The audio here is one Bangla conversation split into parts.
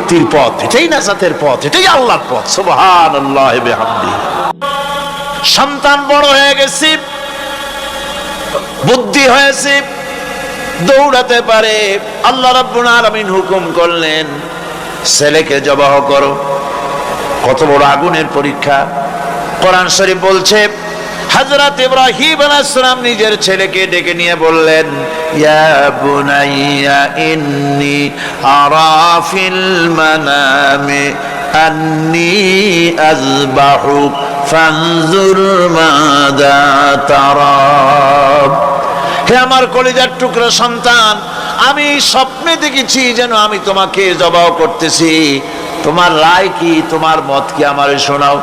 মুক্তির পথ, এটাই নাজাতের পথ, এটাই আল্লাহর পথ। সুবহানাল্লাহ বিহামদিহি। সন্তান বড় হয়ে গেছে, বুদ্ধি হয়েছে, দৌড়াতে পারে। আল্লাহ রাব্বুল আলামিন হুকুম করলেন ছেলেকে জবাহ করো। কত বড় আগুনের পরীক্ষা! কোরআন শরীফ বলছে হযরত ইব্রাহিম আলাইহিস সালাম নিজের ছেলেকে ডেকে নিয়ে বললেন, ইয়া বুনাইয়া ইন্নী আরা ফিল মানামি আন্নী আযবাহুক ফানজুর মাযা তারা। হে আমার কলিজার টুকরা সন্তান, আমি স্বপ্নে দেখেছি যেন আমি তোমাকে জবাহ করতেছি, তোমার রায় কি, তোমার মত কি আমারে শোনাও।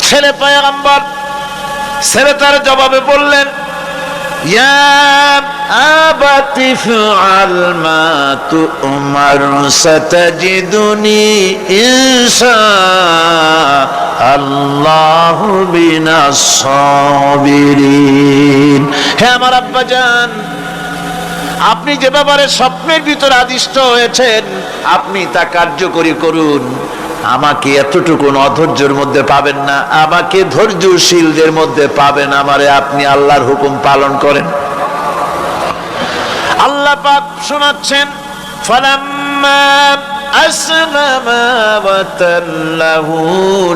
ছেলে পয়গম্বর, ছেলে তার জবাবে বললেন, ইয়া আবাতি ফাআল মা তু'মার সাতাজিদুনি ইনশাআল্লাহু মিনাস সাবিরিন। হে আমার আব্বাজান, আপনি যে ব্যাপারে স্বপ্নের ভিতর আদিষ্ট হয়েছেন আপনি তা কার্যকরী করুন। আমাকে এতটুকু অধৈর্যের মধ্যে পাবেন না, আমাকে ধৈর্যশীলদের মধ্যে পাবেন। আমারে আপনি আল্লাহর হুকুম পালন করেন। আল্লাহ পাক শোনাচ্ছেন, ফালাম্মা আসলামা ওয়া তাল্লাহু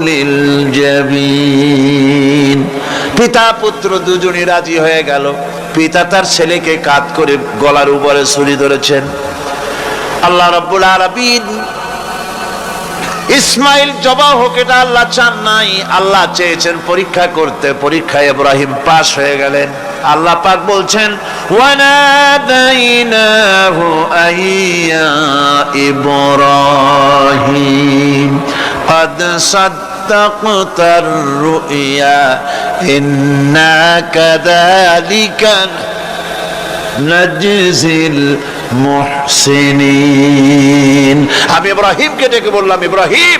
লিল জাবিন। পিতা পুত্র দুজনই রাজি হয়ে গেল। পিতা তার ছেলেকে কাঁধ করে গলার উপরে ছুরি ধরেছেন। আল্লাহ রাব্বুল আলামিন ইসমাইল জবাহ হোক, এটা আল্লাহ চান নাই, আল্লাহ চেয়েছেন পরীক্ষা করতে। পরীক্ষায় ইব্রাহিম পাস হয়ে গেলেন। আল্লাহ পাক বলছেন, ওয়ানাদাইনাহু আইয়া ইব্রাহিম قد صدقت الرؤيا إنا كذلك نجزي المحسنين। আমি ইব্রাহিমকে ডেকে বললাম, ইব্রাহিম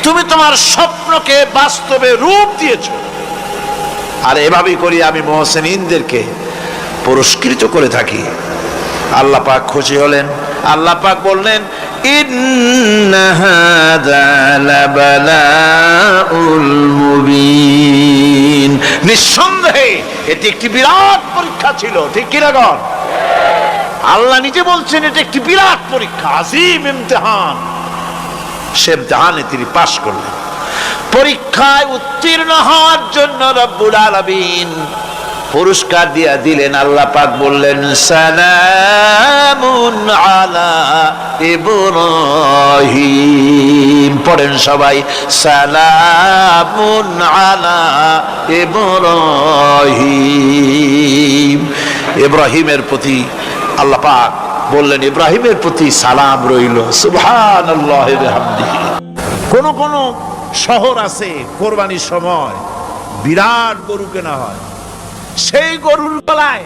তুমি তোমার স্বপ্নকে বাস্তবে রূপ দিয়েছো, আর এভাবেই করি আমি মুহসিনদেরকে পুরস্কৃত করে থাকি। আল্লাহ পাক খুশি হলেন। আল্লাহ পাক বললেন, ইন্না হাযা লাবালাউল মুবিন। নিঃসন্দেহে এটি একটি বিরাট পরীক্ষা ছিল। ঠিক কি না গণ? আল্লাহ নিজে বলছেন এটা একটি বিরাট পরীক্ষা, আযীম ইমতিহান। সে ইমতিহানে তিনি পাশ করলেন। পরীক্ষায় উত্তীর্ণ হওয়ার জন্য রব্বুল আলামিন পুরস্কার দিয়া দিলেন। আল্লাহ পাক বললেন, সালামুন আলা ইব্রাহিম। পড়েন সবাই, সালামুন আলা ইব্রাহিম। ইব্রাহিমের প্রতি আল্লাহ পাক বললেন, ইব্রাহিমের প্রতি সালাম রইল। সুবহানাল্লাহ বিহামদিহি। কোন কোন শহর আছে কোরবানির সময় বিরাট গরু কেনা হয়, সেই গরুর গলায়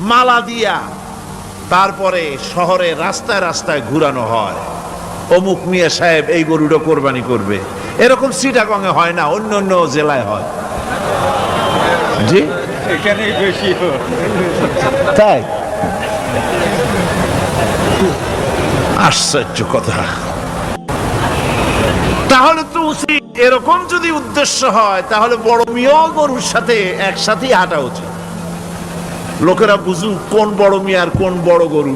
মালা দিয়া তারপরে শহরে রাস্তায় রাস্তায় ঘুরানো হয়, অমুক মিয়া সাহেব এই গরুটা কোরবানি করবে। এরকম চিটাগং এ হয় না, অন্য অন্য জেলায় হয়। জি, এখানেই বেশি হয়। তাই? আশ্চর্য কথা। তাহলে তো উচিত, এরকম যদি উদ্দেশ্য হয় তাহলে বড় মিয়া গরুর সাথে একসাথেই হাঁটা উচিত। লোকেরা বুঝুক কোন বড় মিয়া আর কোন বড় গরু।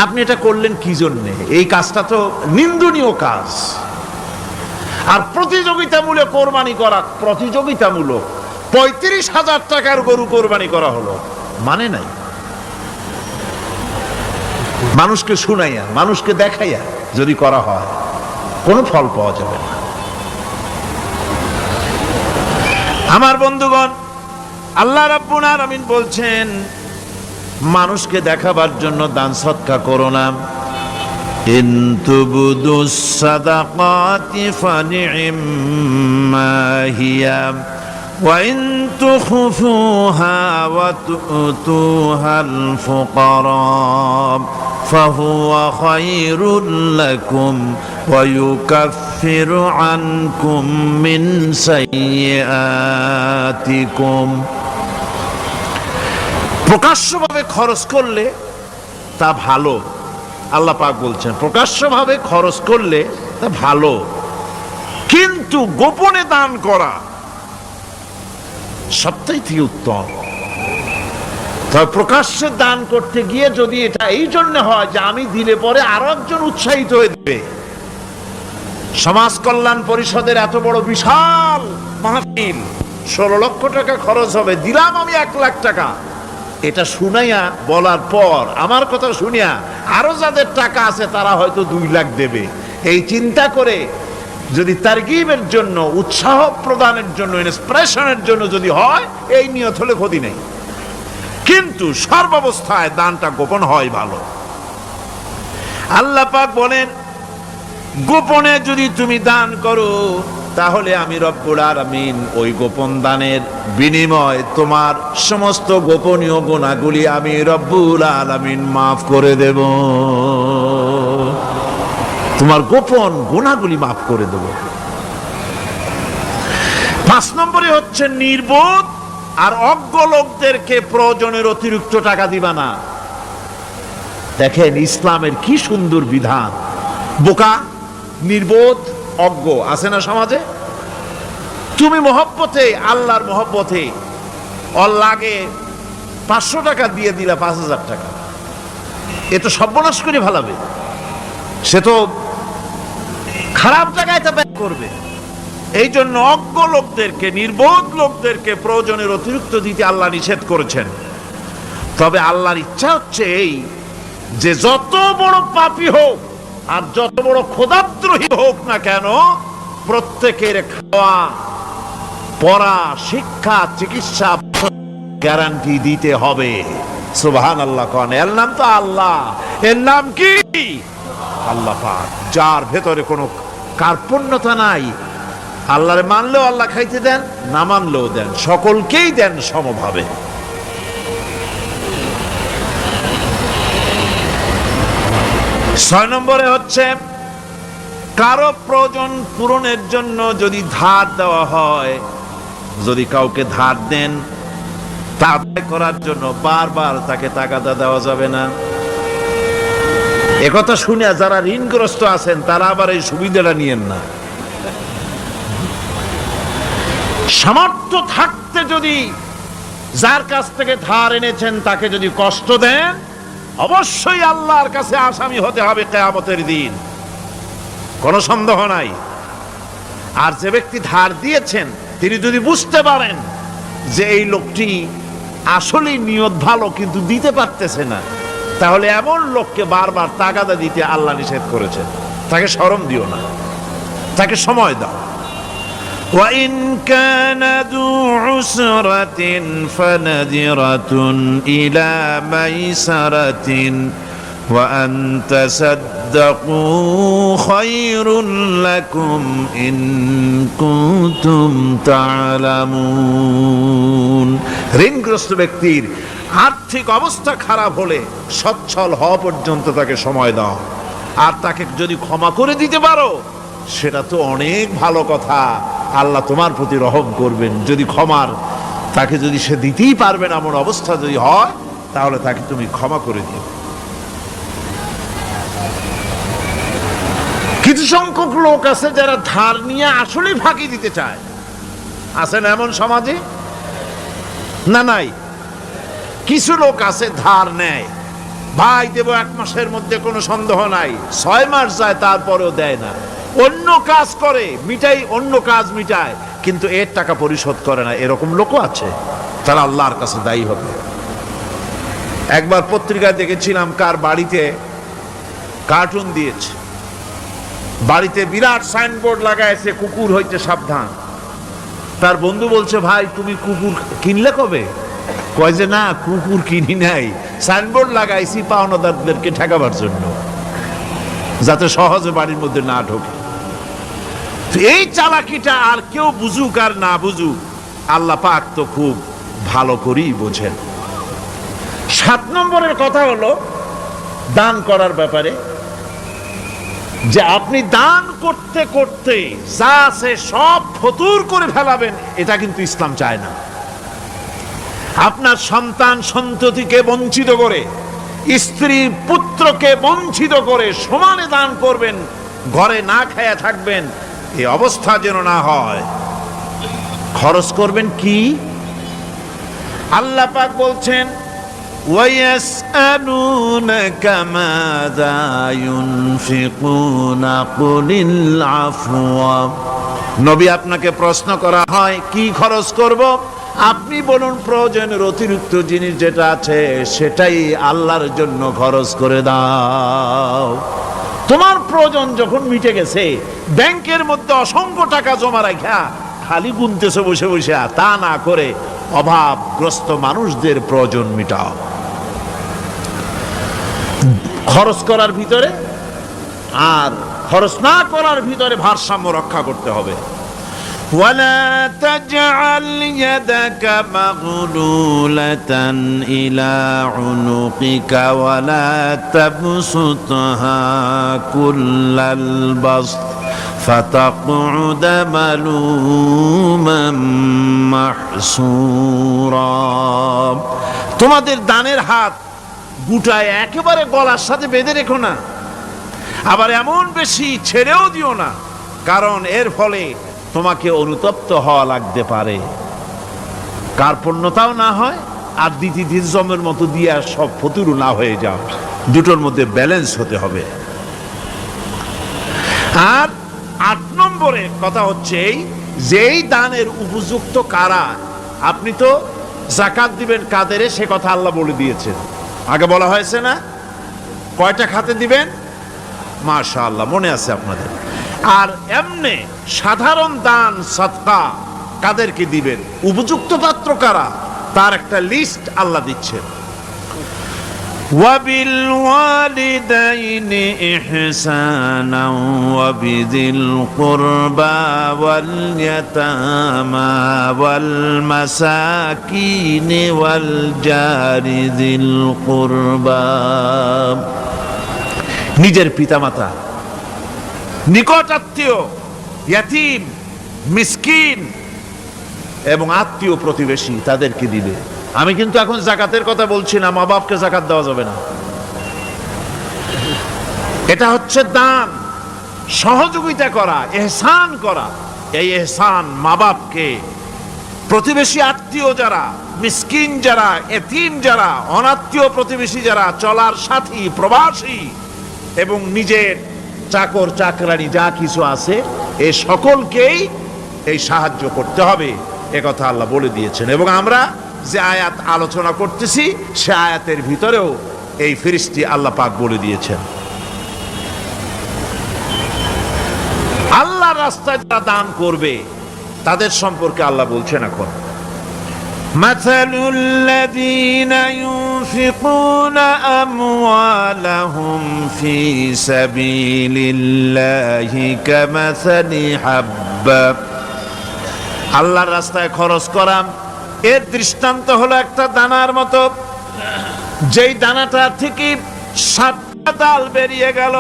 আপনি এটা করলেন কি জন্যে? এই কাজটা তো নিন্দনীয় কাজ। আর প্রতিযোগিতামূলক কোরবানি করা, প্রতিযোগিতামূলক 35,000 টাকার গরু কোরবানি করা হলো, মানে নাই। মানুষকে শুনাইয়া, মানুষকে দেখাইয়া যদি করা হয় কোনো ফল পাওয়া যাবে না। আমার বন্ধুগণ, আল্লাহ রাব্বুল আলামিন বলছেন, মানুষকে দেখাবার জন্য দান সদকা করো না। ইন তুবদুস সাদাকাতি ফানি'ম্মা হিয়া ওয়া ইন তুখফুহা ওয়া তু'তুহাল ফুকারা ফাহুয়া খায়রুল লাকুম ওয়া ইউকাফিরু আনকুম মিন সাইয়্যাতিকুম। প্রকাশ্যভাবে খরচ করলে তা ভালো, আল্লাহ পাক বলছেন প্রকাশ্যভাবে খরচ করলে তা ভালো, কিন্তু গোপনে দান করা সবথেকে উত্তম। তবে প্রকাশ্যে দান করতে গিয়ে যদি এটা এই জন্য হয় যে আমি দিলে পরে আরো একজন উৎসাহিত হয়ে দেবে, সমাজ কল্যাণ পরিষদের এত বড় বিশাল মাহফিল, 16 লক্ষ টাকা খরচ হবে, দিলাম আমি 1 লাখ টাকা, এটা শুনাইয়া বলার পর আমার কথা শুনিয়া আরো যাদের টাকা আছে তারা হয়তো 2 লাখ দেবে, এই চিন্তা করে যদি তারগিবের জন্য, উৎসাহ প্রদানের জন্য, ইন্সপিরেশনের জন্য যদি হয়, এই নিয়ত হলে ক্ষতি নেই। কিন্তু সর্বাবস্থায় দানটা গোপন হয় ভালো। আল্লাহ পাক বলেন গোপনে যদি তুমি দান করো তাহলে আমি রব্বুল আলামিন ওই গোপন দানের বিনিময় তোমার সমস্ত গোপনীয় গুনাহগুলি আমি রব্বুল আলামিন মাফ করে দেব, তোমার গোপন গুনাহগুলি মাফ করে দেব। 5 নম্বরে হচ্ছে নির্বোধ আর অজ্ঞ লোকদেরকে প্রয়োজনের অতিরিক্ত টাকা দিবা না। দেখেন ইসলামের কি সুন্দর বিধান। বোকা, নির্বোধ, অজ্ঞ আছে না সমাজে? তুমি মহব্বতে, আল্লাহর মহব্বতে ওর লাগে 500 টাকা দিয়ে দিলা 5000 টাকা, এ তো সর্বনাশ করে ফেলাবে, সে তো খারাপ জায়গায় তা ব্যয় করবে। এই জন্য অজ্ঞ লোকদেরকে, নির্বোধ লোকদেরকে প্রয়োজনের অতিরিক্ত দিতে আল্লাহ নিষেধ করেছেন। তবে আল্লাহর ইচ্ছা হচ্ছে এই যে যত বড় পাপী হোক আর যত বড় খোদাদ্রোহী হোক না কেন, প্রত্যেকের খাওয়া, পড়া, শিক্ষা, চিকিৎসা গ্যারান্টি দিতে হবে। সুবহানাল্লাহ। কোন এর নাম তো আল্লাহ, এর নাম কি? আল্লাহ পাক, যার ভেতরে কোনো কার্পণ্যতা নাই। আল্লাহরে মানলেও আল্লাহ খাইতে দেন, না মানলেও দেন, সকলকেই দেন সমভাবে। 6 নম্বরে হচ্ছে কারো প্রয়োজন পূরণের জন্য যদি ধার দেওয়া হয়, যদি কাউকে ধার দেন তা আদায় করার জন্য বারবার তাকে টাকা দেওয়া যাবে না। একথা শুনে যারা ঋণগ্রস্ত আছেন তারা আবার এই সুবিধাটা নিয়েন না। সামর্থ্য থাকতে যদি যার কাছ থেকে ধার এনেছেন তাকে যদি কষ্ট দেন, অবশ্যই আল্লাহর কাছে আসামি হতে হবে কিয়ামতের দিন, কোনো সন্দেহ নাই। আর যে ব্যক্তি ধার দিয়েছেন তিনি যদি বুঝতে পারেন যে এই লোকটি আসলেই নিয়ত ভালো কিন্তু দিতে পারতেছে না, তাহলে এমন লোককে বারবার তাগাদা দিতে আল্লাহ নিষেধ করেছেন। তাকে শরম দিও না, তাকে সময় দাও। وَإِنْ كَانَ ذُو عُسْرَةٍ فَنَذِرَةٌ إِلَى مَيْسَرَةٍ وَأَنْ تَصَدَّقُوا خَيْرٌ لَكُمْ إِنْ كُنْتُمْ تَعْلَمُونَ। ঋণগ্রস্ত ব্যক্তির আর্থিক অবস্থা খারাপ হলে সচ্ছল হওয়া পর্যন্ত তাকে সময় দাও, আর তাকে যদি ক্ষমা করে দিতে পারো সেটা তো অনেক ভালো কথা। আল্লাহ তোমার প্রতি রহম করবেন। যদি ক্ষমার তাকে যদি সে দিতেই পারবে না এমন অবস্থা যদি হয়, তাহলে তাকে তুমি ক্ষমা করে দিও। কিছু সংখ্যক লোক আছে যারা ধার নিয়ে আসলেই ফাঁকি দিতে চায়, আছে না এমন সমাজে? না নাই? কিছু লোক আছে ধার নেয়, ভাই দেব 1 মাসের মধ্যে, কোনো সন্দেহ নাই। 6 মাস যায় তারপরেও দেয় না, অন্য কাজ করে, মিটাই, অন্য কাজ মিটায়, কিন্তু এর টাকা পরিশোধ করে না। এরকম লোকও আছে, তারা আল্লাহর কাছে দায়ী হবে। একবার পত্রিকায় দেখেছিলাম কার বাড়িতে কার্টুন দিয়েছে, বাড়িতে বিরাট সাইনবোর্ড লাগাইছে কুকুর হইতে সাবধান। তার বন্ধু বলছে ভাই তুমি কুকুর কিনলে কবে? কয় যে না কুকুর কিনি নাই, সাইনবোর্ড লাগাইছি পাওনাদারদেরকে ঠেকাবার জন্য, যাতে সহজে বাড়ির মধ্যে না ঢোকে। এই চালাকিটা আর কেউ বুঝুক আর না বুঝুক, আল্লাহ পাক তো খুব ভালো করেই বোঝেন। 7 নম্বরের কথা হলো দান করার ব্যাপারে, যে আপনি দান করতে করতে যা আছে সব ফতুর করে ফেলাবেন, এটা কিন্তু ইসলাম চায় না। আপনার সন্তান সন্ততিকে বঞ্চিত করে স্ত্রী পুত্রকে বঞ্চিত করে সমানে দান করবেন, ঘরে না খায়া থাকবেন, এই অবস্থা যেন না হয়। খরচ করবেন কি? আল্লাহ পাক বলছেন وَيَسْأَلُونَكَ مَاذَا يُنْفِقُونَ قُلِ الْعَفْوَ। নবী আপনাকে প্রশ্ন করা হয় কি খরচ করব, আপনি বলুন প্রয়োজনের অতিরিক্ত জিনিস যেটা আছে সেটাই আল্লাহর জন্য খরচ করে দাও। তোমার প্রয়োজন যখন মিটে গেছে, ব্যাংকের মধ্যে অসংখ্য টাকা জমা রাখা খালি গুনতেছে বসে বসে, তা না করে অভাবগ্রস্ত মানুষদের প্রয়োজন মিটাও। খরচ করার ভিতরে আর খরচ না করার ভিতরে ভারসাম্য রক্ষা করতে হবে। ولا تجعل يدك مغلولة إلى عنقك ولا تبسطها كل البسط فتقعد ملوما محسورا। তোমাদের দানের হাত গুটায় একেবারে গলার সাথে বেঁধে রেখো না, আবার এমন বেশি ছেড়েও দিও না, কারণ এর ফলে তোমাকে অনুতপ্ত হওয়া লাগতে পারে, কার্পণ্যতাও না হয় আর দ্বিতীয় জমের মতো দিয়ে আর সব ফতুরু না হয়ে যাও। দুটোর মধ্যে ব্যালেন্স হতে হবে। আর ৮ নম্বরে কথা হচ্ছে এই যেই দানের উপযুক্ত কারা। আপনি তো যাকাত দিবেন কাদেরে, সে কথা আল্লাহ বলে দিয়েছেন, আগে বলা হয়েছে না? কয়টা খাতে দিবেন? মাশাআল্লাহ, মনে আছে আপনাদের। আর এমনি সাধারণ দান সাদকা কাদেরকে দিবেন, উপযুক্ত পাত্র কারা, তার একটা লিস্ট আল্লাহ দিচ্ছেন। وَبِالْوَالِدَيْنِ إِحْسَانًا وَبِذِي الْقُرْبَى وَالْيَتَامَى وَالْمَسَاكِينِ وَالْجَارِ ذِي الْقُرْبَى। নিজের পিতামাতা, নিকট আত্মীয়, ইয়াতীম, মিসকিন এবং আত্মীয় প্রতিবেশী তাদেরকে দিবে। আমি কিন্তু এখন যাকাতের কথা বলছি না, মা বাপকে যাকাত দেওয়া যাবে না। এটা হচ্ছে দান, সহযোগিতা করা, ইহসান করা। এই ইহসান মা বাপকে, প্রতিবেশী আত্মীয় যারা, মিসকিন যারা, এতিম যারা, অনাত্মীয় প্রতিবেশী যারা, চলার সাথী, প্রবাসী এবং নিজের চাকর চাকরানি যা কিছু আছে, এ সকলকেই এই সাহায্য করতে হবে, এ কথা আল্লাহ বলে দিয়েছেন। এবং আমরা যে আয়াত আলোচনা করতেছি সে আয়াতের ভিতরেও এই ফেরেশতা আল্লাহ পাক বলে দিয়েছেন। আল্লাহর রাস্তায় যারা দান করবে তাদের সম্পর্কে আল্লাহ বলছেন এখন, মাসালুল লাযীনা ইউনফিকুনা আমওয়ালাহুম ফি সাবিলিল্লাহি কামাসালি হাব্বা। আল্লাহর রাস্তায় খরচ করা এর দৃষ্টান্ত হলো একটা দানার মতো, যেই দানাটা থেকে 7টা ডাল বেরিয়ে গেল।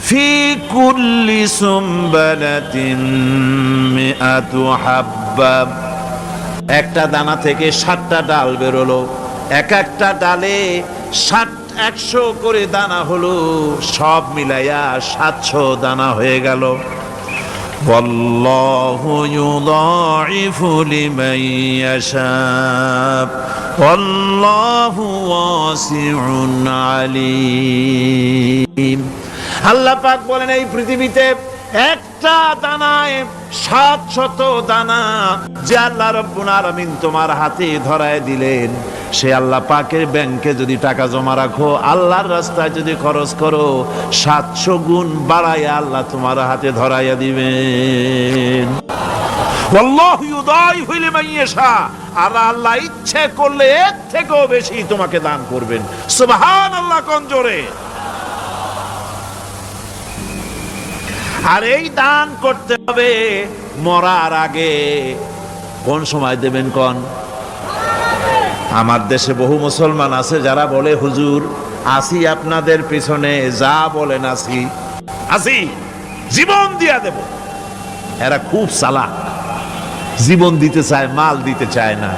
ফি কুল্লি সুমবালাতিন মিআতু হাব্বা, একটা দানা থেকে 7টা ডাল বেরোলো, এক একটা ডালে 100 করে দানা হলো, সব মিলাইয়া 700 দানা হয়ে গেল। ওয়াল্লাহু ইউদাইফু লিমান ইয়াশা ওয়াল্লাহু ওয়াসিউন আলীম। আল্লাহ পাক বলেন এই পৃথিবীতে একটা দানায় 700 দানা যে আল্লাহ রাব্বুল আলামিন তোমার হাতে ধরায় দিলেন, সে আল্লাহ পাকের ব্যাংকে যদি টাকা জমা রাখো, আল্লাহর রাস্তায় যদি খরচ করো, 700 গুণ বাড়াইয়া আল্লাহ তোমার হাতে ধরাইয়া দিবেন। আল্লাহু ইউদাইফু লিমান ইয়াশা, আর আল্লাহ ইচ্ছে করলে এর থেকেও বেশি তোমাকে দান করবেন। সুবহানাল্লাহ, কোন জোরে। আর এই দান করতে হবে মরার আগে। কোন সময় দেবেন কোন? আমার দেশে বহু মুসলমান আছে যারা বলে, হুজুর আসি আপনাদের পিছনে, যা বলেন আসি, জীবন দিয়া দেব। এরা খুব চালাক, জীবন দিতে চায়, মাল দিতে চায় না।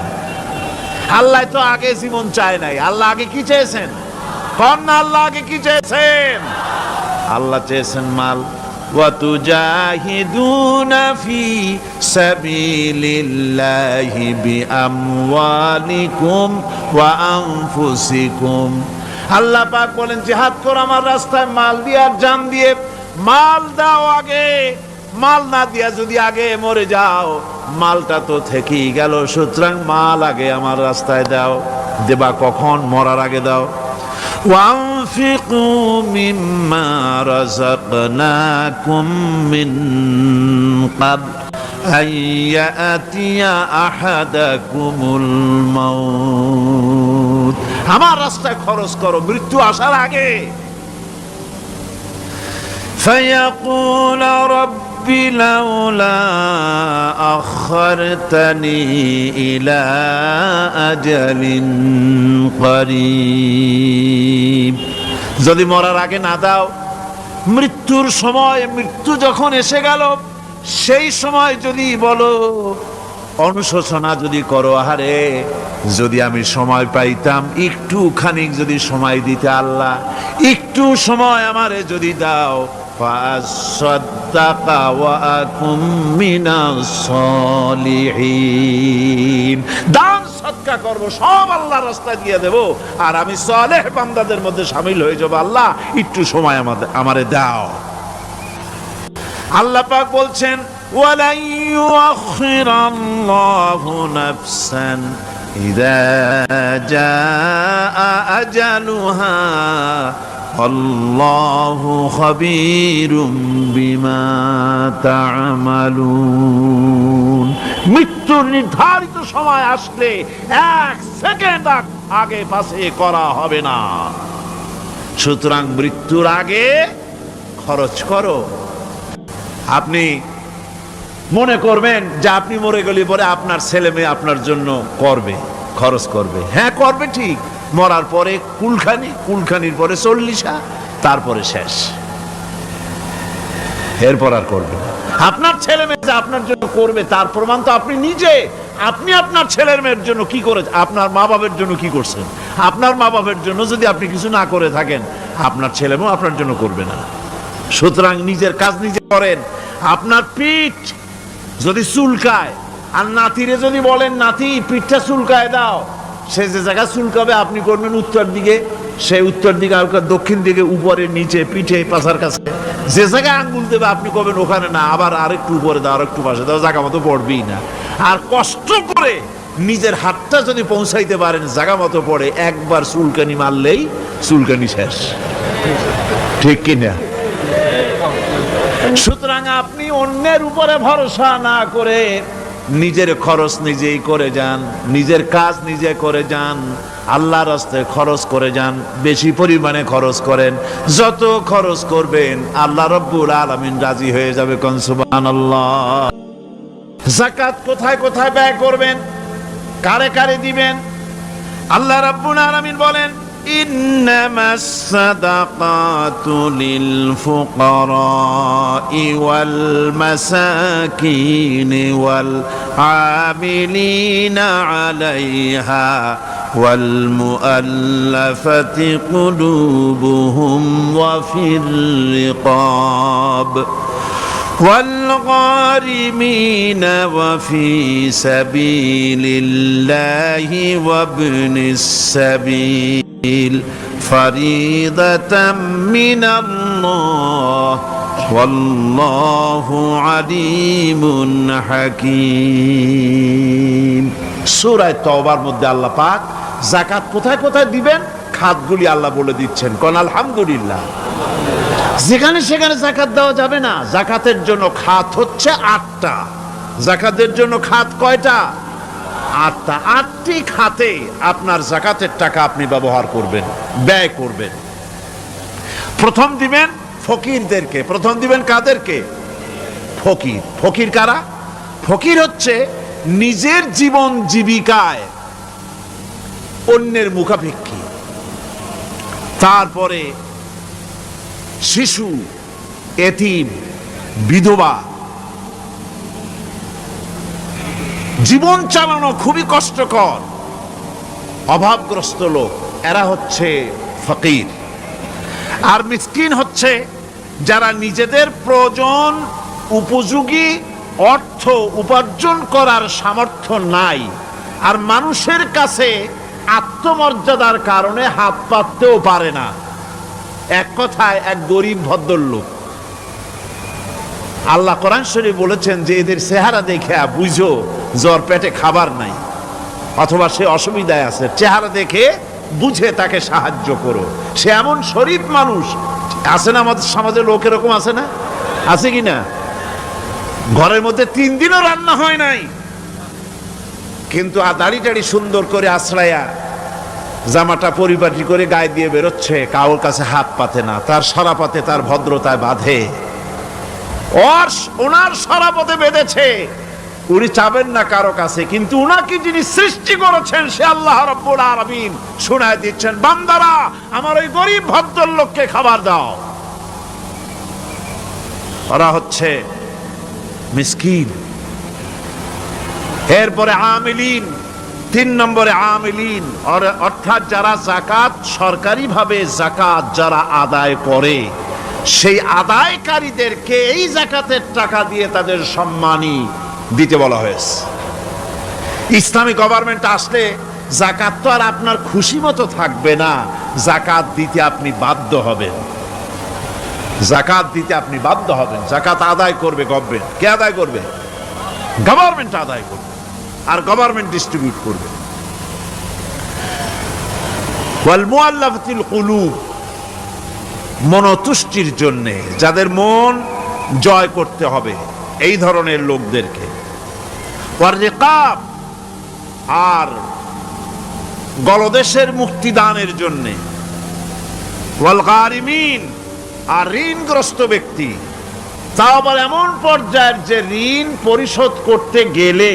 আল্লাহ তো আগে জীবন চায় নাই। আল্লাহ আগে কি চেয়েছেন? কন্যা আল্লাহ আগে কি চেয়েছেন? আল্লাহ চেয়েছেন মাল। وَتُجَاهِدُونَ فِي سَبِيلِ اللَّهِ بِأَمْوَالِكُمْ وَأَنفُسِكُمْ। আল্লাহ পাক বলেন জিহাদ করো আমার রাস্তায় মাল দিয়ে আর জান দিয়ে। মাল দাও আগে, মাল না দিয়া যদি আগে মরে যাও মালটা তো থেকেই গেল। সুতরাং মাল আগে আমার রাস্তায় দাও। দেবা কখন? মরার আগে দাও। وَأَنفِقُوا مِمَّا رَزَقْنَاكُم مِّن قَبْلِ أَن يَأْتِيَ أَحَدَكُمُ الْمَوْتُ। আমার রাস্তায় খরচ করো মৃত্যু আসার আগে। فَيَقُولَ رَبِّ لَوْلَا أَخَّرْتَنِي إِلَى أَجَلٍ قَرِيبٍ। যদি মরার আগে না দাও, মৃত্যুর সময়, মৃত্যু যখন এসে গেল সেই সময় যদি বলো, অনুশোচনা যদি করো, আহারে যদি আমি সময় পাইতাম, একটু খানিক যদি সময় দিতে আল্লাহ, একটু সময় আমারে যদি দাও, ফাসাদ্দাকা ওয়া আকুম মিনাস সলিহিন। দান সদকা করব, সব আল্লাহর রাস্তায় দিয়ে দেব, আর আমি সালেহ বান্দাদের মধ্যে শামিল হয়ে যাব। আল্লাহ একটু সময় আমারে দাও। আল্লাহ পাক বলছেন ওয়ালা ইউআখিরাল্লাহু নাফসান ইযা জাআ আজালুহা আল্লাহু খাবীরুম বিমা তা'মালুন। মৃত্যুর নির্ধারিত সময় আসলে এক সেকেন্ড আগে পাশে করা হবে না। সুতরাং মৃত্যুর আগে খরচ করো। আপনি মনে করবেন যে আপনি মরে গেলে পরে আপনার ছেলে মেয়ে আপনার জন্য করবে, খরচ করবে। হ্যাঁ করবে ঠিক, মরার পরে কুলখানির পরে 40, তারপরে শেষ, এরপর আর করবে না। আপনার ছেলে মেয়ে যে আপনার জন্য করবে তার প্রমাণ তো আপনি নিজে। আপনি আপনার ছেলের মেয়ের জন্য কি করেছেন? আপনার মা বাবার জন্য কি করছেন? আপনার মা বাবার জন্য যদি আপনি কিছু না করে থাকেন, আপনার ছেলে মেয়ে আপনার জন্য করবে না। সুতরাং নিজের কাজ নিজে করেন। আপনার পিঠ যদি চুলকায় আর নাতিরে যদি বলেন নাতি পিঠটা চুলকায় দাও, সে যে জায়গা চুলকাবে আপনি করবেন উত্তর দিকে, সে উত্তর দিকে, দক্ষিণ দিকে, উপরে, নিচে, পিঠে, পাছার কাছে। যে জায়গায় আঙ্গুল দেবে আপনি করবেন ওখানে না, আবার আরেকটু উপরে দাও, আরেকটু পাশে দাও, জায়গা মতো পড়বেই না। আর কষ্ট করে নিজের হাতটা যদি পৌঁছাইতে পারেন জায়গা মতো পড়ে, একবার চুলকানি মারলেই চুলকানি শেষ। ঠিক কিনা? সুতরাং আপনি অন্যের উপরে ভরসা না করে নিজের খরচ নিজেই করে যান, নিজের কাজ নিজে করে যান, আল্লাহর রাস্তায় খরচ করে যান, বেশি পরিমাণে খরচ করেন। যত খরচ করবেন আল্লাহ রাব্বুল আলামিন রাজি হয়ে যাবে। কোন সুবহানাল্লাহ। যাকাত কোথায় কোথায় ব্যয় করবেন, কারে কারে দিবেন? আল্লাহ রাব্বুল আলামিন বলেন ইন্নামাস সাদাকাতু লিল ফুকারা'i ওয়াল মাসাকিনি ওয়াল আমিলিনা আলাইহা ওয়াল মুআল্লাফাতি কুলুবুহুম ওয়া ফির রিকাব والغارمين وفي سبيل الله وابن السبيل فريضة من الله والله عليم حكيم। সূরা তাওবার মধ্যে আল্লাহ পাক যাকাত কোথায় কোথায় দিবেন খাতগুলি আল্লাহ বলে দিচ্ছেন। কোন আলহামদুলিল্লাহ। যেখানে সেখানে যাকাত দেওয়া যাবে না। যাকাতের জন্য খাত হচ্ছে 8টা। যাকাতের জন্য খাত কয়টা? 8টা। 8টি খাতে আপনার যাকাতের টাকা আপনি ব্যবহার করবেন, ব্যয় করবেন। প্রথম দিবেন ফকিরদেরকে। প্রথম দিবেন কাদেরকে? ফকির। ফকির কারা? ফকির হচ্ছে নিজের জীবন জীবিকায় অন্যের মুখাপেক্ষী। তারপরে শিশু, এতিম, বিধবা। জীবন চালানো খুবই কষ্টকর। অভাবগ্রস্ত লোক, এরা হচ্ছে ফকির। আর মিসকিন হচ্ছে যারা নিজেদের প্রয়োজন উপযোগী অর্থ উপার্জন করার সামর্থ্য নাই, আর মানুষের কাছে আত্মমর্যাদার কারণে হাত পাততেও পারে না। এক কথায় এক গরিব ভদ্রলোক। আল্লাহ কোরআন শরীফ বলেছেন যে এদের চেহারা দেখে বুঝো জ্বর পেটে খাবার নাই, অথবা সে অসুবিধায় আছে। চেহারা দেখে বুঝে তাকে সাহায্য করো। সে এমন শরীফ মানুষ আছে না আমাদের সমাজে, লোক এরকম আছে না? আছে কি না? ঘরের মধ্যে 3 দিনও রান্না হয় নাই, কিন্তু দাড়ি টাড়ি সুন্দর করে আশ্রয়া জামাটা পরিপাটি করে গায়ে দিয়ে বেরোচ্ছে, কারোর কাছে হাত পাতে না। তার সরাপথে তার ভদ্রতায় বাঁধে, ওনার সরাপথে বেঁধেছে। উনি চাবেন না কারো কাছে, কিন্তু উনাকে যিনি সৃষ্টি করেছেন সে আল্লাহ রাব্বুল আলামিন শোনায় দিচ্ছেন, বান্দারা আমার ওই গরিব ভদ্রলোককে খাবার দাও। ওরা হচ্ছে মিসকিন। এরপরে আমিলিন, 3 নম্বরে আমিলিন, অর্থাৎ যারা যাকাত সরকারিভাবে যাকাত যারা আদায় করে, সেই আদায়কারীদেরকে এই যাকাতের টাকা দিয়ে তাদের সম্মানী দিতে বলা হয়েছে। ইসলামী গভর্নমেন্ট আসলে যাকাত তো আর আপনার খুশি মতো থাকবে না, যাকাত দিতে আপনি বাধ্য হবেন। যাকাত দিতে আপনি বাধ্য হবেন। যাকাত আদায় করবে গভর্নমেন্ট। কে আদায় করবে? গভর্নমেন্ট আদায় করবে, আর গভর্নমেন্ট ডিস্ট্রিবিউট করবে। ওয়াল মুআল্লাফাতিল কুলুব, মনতুষ্টির জন্য, যাদের মন জয় করতে হবে, এই ধরনের লোকদেরকে। ওয়ার রিকাব, আর গলদেশের মুক্তিদানের জন্য। ওয়াল গারিমিন, আর ঋণগ্রস্ত ব্যক্তি, তাও আবার এমন পর্যায়ের যে ঋণ পরিশোধ করতে গেলে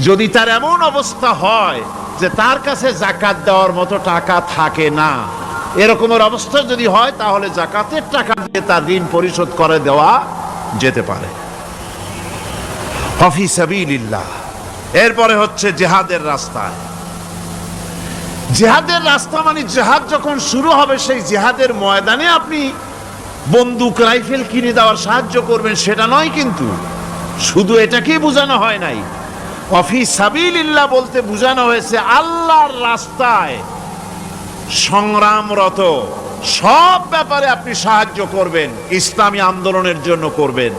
যদি তার এমন অবস্থা হয় যে তার কাছে যাকাত দেওয়ার মতো টাকা থাকে না, এরকমের অবস্থা যদি হয় তাহলে যাকাতের টাকা দিয়ে তার ঋণ পরিশোধ করে দেওয়া যেতে পারে। ফি সাবিলিল্লাহ। এরপরে হচ্ছে জিহাদের রাস্তায়। জিহাদের রাস্তা মানে জিহাদ যখন শুরু হবে সেই জিহাদের ময়দানে আপনি বন্দুক রাইফেল কিনে দেওয়ার সাহায্য করবেন, সেটা নয়। কিন্তু শুধু এটাকেই বোঝানো হয় নাই। ফি সাবিলিল্লাহ বলতে বোঝানো হয়েছে আল্লাহর রাস্তায় সংগ্রামরত সব ব্যাপারে আপনি সাহায্য করবেন। ইসলামী আন্দোলনের জন্য করবেন,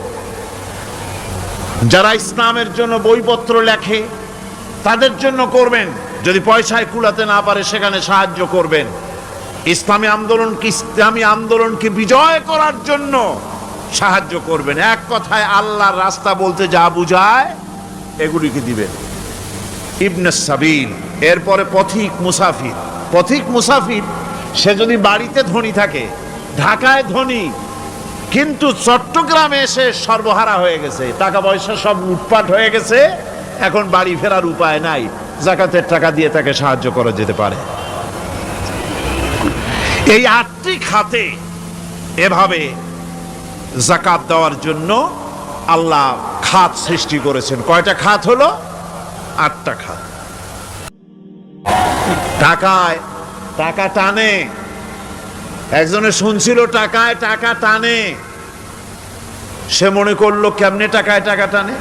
যারা ইসলামের জন্য বইপত্র লেখে তাদের জন্য করবেন, যদি পয়সায় কুলাতে না পারে সেখানে সাহায্য করবেন। ইসলামী আন্দোলনকে বিজয় করার জন্য সাহায্য করবেন। এক কথায় আল্লাহর রাস্তা বলতে যা বুঝায় এগুলিকে দিবেন। ইবনে সাবিল। এরপরে পথিক মুসাফির। পথিক মুসাফির সে যদি বাড়িতে ধনী থাকে, ঢাকায় ধনী, কিন্তু চট্টগ্রামে এসে সর্বহারা হয়ে গেছে, টাকা পয়সা সব লুটপাট হয়ে গেছে, এখন বাড়ি ফেরার উপায় নাই, যাকাতের টাকা দিয়ে তাকে সাহায্য করা যেতে পারে। এই 8টি খাতে এভাবে যাকাত দেওয়ার জন্য আল্লাহ খাত সৃষ্টি করেছেন। কয়টা খাত হলো? 8টা খাত। টাকায় টাকা টানে। একজনে শুনছিল টাকায় টাকা টানে, সে মনে করলো কেমনে টাকায় টাকা টানে।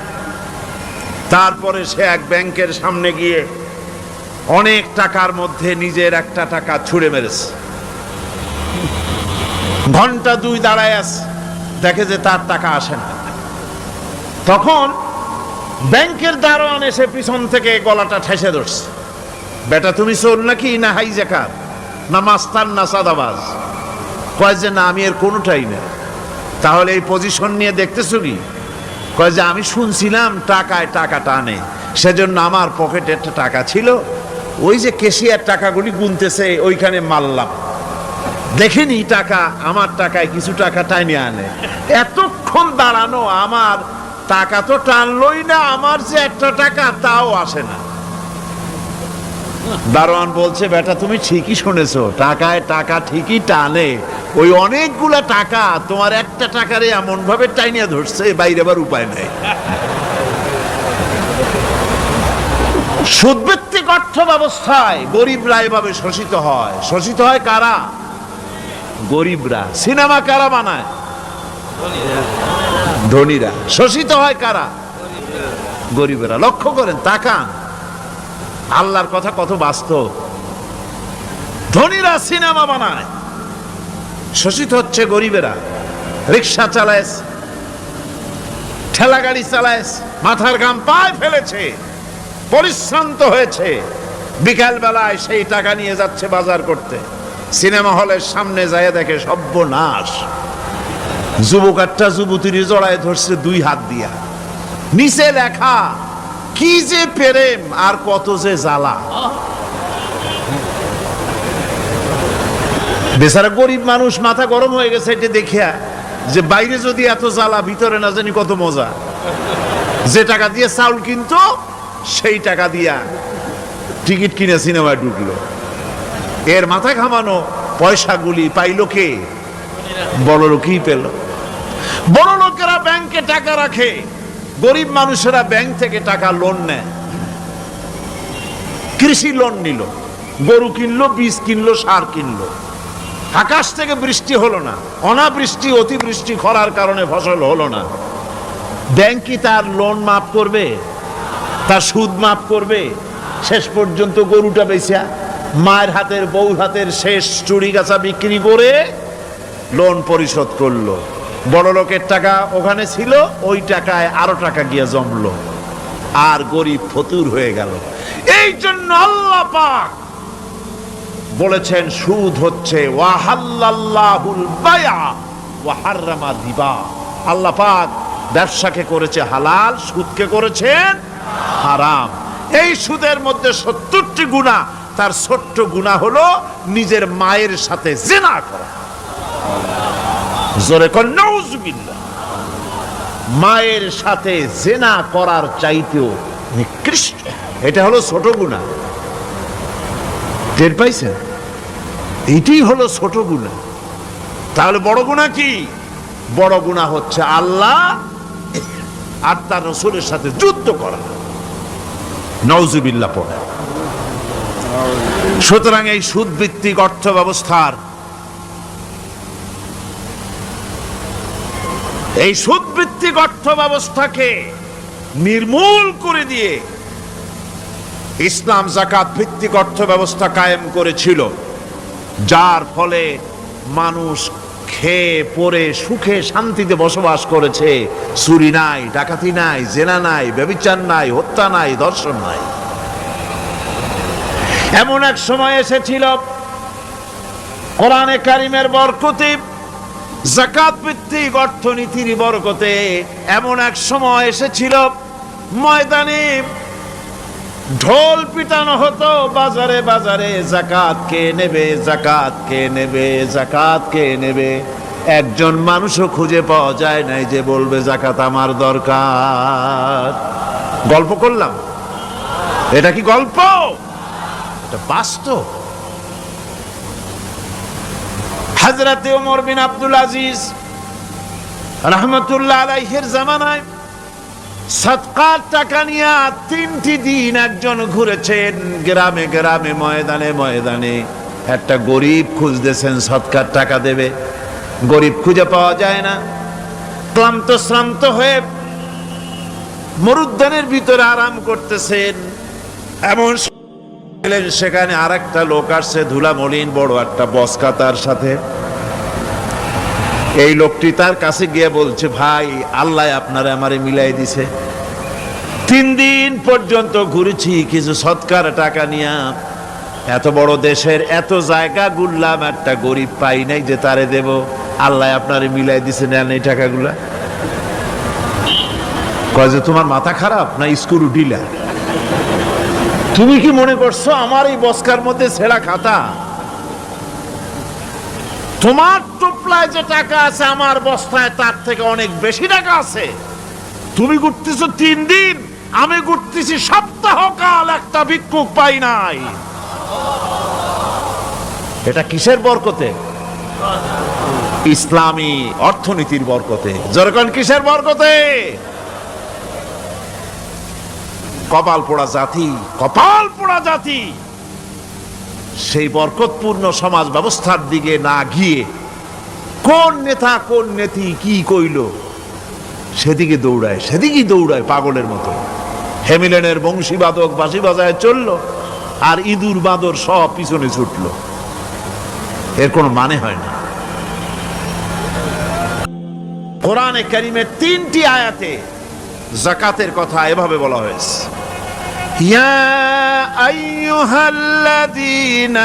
তারপরে সে এক ব্যাংকের সামনে গিয়ে অনেক টাকার মধ্যে নিজের একটা টাকা ছুঁড়ে মেরেছে। ঘন্টা 2 দাঁড়ায় আছে, দেখে যে তার টাকা আসে না। তখন ব্যাংকের দারোয়ান এসে পিছন থেকে গলাটা ঠেসে ধরছে, বেটা তুমি চোর নাকি, না হাইজ্যাকার, না মাস্তান, না সাদাবাজ? কয় যে না, আমি এর কোনোটাই না। তাহলে এই পজিশন নিয়ে দেখতেছো কি? কয় যে আমি শুনছিলাম টাকায় টাকা টানে, সেজন্য আমার পকেটে একটা টাকা ছিল, ওই যে কেশিয়ার টাকাগুলি গুনতেছে ওইখানে মারলাম, দেখেনি টাকা, আমার টাকায় কিছু টাকা টাইনে আনে। এতক্ষণ দাঁড়ানো, আমার টাকা তো টানলই না, আমার যে একটা টাকা তাও আসে না। দারোয়ান বলছে, বেটা তুমি ঠিকই শুনেছো, টাকায় টাকা ঠিকই টানে, ওই অনেকগুলা টাকা তোমার একটা টাকারে এমন ভাবে টাইনিয়া ধরছে, বাইরে আবার উপায় নাই। সুদভিত্তিক অর্থ ব্যবস্থায় গরিবরা এভাবে শোষিত হয়। শোষিত হয় কারা? গরিবরা। সিনেমা কারা বানায়? ধনীরা। শোষিত হয় কারা? গরিবরা। লক্ষ্য করেন, তাকান, আল্লাহর কথা কত বাস্তব। ধনীরা সিনেমা বানায়, শোষিত হচ্ছে গরিবেরা। রিক্সা চালায়, ঠেলা গাড়ি চালায়, মাথার ঘাম পায়ে ফেলেছে, পরিশ্রান্ত হয়েছে, বিকাল বেলায় সেই টাকা নিয়ে যাচ্ছে বাজার করতে। সিনেমা হলের সামনে যায় দেখে সর্বনাশ, যুবক একটা যুবতীর জড়ায় ধরছে দুই হাত দিয়া, নিচে লেখা কি যে প্রেম আর কত যে জ্বালা। বেচারা গরিব মানুষ মাথা গরম হয়ে গেছে এটা দেখিয়া, যে বাইরে যদি এত জ্বালা, ভিতরে না জানি কত মজা। যে টাকা দিয়ে চাউল কিনতো সেই টাকা দিয়া টিকিট কিনে সিনেমায় ঢুকলো। এর মাথা ঘামানো পয়সাগুলি পাইল কে? বড় লোকই পেল। বড় লোকেরা ব্যাংকে টাকা রাখে, গরিব মানুষেরা ব্যাংক থেকে টাকা লোন নেয়। কৃষি লোন নিল, গরু কিনলো, বীজ কিনলো, সার কিনলো। আকাশ থেকে বৃষ্টি হলো না, অনাবৃষ্টি অতিবৃষ্টি খরার কারণে ফসল হলো না। ব্যাংক কি তার লোন মাফ করবে? তার সুদ মাফ করবে? শেষ পর্যন্ত গরুটা বেচা, মায়ের হাতের বউ হাতের শেষ চুরি গাছা বিক্রি করে লোন পরিশোধ করলো। বড় লোকের টাকা ওখানে ছিল, ওই টাকায় আরো টাকা গিয়ে জমলো, আর গরিব ফতুর হয়ে গেল। এই জন্য আল্লাহ পাক বলেছেন সুদ হচ্ছে ওয়াহাল্লাল্লাহুল বায়া ওয়া হাররামা রিবা। আল্লাহ পাক ব্যবসাকে করেছে হালাল, সুদকে করেছেন হারাম। এই সুদের মধ্যে 70টি গুনাহ, তার ছোট্ট গুনাহ হলো নিজের মায়ের সাথে জিনা করা। জোরে কোন নাউজুবিল্লাহ। মায়ের সাথে জিনা করার চাইতেও নিকৃষ্ট, এটা হলো ছোট গুনাহ। টের পাইছেন? এটাই হলো ছোট গুনাহ। তাহলে বড় গুনাহ কি? বড় গুনাহ হচ্ছে আল্লাহ আর তার রাসূলের সাথে যুদ্ধ করা। নাউজুবিল্লাহ পড়ে। সুতরাং এই সুদ ভিত্তিক অর্থ ব্যবস্থার, এই সুদ ভিত্তিক অর্থ ব্যবস্থাকে নির্মূল করে দিয়ে ইসলাম যাকাত ভিত্তিক অর্থ ব্যবস্থা কায়েম করেছিল, যার ফলে মানুষ খেয়ে পরে সুখে শান্তিতে বসবাস করেছে। চুরি নাই, ডাকাতি নাই, জেনা নাই, ব্যভিচার নাই, হত্যা নাই, ধর্ষণ নাই। এমন এক সময় এসেছিল কোরআনে কারিমের বরকতে, যাকাত ভিত্তিক অর্থনীতির বরকতে, এমন এক সময় এসেছিল ময়দানে ঢোল পিটানো হতো বাজারে বাজারে, যাকাত কে নেবে, যাকাত কে নেবে, যাকাত কে নেবে। একজন মানুষও খুঁজে পাওয়া যায় নাই যে বলবে যাকাত আমার দরকার। গল্প করলাম? এটা কি গল্প? এটা বাস্তব। হযরতে ওমর বিন আব্দুল আজিজ রাহমাতুল্লাহ আলাইহির জামানায় সাদকার টাকা নিয়ে 3টি দিন একজন ঘুরেছেন গ্রামে গ্রামে, ময়দানে ময়দানে। একটা গরিব খুঁজতেছেন সদকার টাকা দেবে, গরিব খুঁজে পাওয়া যায় না। ক্লান্ত শ্রান্ত হয়ে মরুদ্যানের ভিতরে আরাম করতেছেন, এমন সেখানে আর একটা লোক আসছে, ধুলা মলিন বড় একটা বস্কা তার সাথে। এই লোকটি তার কাছে গিয়ে বলছে, ভাই আল্লাহ আপনারে আমারে মিলাই দিছে, 3 দিন পর্যন্ত ঘুরেছি কিছু সদকার টাকা নিয়ে, এত বড় দেশের এত জায়গা ঘুরলাম, একটা গরিব পাই নাই যে তারে দেব, আল্লাহ আপনারে মিলাই দিছে, নেন এই টাকাগুলা। কয় যে তোমার মাথা খারাপ না স্ক্রু ঢিলা? তুমি কি মনে করছো আমার এই বস্কার মধ্যে ছেঁড়া খাতা? তোমার টোপলায় যে টাকা আছে আমার বস্তায় তার থেকে অনেক বেশি টাকা আছে। তুমি ঘুরতেছো 3 দিন, আমি ঘুরতেছি সপ্তাহকাল, একটা ভিক্ষুক পাই নাই। এটা কিসের বরকতে? ইসলামী অর্থনীতির বরকতে। যখন কিসের বরকতে? কপাল পোড়া জাতি, কপাল পোড়া জাতি। সেই বরকতপূর্ণ সমাজ ব্যবস্থার দিকে না গিয়ে কোন নেতা কোন নেত্রী কি কইল সেদিকে দৌড়ায় পাগলের মতো। হেমিলেনের বংশীবাদক বাঁশি বাজায় চলল, আর ইঁদুর বাঁদর সব পিছনে ছুটল। এর কোনো মানে হয় না। কোরআনে কারীমের 3টি আয়াতে যাকাতের কথা এভাবে বলা হয়েছে, ইয়া আইয়ুহাল্লাযীনা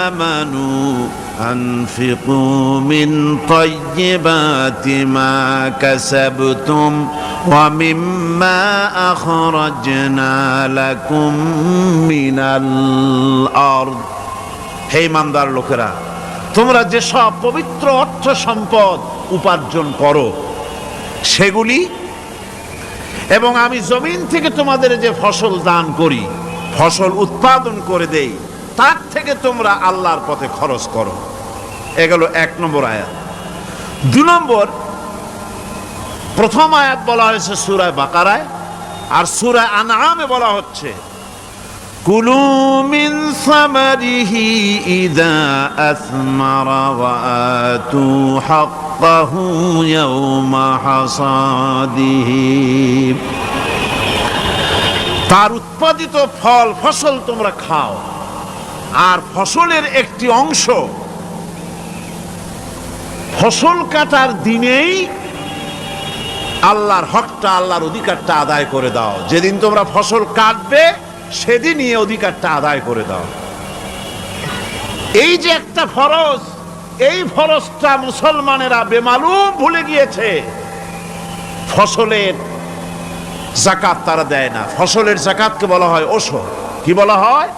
আমানু আনফিকু মিন তাইয়্যিবাতি মা কাসাবতুম ওয়া মিম্মা আখরাজনা লাকুম মিনাল আরদ। হে ইমানদার লোকেরা, তোমরা যে সব পবিত্র অর্থ সম্পদ উপার্জন করো সেগুলি, এবং আমি জমিন থেকে তোমাদের যে ফসল দান করি, ফসল উৎপাদন করে দেই, তার থেকে তোমরা আল্লাহর পথে খরচ করো। এগুলো 1 নম্বর আয়াত। 2 নম্বর, প্রথম আয়াত বলা হয়েছে সূরা বাকারায়, আর সূরা আনআমে বলা হচ্ছে কুলু মিন সামারিহি ইযা আসমারা ওয়া আতু হাক্কাহু ইয়াওমা হাসাদিহি। তার উৎপাদিত ফল ফসল তোমরা খাও, আর ফসলের একটি অংশ ফসল কাটার দিনেই আল্লাহর হকটা, আল্লাহর অধিকারটা আদায় করে দাও। যেদিন তোমরা ফসল কাটবে সেদিনই এই অধিকারটা আদায় করে দাও। এই যে একটা ফরজ, এই ফরজটা মুসলমানেরা বেমালুম ভুলে গিয়েছে। ফসলের যাকাত তারা দেয় না। ফসলের যাকাতকে বলা হয় ওশর। কি বলা হয়?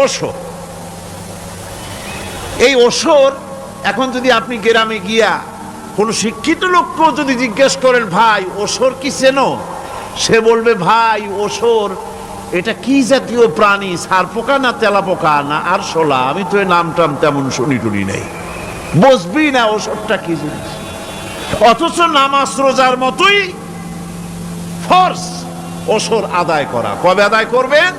ওশর। এই ওশর এখন যদি আপনি গ্রামে গিয়া কোন শিক্ষিত লোককেও যদি জিজ্ঞেস করেন, ভাই ওশর কি চেনো? সে বলবে, ভাই ওশর এটা কি জাতীয় প্রাণী, সারপোকা না তেলাপোকা না আরশোলা, আমি তো এই নাম টাম তেমন শুনি টুনি নেই, বুঝবি না ওশরটা কি জিনিস। অথচ নামাজ রোজার মতোই ফরজ ওশর আদায় করা। কবে আদায় করবেন?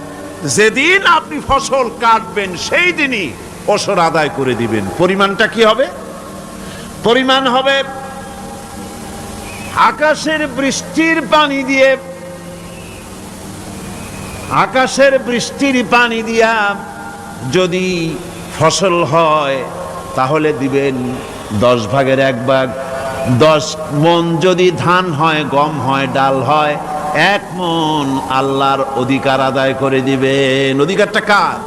যেদিন আপনি ফসল কাটবেন সেই দিনই ওশর আদায় করে দিবেন। পরিমাণটা কি হবে? পরিমাণ হবে আকাশের বৃষ্টির পানি দিয়ে, আকাশের বৃষ্টির পানি দিয়া যদি ফসল হয় তাহলে দিবেন 10 ভাগের 1 ভাগ। 10 মণ যদি ধান হয়, গম হয়, ডাল হয়, 1 মণ আল্লাহর অধিকার আদায় করে দিবেন। অধিকারটা কার?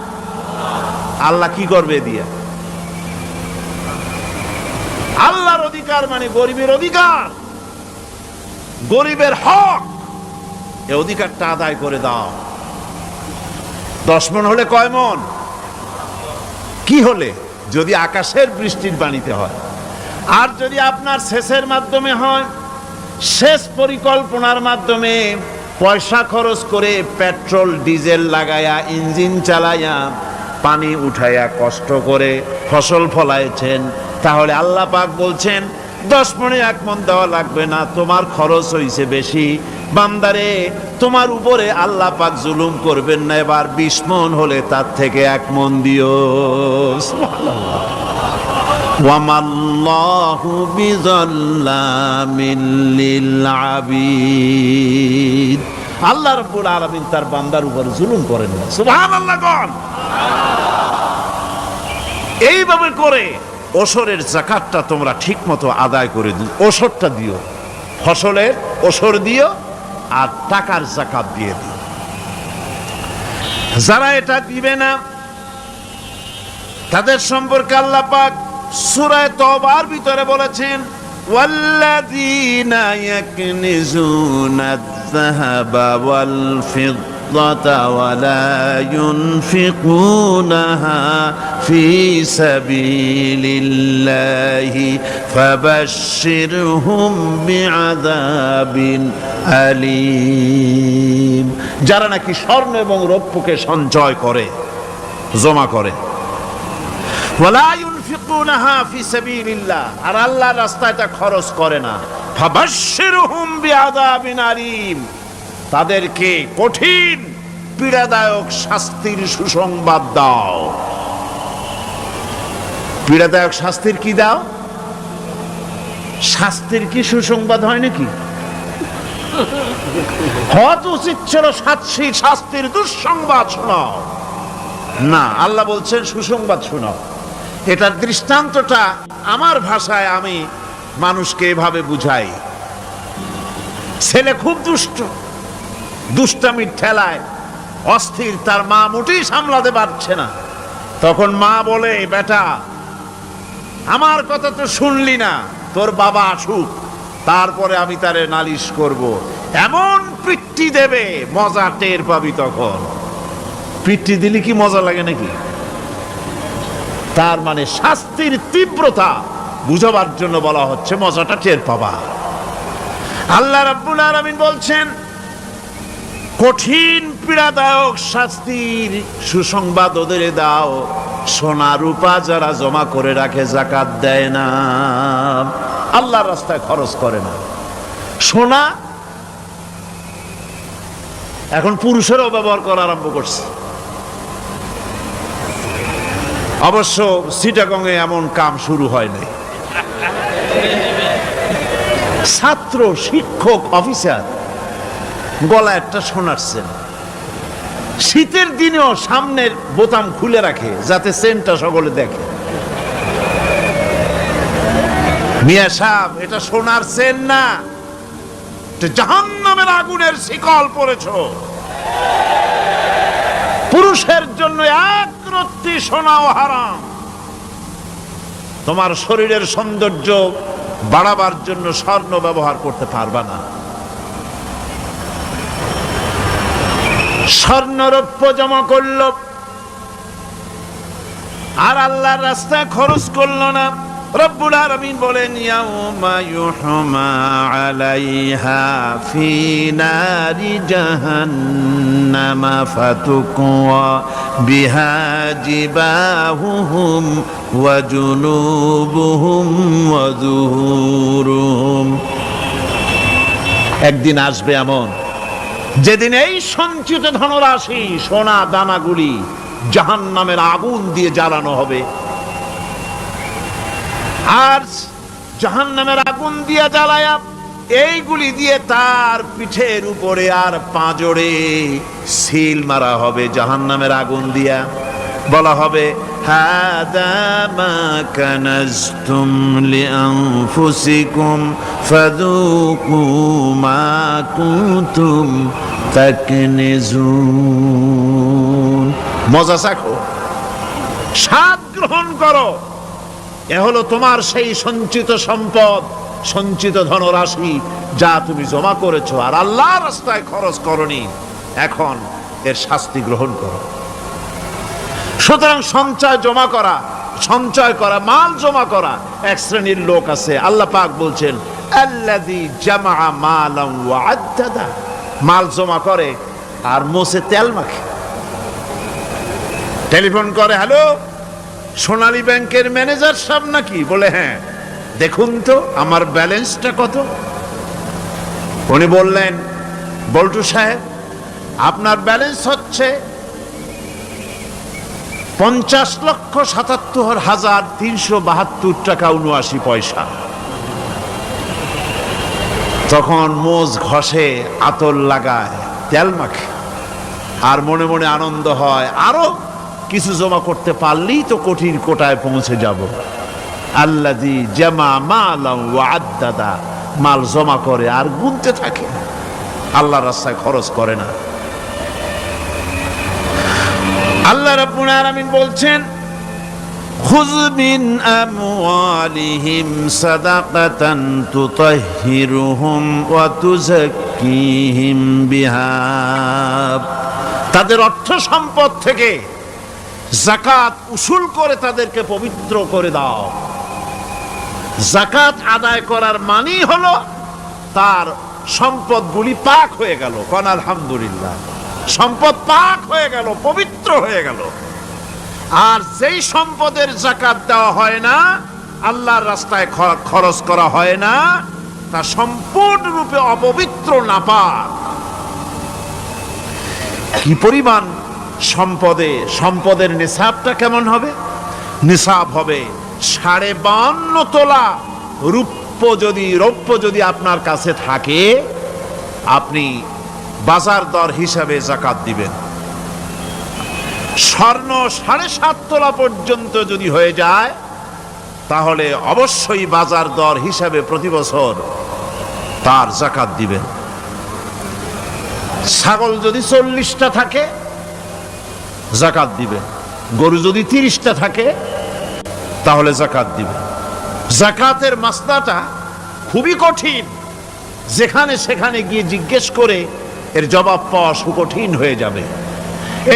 আল্লাহ কি করবে দিয়া? আল্লাহর অধিকার মানে গরিবের অধিকার, গরিবের হক। এই অধিকারটা আদায় করে দাও। 10 মণ হলে কয় মণ? কি হলে? যদি আকাশের বৃষ্টির পানিতে হয়। আর যদি আপনার সেচের মাধ্যমে হয়, সেচ পরিকল্পনার মাধ্যমে পয়সা খরচ করে পেট্রোল ডিজেল লাগায়া ইঞ্জিন চালাইয়া পানি উঠাইয়া কষ্ট করে ফসল ফলাইছেন, তাহলে আল্লাহ পাক বলছেন 10 মণে 1 মণ দেওয়া লাগবে না, তোমার খরচ হইছে বেশি। বান্দারে, তোমার উপরে আল্লাহ পাক জুলুম করবেন না, এবার 20 মণ হলে তার থেকে 1 মণ দিও। সুবহানাল্লাহ। ওয়ামাল্লাহু বিযাল্লামিল লিল আবিদ। আল্লাহ রাব্বুল আলামিন তার বান্দার উপর জুলুম করেন না। সুবহানাল্লাহ। কোন এইভাবে করে ওশরের যাকাতটা তোমরা ঠিক মতো আদায় করে দিও। ওশরটা দিও, ফসলের ওশর দিও, আর টাকার যাকাত দিয়ে দিও। যারা এটা দিবে না তাদের সম্পর্কে আল্লাহ পাক সূরা তওবার ভিতরে বলেছেন, ওয়াল্লাযীনা ইয়াকনিজুনা আয-যাহাবা ওয়াল ফিদ্দাতা ওয়া লা ইউনফিকুনাহা ফি সাবিলিল্লাহি ফাবাশশিরহুম বিআযাবিন আলীম। যারা নাকি স্বর্ণ এবং রৌপ্যকে সঞ্চয় করে, জমা করে, ওয়ালা ইউনফিকুনাহা ফি সাবিলিল্লাহ, আর আল্লাহর রাস্তায় তা খরচ করে না, ফাবাশশিরহুম বিআযাবিন আলীম, তাদেরকে কঠিন পীড়াদায়ক শাস্তির সুসংবাদ দাও। পীড়াদায়ক শাস্তির কি দাও? শাস্তির কি সুসংবাদ হয় নাকি? হয়তো উচিত ছিল শাস্তির দুঃসংবাদ শোনাও, না, আল্লাহ বলছেন সুসংবাদ শোনাও। এটার দৃষ্টান্তটা আমার ভাষায় আমি মানুষকে এভাবে বুঝাই। ছেলে খুব দুষ্ট, দুষ্টামির ঠেলায় অস্থির, তার মা মোটেই সামলাতে পারছে না। তখন মা বলে, বেটা আমার কথা তো শুনলি না, তোর বাবা আসুক, তারপরে আমি তারে নালিশ করব। এমন পিট্টি দেবে, মজা টের পাবি। তখন পিট্টি দিলে কি মজা লাগে নাকি? তার মানে শাস্তির তীব্রতা বুঝাবার জন্য বলা হচ্ছে, মজাটা টের পাবা। আল্লাহ রাব্বুল আলামিন বলছেন, কঠিন পীড়াদায়ক শাস্তির সুসংবাদ ওদের দাও, সোনা রূপা যারা জমা করে রাখে, যাকাত দেয় না, আল্লাহর রাস্তায় খরচ করে না। সোনা এখন পুরুষেরও ব্যবহার করা আরম্ভ করছে। অবশ্য চিটাগংয়ে এমন কাম শুরু হয় নাই। ছাত্র, শিক্ষক, অফিসার গলা একটা সোনার চেন, শীতের দিনেও সামনের বোতাম খুলে রাখে যাতে চেনটা সকলে দেখে। মিয়া সাহেব, এটা সোনার চেন না, জাহান্নামের আগুনের শিকল পড়েছ। পুরুষের জন্য এক রত্তি সোনাও হারাম। তোমার শরীরের সৌন্দর্য বাড়াবার জন্য স্বর্ণ ব্যবহার করতে পারবা না। স্বর্ণরৌপ্য জমা করলো আর আল্লাহর রাস্তায় খরচ করলো না। রব্বুল আলামিন বলেন, ইয়াউমা ইউহমা আলাইহা ফি নারি জাহান্নামা ফাতুকওয়া বিহা জিবাহুহুম ওয়া জুনুবুহুম ওয়া যুহুরুহুম। একদিন আসবে এমন, যেদিন এই সঞ্চিত ধনরাশি, সোনা দানাগুলি জাহান্নামের আগুন দিয়ে জ্বালানো হবে। আর জাহান্নামের আগুন দিয়ে জ্বালায়া এইগুলি দিয়ে তার পিঠের উপরে আর পাঁজরে সিল মারা হবে জাহান্নামের আগুন দিয়া। বলা হবে, হাদা মা কানাজতুম লিআনফুসিকুম ফাযুকু মা কুনতুম তাকনিজুন। মজা চাখো, স্বাদ গ্রহণ করো। এ হলো তোমার সেই সঞ্চিত সম্পদ, সঞ্চিত ধনরাশি যা তুমি জমা করেছো আর আল্লাহর রাস্তায় খরচ করনি। এখন এর শাস্তি গ্রহণ করো। সুতরাং সঞ্চয় জমা করা, সঞ্চয় করা, মাল জমা করা এক শ্রেণীর লোক আছে। আল্লাহ পাক বলছেন, আল্লাযী জামা মালান ওয়া আদ্দাদা। মাল জমা করে আর মোছে তেল মাখে। টেলিফোন করে, হ্যালো, সোনালী ব্যাংকের ম্যানেজার সাহেব নাকি? বলে, হ্যাঁ, দেখুন তো আমার ব্যালেন্সটা কত। উনি বললেন, বল্টু সাহেব, আপনার ব্যালেন্স হচ্ছে 50,77,372 টাকা 79 পয়সা। তখন মোজ ঘষে, আতর লাগায়, তেল মাখে আর মনে মনে আনন্দ হয়, আরো কিছু জমা করতে পারলেই তো কঠিন কোটায় পৌঁছে যাব। আল্লাযী জামা মালান ওয়া আদ্দাদা। মাল জমা করে আর গুনতে থাকে, আল্লাহর রাস্তায় খরচ করে না। আল্লাহ রাব্বুল আলামিন বলছেন, খুয মিন আমওয়ালিহিম সাদাকাতান তুতাহহিরুহুম ওয়া তুযাক্কিহিম বিহা। তাদের অর্থ সম্পদ থেকে যাকাত উসুল করে তাদেরকে পবিত্র করে দাও। যাকাত আদায় করার মানি হলো তার সম্পদগুলি পাক হয়ে গেল। কোন আলহামদুলিল্লাহ, সম্পদ পাক হয়ে গেল, পবিত্র হয়ে গেল। আর যেই সম্পদের যাকাত দেওয়া হয় না, আল্লাহর রাস্তায় খরচ করা হয় না, তা সম্পূর্ণরূপে অপবিত্র, নাপাক। কি পরিমাণ সম্পদের নিসাবটা কেমন হবে? নিসাব হবে 52.5 তোলা রৌপ্য যদি আপনার কাছে থাকে, আপনি বাজার দর হিসাবে যাকাত দিবেন। স্বর্ণ 7.5 তোলা পর্যন্ত যদি হয়ে যায়, তাহলে অবশ্যই বাজার দর হিসাবে প্রতি বছর তার যাকাত দিবেন। ছাগল যদি 40টা থাকে, যাকাত দিবেন। গরু যদি 30টা থাকে, তাহলে যাকাত দিবেন। যাকাতের মাসলাটা খুবই কঠিন, যেখানে সেখানে গিয়ে জিজ্ঞেস করে এর জবাব পাওয়া সুকঠিন হয়ে যাবে।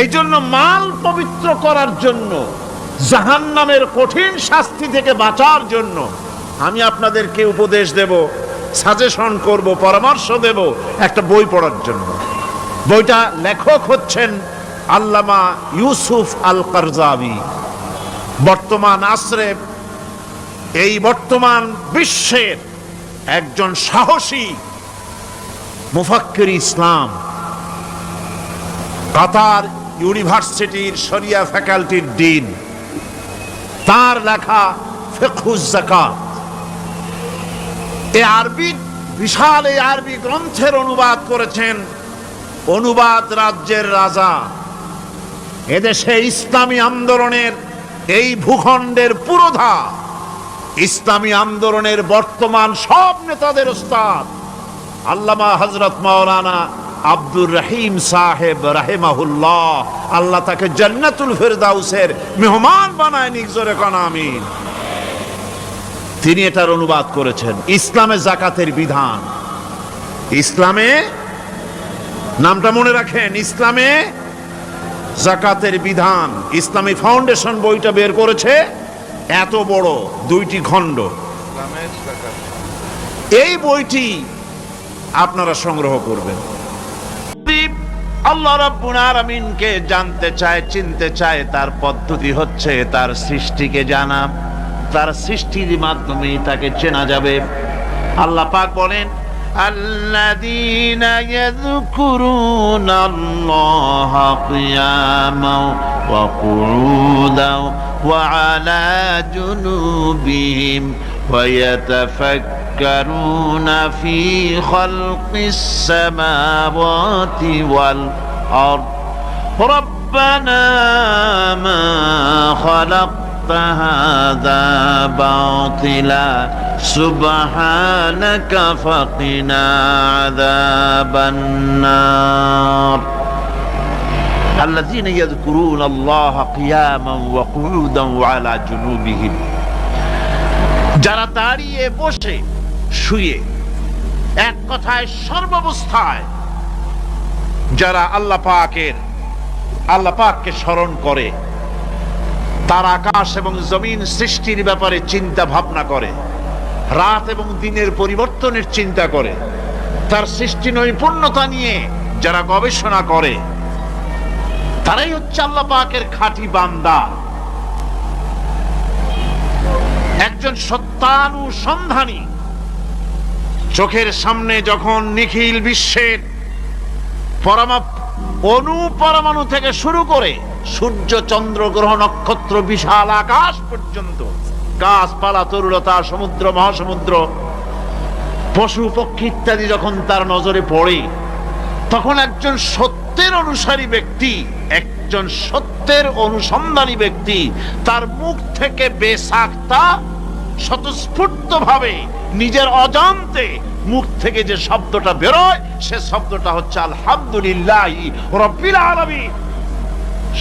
এই জন্য মাল পবিত্র করার জন্য, জাহান্নামের কঠিন শাস্তি থেকে বাঁচার জন্য আমি আপনাদেরকে উপদেশ দেব, সাজেশন করব, পরামর্শ দেব একটা বই পড়ার জন্য। বইটা লেখক হচ্ছেন আল্লামা ইউসুফ আল কারজাবি। বর্তমান আসরে, এই বর্তমান বিশ্বের একজন সাহসী মুফাক্কির ইসলাম, কাতার ইউনিভার্সিটির শরিয়া ফ্যাকাল্টির ডিন। তার লেখা ফিকহুজ যাকাত, বিশাল এই আরবি গ্রন্থের অনুবাদ করেছেন অনুবাদ রাজ্যের রাজা। এদেশে ইসলামী আন্দোলনের, এই ভূখণ্ডের পুরোধা ইসলামী আন্দোলনের বর্তমান সব নেতাদের ওস্তাদ আল্লামা হযরত মাওলানা আব্দুর রহিম সাহেব রাহিমাহুল্লাহ। আল্লাহ তাকে জান্নাতুল ফেরদাউসের মেহমান বানায় নিক, জোরে কোন আমিন। তিনি এটার অনুবাদ করেছেন। ইসলামে যাকাতের বিধান, ইসলামে, নামটা মনে রাখেন, ইসলামে যাকাতের বিধান। ইসলামী ফাউন্ডেশন বইটা বের করেছে, এত বড় 2টি খণ্ড। এই বইটি আপনারা সংগ্রহ করবেন। আল্লাহ রাব্বুল আলামিনকে জানতে চায়, চিনতে চায়, তার পদ্ধতি হচ্ছে তার সৃষ্টিকে জানা। তার সৃষ্টির মাধ্যমে তাকে চেনা যাবে। আল্লাহ পাক বলেন, আল্লাযীনা ইয়াযকুরুনাল্লাহা কিয়ামান ওয়া কুউদান ওয়া আলা জুনুবিহিম ওয়া ইয়াতাফাক্কারুনা ফী খালকিস সামাওয়াতি ওয়াল আরদ রাব্বানা মা খালাকতা হাযা বাতিলা সুবহানাকা ফাকিনা আযাবান নার। আল্লাযীনা ইয়াযকুরুনাল্লাহা কিয়ামান ওয়া কুউদান ওয়া আলা জুনুবিহিম, যারা দাঁড়িয়ে, বসে, শুয়ে, এক কথায় সর্বাবস্থায় যারা আল্লাহ পাককে স্মরণ করে, তার আকাশ এবং জমিন সৃষ্টির ব্যাপারে চিন্তা ভাবনা করে, রাত এবং দিনের পরিবর্তনের চিন্তা করে, তার সৃষ্টি নৈপুণ্যতা নিয়ে যারা গবেষণা করে, তারাই হচ্ছে আল্লাহ পাকের খাঁটি বান্দা। একজন সত্যানুসন্ধানী, চোখের সামনে যখন নিখিল বিশ্বের পরমাণু থেকে শুরু করে সূর্য, চন্দ্র, গ্রহ, নক্ষত্র, বিশাল আকাশ পর্যন্ত, গাছপালা, তরুলতা, সমুদ্র, মহাসমুদ্র, পশু পক্ষী ইত্যাদি যখন তার নজরে পড়ে, তখন একজন সত্যের অনুসারী ব্যক্তি, একজন সত্যের অনুসন্ধানী ব্যক্তি, তার মুখ থেকে বেসাক্তা, স্বতঃস্ফূর্ত ভাবে, নিজের অজান্তে মুখ থেকে যে শব্দটা বেরোয়, সে শব্দটা হচ্ছে আলহামদুলিল্লাহি রাব্বিল আলামিন।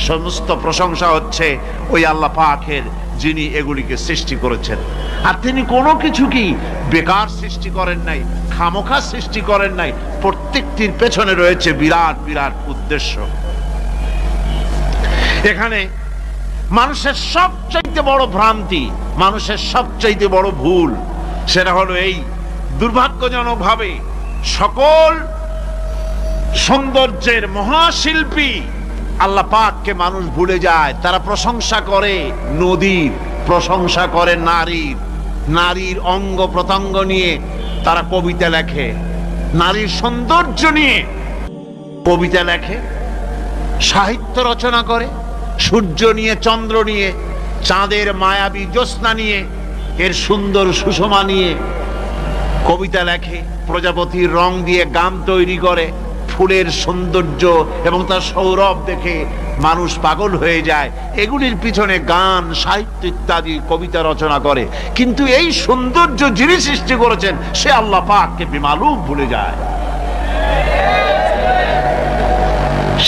সমস্ত প্রশংসা হচ্ছে ওই আল্লাহ পাকের, যিনি এগুলিকে সৃষ্টি করেছেন। আর তিনি কোনো কিছুকেই বেকার সৃষ্টি করেন নাই, খামোখা সৃষ্টি করেন নাই। প্রত্যেকটির পেছনে রয়েছে বিরাট বিরাট উদ্দেশ্য। এখানে মানুষের সবচাইতে বড় ভ্রান্তি, মানুষের সবচাইতে বড় ভুল, সেটা হলো এই, দুর্ভাগ্যজনক ভাবে সকল সৌন্দর্যের মহাশিল্পী আল্লাহ পাককে মানুষ ভুলে যায়। তারা প্রশংসা করে নদীর, প্রশংসা করে নারীর অঙ্গ প্রত্যঙ্গ নিয়ে তারা কবিতা লেখে, নারীর সৌন্দর্য নিয়ে কবিতা লেখে। সাহিত্য রচনা করে, সূর্য নিয়ে, চন্দ্র নিয়ে, চাঁদের মায়াবী জ্যোৎস্না নিয়ে, এর সুন্দর সুষমা নিয়ে কবিতা লেখে, প্রজাপতির রং দিয়ে গান তৈরি করে, ফুলের সৌন্দর্য এবং তার সৌরভ দেখে মানুষ পাগল হয়ে যায়, এগুলির পিছনে গান, সাহিত্য ইত্যাদি কবিতা রচনা করে। কিন্তু এই সৌন্দর্য যিনি সৃষ্টি করেছেন সে আল্লাহ পাককে বেমালুম ভুলে যায়।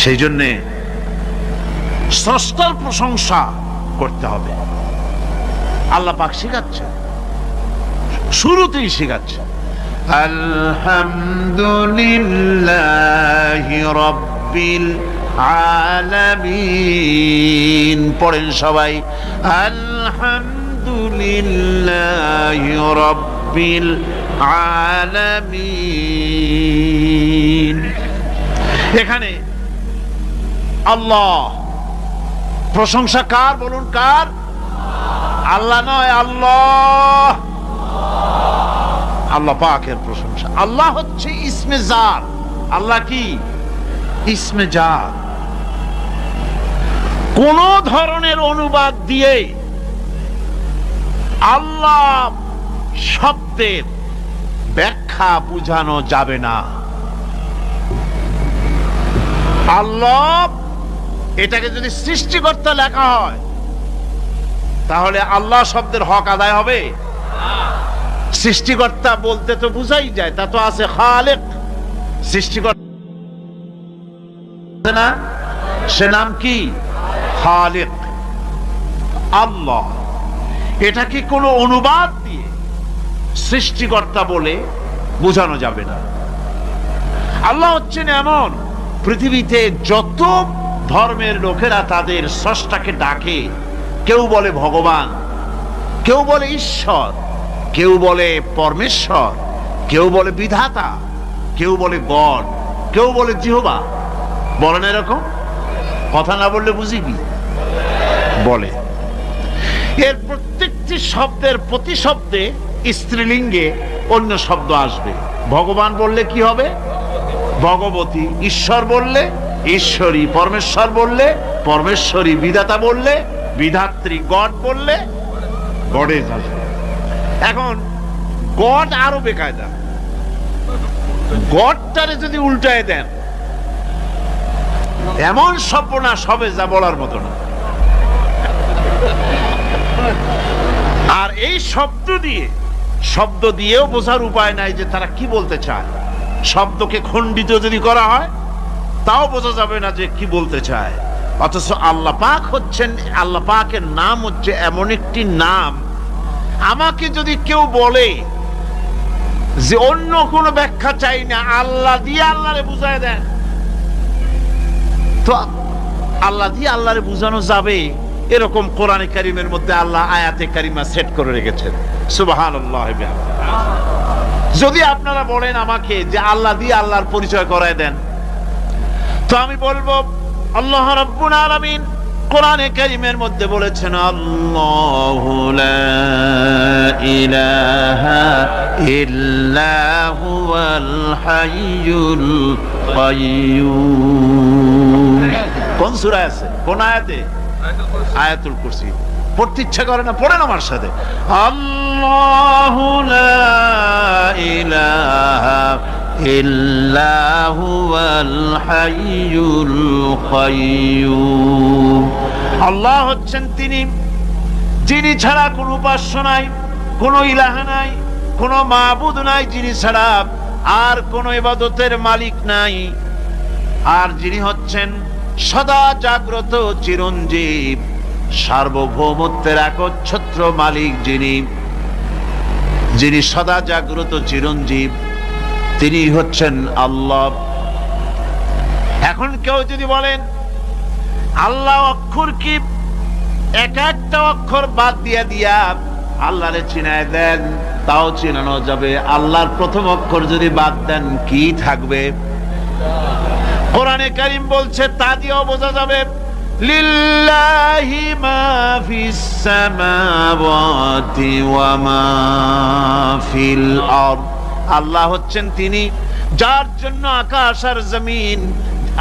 সেই জন্যে স্রষ্টার প্রশংসা করতে হবে। আল্লাহ পাক শিখাচ্ছে, শুরুতেই শিখাচ্ছে আলহামদুলিল্লাহি রাব্বিল আলামিন। পড়েন সবাই, আলহামদুলিল্লাহি রাব্বিল আলামিন। এখানে আল্লাহ, প্রশংসা কার বলুন? কার? আল্লাহ নয়, আল্লাহ, আল্লাহ পাকের প্রশংসা। আল্লাহ হচ্ছে ইসমে জাত। আল্লাহ কি? ইসমে জাত। কোন ধরনের অনুবাদ দিয়ে আল্লাহ শব্দের ব্যাখ্যা বোঝানো যাবে না। আল্লাহ এটাকে যদি সৃষ্টিকর্তা লেখা হয় তাহলে আল্লাহ শব্দের হক আদায় হবে? সৃষ্টিকর্তা বলতে তো বুঝাই যায়, তা তো আছে খালেক, সৃষ্টিকর্তা না, সে নাম কি? খালেক। আল্লাহ এটাকে কোনো অনুবাদ দিয়ে সৃষ্টিকর্তা বলে বোঝানো যাবে না। আল্লাহ হচ্ছেন এমন, পৃথিবীতে যত ধর্মের লোকেরা তাদের স্রষ্টাকে ডাকে, কেউ বলে ভগবান, কেউ বলে ঈশ্বর, কেউ বলে পরমেশ্বর, কেউ বলে বিধাতা, কেউ বলে গড, কেউ বলে জিহোবা। বলেন এরকম? কথা না বললে বুঝি কি বলে। এর প্রত্যেকটি শব্দের প্রতি শব্দে স্ত্রীলিঙ্গে অন্য শব্দ আসবে। ভগবান বললে কি হবে? ভগবতী। ঈশ্বর বললে ঈশ্বরী। পরমেশ্বর বললে পরমেশ্বরী। বিধাতা বললে বিধাত্রী। গড বললে গডেজ আসবে। এখন গড আরো বেকায়দা। গডটারে যদি উল্টায় দেন এমন সর্বনাশ হবে যা বলার মতো না। আর এই শব্দ দিয়েও বোঝার উপায় নাই যে তারা কি বলতে চায়। শব্দকে খণ্ডিত যদি করা হয় তাও বোঝা যাবে না যে কি বলতে চায়। অথচ আল্লাহ পাক হচ্ছেন, আল্লাহ পাকের নাম হচ্ছে এমন একটি নাম, আমাকে যদি কেউ বলে যে অন্য কোনো ব্যাখ্যা চাই না, আল্লাহ দিয়ে আল্লাহরে বুঝায় দেন, তো আল্লাহ দিয়ে আল্লাহরে বুঝানো যাবে। এরকম কোরআনে কারীমের মধ্যে আল্লাহ আয়াতে কারিমা সেট করে রেখেছেন। সুবহানাল্লাহ। যদি আপনারা বলেন আমাকে যে আল্লাহ দিয়ে আল্লাহর পরিচয় করায় দেন, তো আমি বলবো আল্লাহ রাব্বুল আলামিন কোরআনে কারীমের মধ্যে বলেছেন, আল্লাহু লা ইলাহা ইল্লা হুয়াল হাইয়ুল কাইয়্যুম। কোন সূরা আছে? কোন আয়াতে? আয়াতুল কুরসি। পড়তে ইচ্ছা করে না? পড়েন আমার সাথে, আল্লাহু লা ইলাহা ইল্লা হুয়াল হাইয়ুল কাইয়্যুম। আল্লাহ হচ্ছেন তিনি যিনি ছাড়া কোনো উপাস্য নাই, কোনো ইলাহা নাই, কোনো মাবুদ নাই, যিনি ছাড়া আর কোনো ইবাদতের মালিক নাই, আর যিনি হচ্ছেন সদা জাগ্রত চিরঞ্জীব, সার্বভৌমত্বের একচ্ছত্র মালিক, যিনি সদা জাগ্রত চিরঞ্জীব, তিনি হচ্ছেন আল্লাহ। এখন কেউ যদি বলেন আল্লাহ অক্ষর কি, এক একটা অক্ষর বাদ দিয়া আল্লাহরে চিনায় দেন, তাও চিনানো যাবে। আল্লাহর প্রথম অক্ষর যদি বাদ দেন কি থাকবে? কোরআনে কারীম বলছে তা দিয়েও বোঝা যাবে, লিল্লাহি মা ফিস সামাওয়াতি ওয়া মা ফিল আরদ। আল্লাহ হচ্ছেন তিনি যার জন্য আকাশ আর জমিন,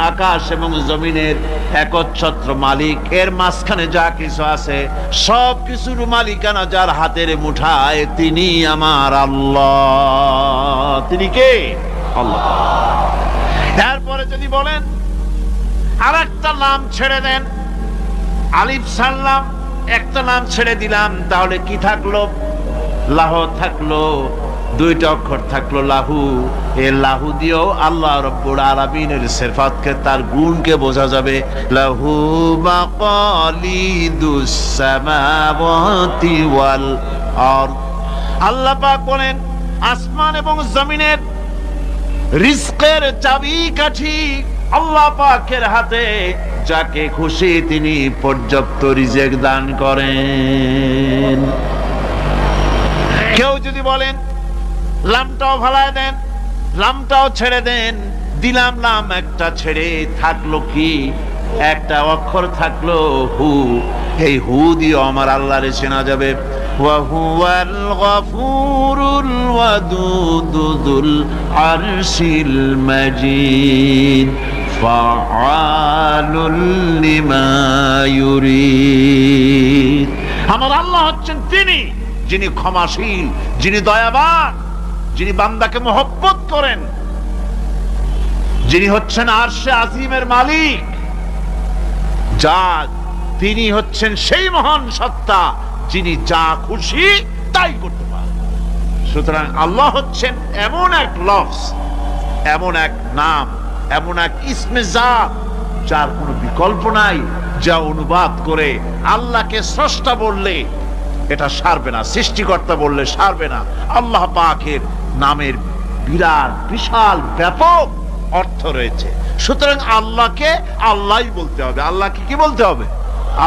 আকাশ এবং জমিনের একচ্ছত্র মালিক, এর মাঝখানে যা কিছু আছে সব কিছুর মালিকানা যার হাতের মুঠায়, তিনি আমার আল্লাহ। তিনি কে? আল্লাহ। এরপরে যদি বলেন আর একটা নাম ছেড়ে দেন, আলিফ সাল্লাম একটা নাম ছেড়ে দিলাম, তাহলে কি থাকলো? লাহ থাকলো, দুইটা অক্ষর থাকলো লাহু। এই লাহু দিয়েও আল্লাহ রব্বুল আলামিনের সিফাতকে, তার গুণকে বোঝা যাবে। লাহু মাকালিদুস সামাওয়াতি ওয়াল আরদ। আল্লাহ পাক বলেন আসমান এবং জমিনের রিজকের চাবিকাঠি আল্লাহ পাকের হাতে, যাকে খুশি তিনি পর্যাপ্ত রিজেক দান করেন। কেউ যদি বলেন লামটাও ভালায় দেন, লামটাও ছেড়ে দেন, দিলাম লাম একটা ছেড়ে, থাকলো কি? একটা অক্ষর থাকলো হু। এই হু দিয়ে আমার আল্লাহরে চেনা যাবে। ওয়া হুয়াল গফুরুল ওয়াদুদুল আরশিল মাজিদ ফাআলুল লিমা ইউরিদ। আমার আল্লাহ হচ্ছেন তিনি যিনি ক্ষমাশীল, যিনি দয়াবান, যিনি বান্দাকে মহব্বত করেন, যিনি হচ্ছেন আরশে আজিমের মালিক, যা তিনি হচ্ছেন সেই মহান সত্তা যিনি যা খুশি তাই করতে পারেন। সুতরাং আল্লাহ হচ্ছেন এমন এক লফজ, এমন এক নাম, এমন এক ইসমে জাত যার কোনো বিকল্প নাই, যা অনুবাদ করে আল্লাহকে স্রষ্টা বললে এটা সারবে না, সৃষ্টিকর্তা বললে সারবে না। আল্লাহ পাকের নামের বিরাট বিশাল ব্যাপক অর্থ রয়েছে। সুতরাং আল্লাহকে আল্লাহই বলতে হবে। আল্লাহকে কি বলতে হবে?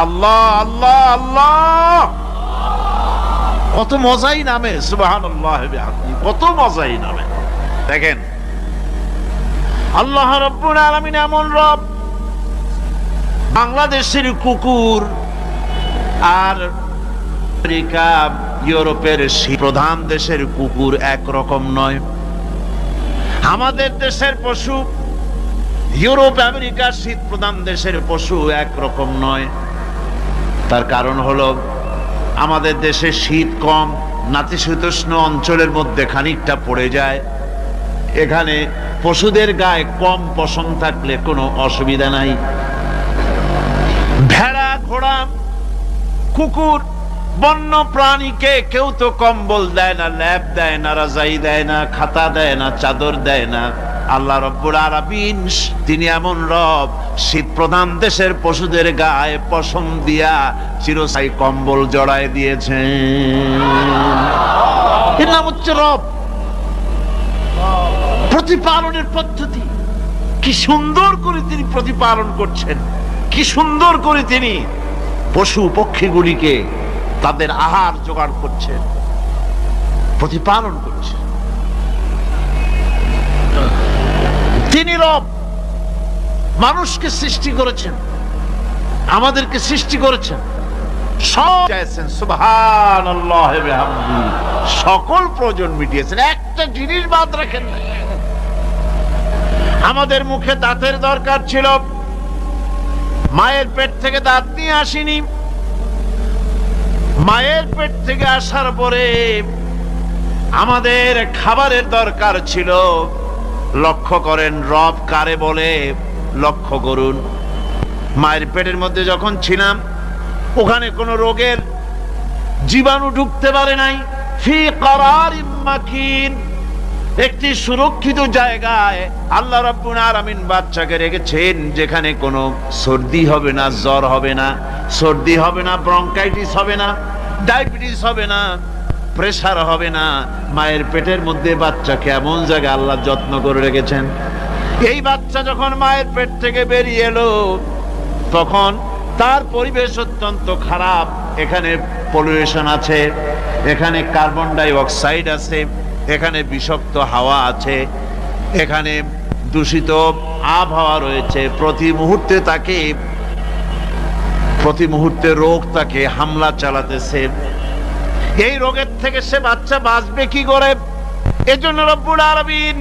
আল্লাহ আল্লাহ আল্লাহ। কত মজাই নামে, সুবহানাল্লাহ, কত মজাই নামে। দেখেন আল্লাহ রাব্বুল আলামিন এমন রব, বাংলাদেশের কুকুর আর আমেরিকা ইউরোপের প্রধান দেশের কুকুর একরকম নয়। আমাদের দেশের পশু ইউরোপ আমেরিকার শীত প্রধান দেশের পশু একরকম নয়। তার কারণ হলো আমাদের দেশে শীত কম, নাতিশীতোষ্ণ অঞ্চলের মধ্যে খানিকটা পড়ে যায়। এখানে পশুদের গায়ে কম পশম থাকলে কোনো অসুবিধা নাই। ভেড়া, ঘোড়া, কুকুর, বন্য প্রাণীকে কেউ তো কম্বল দেয় না, ল্যাপ দেয় না, রাজাই দেয় না, খাতা দেয় না, চাদর দেয় না। আল্লাহ রব্বুল আলামিন তিনি এমন রব, শীত প্রধান দেশের পশুদের গায়ে পশম দিয়া চিরস্থায়ী কম্বল জড়ায় দিয়েছেন। এর নাম হচ্ছে রব। প্রতিপালনের পদ্ধতি কি সুন্দর করে তিনি প্রতিপালন করছেন, কি সুন্দর করে তিনি পশু পক্ষীগুলিকে তাদের আহার জোগাড় করছেন, প্রতিপালন করছেন। তিনি রব, মানুষকে সৃষ্টি করেছেন, আমাদেরকে সৃষ্টি করেছেন, সব চাইছেন, সুবহানাল্লাহ ওয়া বিহামদিহি, সকল প্রয়োজন মিটিয়েছেন, একটা জিনিস বাদ রাখেন না। আমাদের মুখে দাঁতের দরকার ছিল, মায়ের পেট থেকে দাঁত নিয়ে আসিনি। মায়ের পেট থেকে আসার পরে আমাদের খাবারের দরকার ছিল। লক্ষ্য করেন রব কারে বলে, লক্ষ্য করুন। মায়ের পেটের মধ্যে যখন ছিলাম ওখানে কোনো রোগের জীবাণু ঢুকতে পারে নাই। ফি করারিম মাকিন, একটি সুরক্ষিত জায়গায় আল্লাহ রাব্বুল আলামিন বাচ্চাকে রেখেছেন, যেখানে কোনো সর্দি হবে না, জ্বর হবে না, সর্দি হবে না, ব্রঙ্কাইটিস হবে না, ডায়াবেটিস হবে না, প্রেসার হবে না। মায়ের পেটের মধ্যে বাচ্চাকে এমন জায়গায় আল্লাহ যত্ন করে রেখেছেন। এই বাচ্চা যখন মায়ের পেট থেকে বেরিয়ে এলো তখন তার পরিবেশ অত্যন্ত খারাপ। এখানে পলিউশন আছে, এখানে কার্বন ডাই অক্সাইড আছে, এখানে বিষাক্ত হাওয়া আছে, এখানে দূষিত আবহাওয়া রয়েছে। প্রতি মুহূর্তে রোগ তাকে হামলা চালাতেছে। এই রোগের থেকে সে বাচ্চা বাঁচবে কি করে? এজন্য রব্বুল আলামিন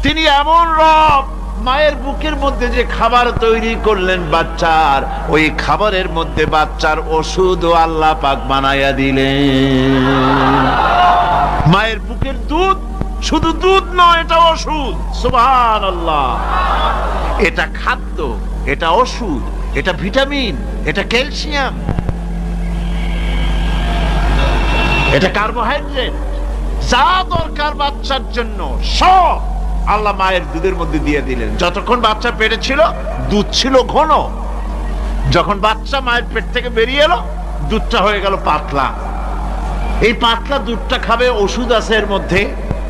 তিনি এমন রব, মায়ের বুকের মধ্যে যে খাবার তৈরি করলেন বাচ্চার, ওই খাবারের মধ্যে বাচ্চার ওষুধও আল্লাহ পাক বানায়া দিলেন। মায়ের বুকের দুধ শুধু দুধ নয়, এটা ওষুধ। সুবহানাল্লাহ। এটা খাদ্য, এটা ওষুধ, এটা ভিটামিন, এটা ক্যালসিয়াম, এটা কার্বোহাইড্রেট, যা দরকার বাচ্চার জন্য সব আল্লাহ মায়ের দুধের মধ্যে দিয়ে দিলেন। যতক্ষণ বাচ্চা পেটে ছিল দুধ ছিল ঘন, যখন বাচ্চা মায়ের পেট থেকে বেরিয়ে এলো দুধটা হয়ে গেল পাতলা। এই পাতলা দুধটা খাবে, ওষুধ আছে এর মধ্যে,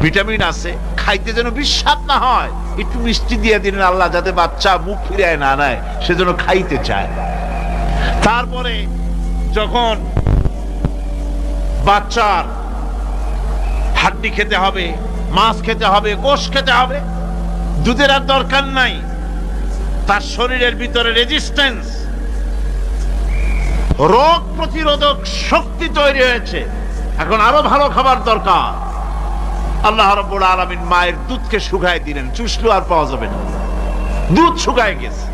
ভিটামিন আছে, খাইতে যেন বিস্বাদ না হয় একটু মিষ্টি দিয়ে দিলেন আল্লাহ, যাতে বাচ্চা মুখ ফিরায় না নেয়, সেজন্য খাইতে চায়। তারপরে যখন বাচ্চার হাড্ডি খেতে হবে, মাছ খেতে হবে, গোশ খেতে হবে, দুধের আর দরকার নাই, তার শরীরের ভিতরে রেজিস্ট্যান্স, রোগ প্রতিরোধক শক্তি তৈরি হয়েছে, এখন আরো ভালো খাবার দরকার। আল্লাহ রাব্বুল আলামিন মায়ের দুধকে শুকায় দিলেন, চুষলো আর পাওয়া যাবে না, দুধ শুকায় গেছে,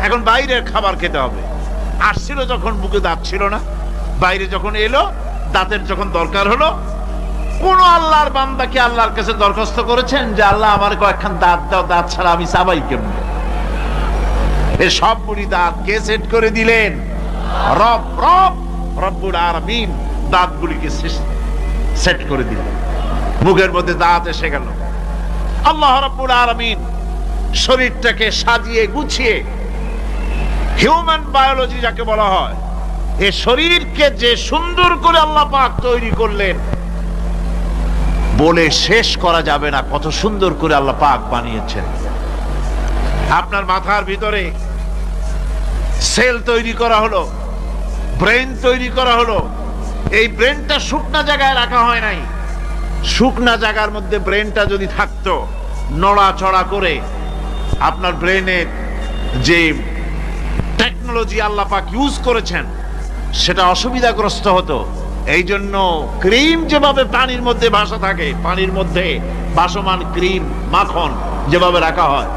এখন বাইরের খাবার খেতে হবে। আসছিল যখন বুকে দাঁত ছিল না, বাইরে যখন এলো দাঁতের যখন দরকার হলো, কোন আল্লাহর বান্দা কি আল্লাহর কাছে দরখাস্ত করেছেন যে আল্লাহ আমার কয়েকখান দাঁত দাও, দাঁত ছাড়া আমি চাবাই কেমনে? এই সবগুলি দাঁত কে সেট করে দিলেন? রব্বুল আলামিন দাঁতগুলিকে সেট করে দিলেন, মুখের মধ্যে দাঁত এসে গেল। আল্লাহ রাব্বুল আলামিন শরীরটাকে সাজিয়ে গুছিয়ে, হিউম্যান বায়োলজি যাকে বলা হয়, এই শরীরকে যে সুন্দর করে আল্লাহ পাক তৈরি করলেন, বলে শেষ করা যাবে না কত সুন্দর করে আল্লাহ পাক বানিয়েছেন। আপনার মাথার ভিতরে সেল তৈরি করা হলো, ব্রেন তৈরি করা হলো। এই ব্রেনটা শুকনা জায়গায় রাখা হয় নাই। শুকনা জায়গার মধ্যে ব্রেনটা যদি থাকতো, নড়াচড়া করে আপনার ব্রেনের যে টেকনোলজি আল্লাহ পাক ইউজ করেছেন সেটা অসুবিধাগ্রস্ত হতো। এই জন্য ক্রিম যেভাবে পানির মধ্যে ভাসা থাকে, পানির মধ্যে ভাসমান ক্রিম মাখন যেভাবে রাখা হয়,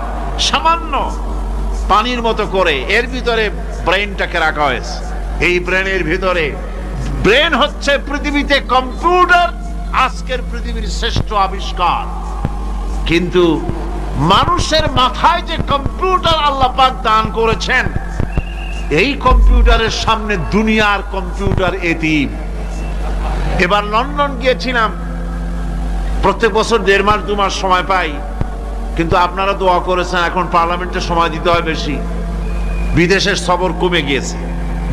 সামান্য পানির মতো করে এর ভিতরে ব্রেনটাকে রাখা হয়েছে। এই ব্রেনের ভিতরে, ব্রেন হচ্ছে পৃথিবীতে কম্পিউটার, আজকের পৃথিবীর শ্রেষ্ঠ আবিষ্কার। কিন্তু মানুষের মাথায় যে কম্পিউটার আল্লাহ পাক দান করেছেন, এই কম্পিউটারের সামনে দুনিয়ার কম্পিউটার এতিম। এবার লন্ডন গিয়েছিলাম, প্রত্যেক বছর 1.5 মাস 2 মাস সময় পাই, কিন্তু আপনারা দোয়া করেছেন এখন পার্লামেন্টে সময় দিতে হয় বেশি, বিদেশের সফর কমে গিয়েছে।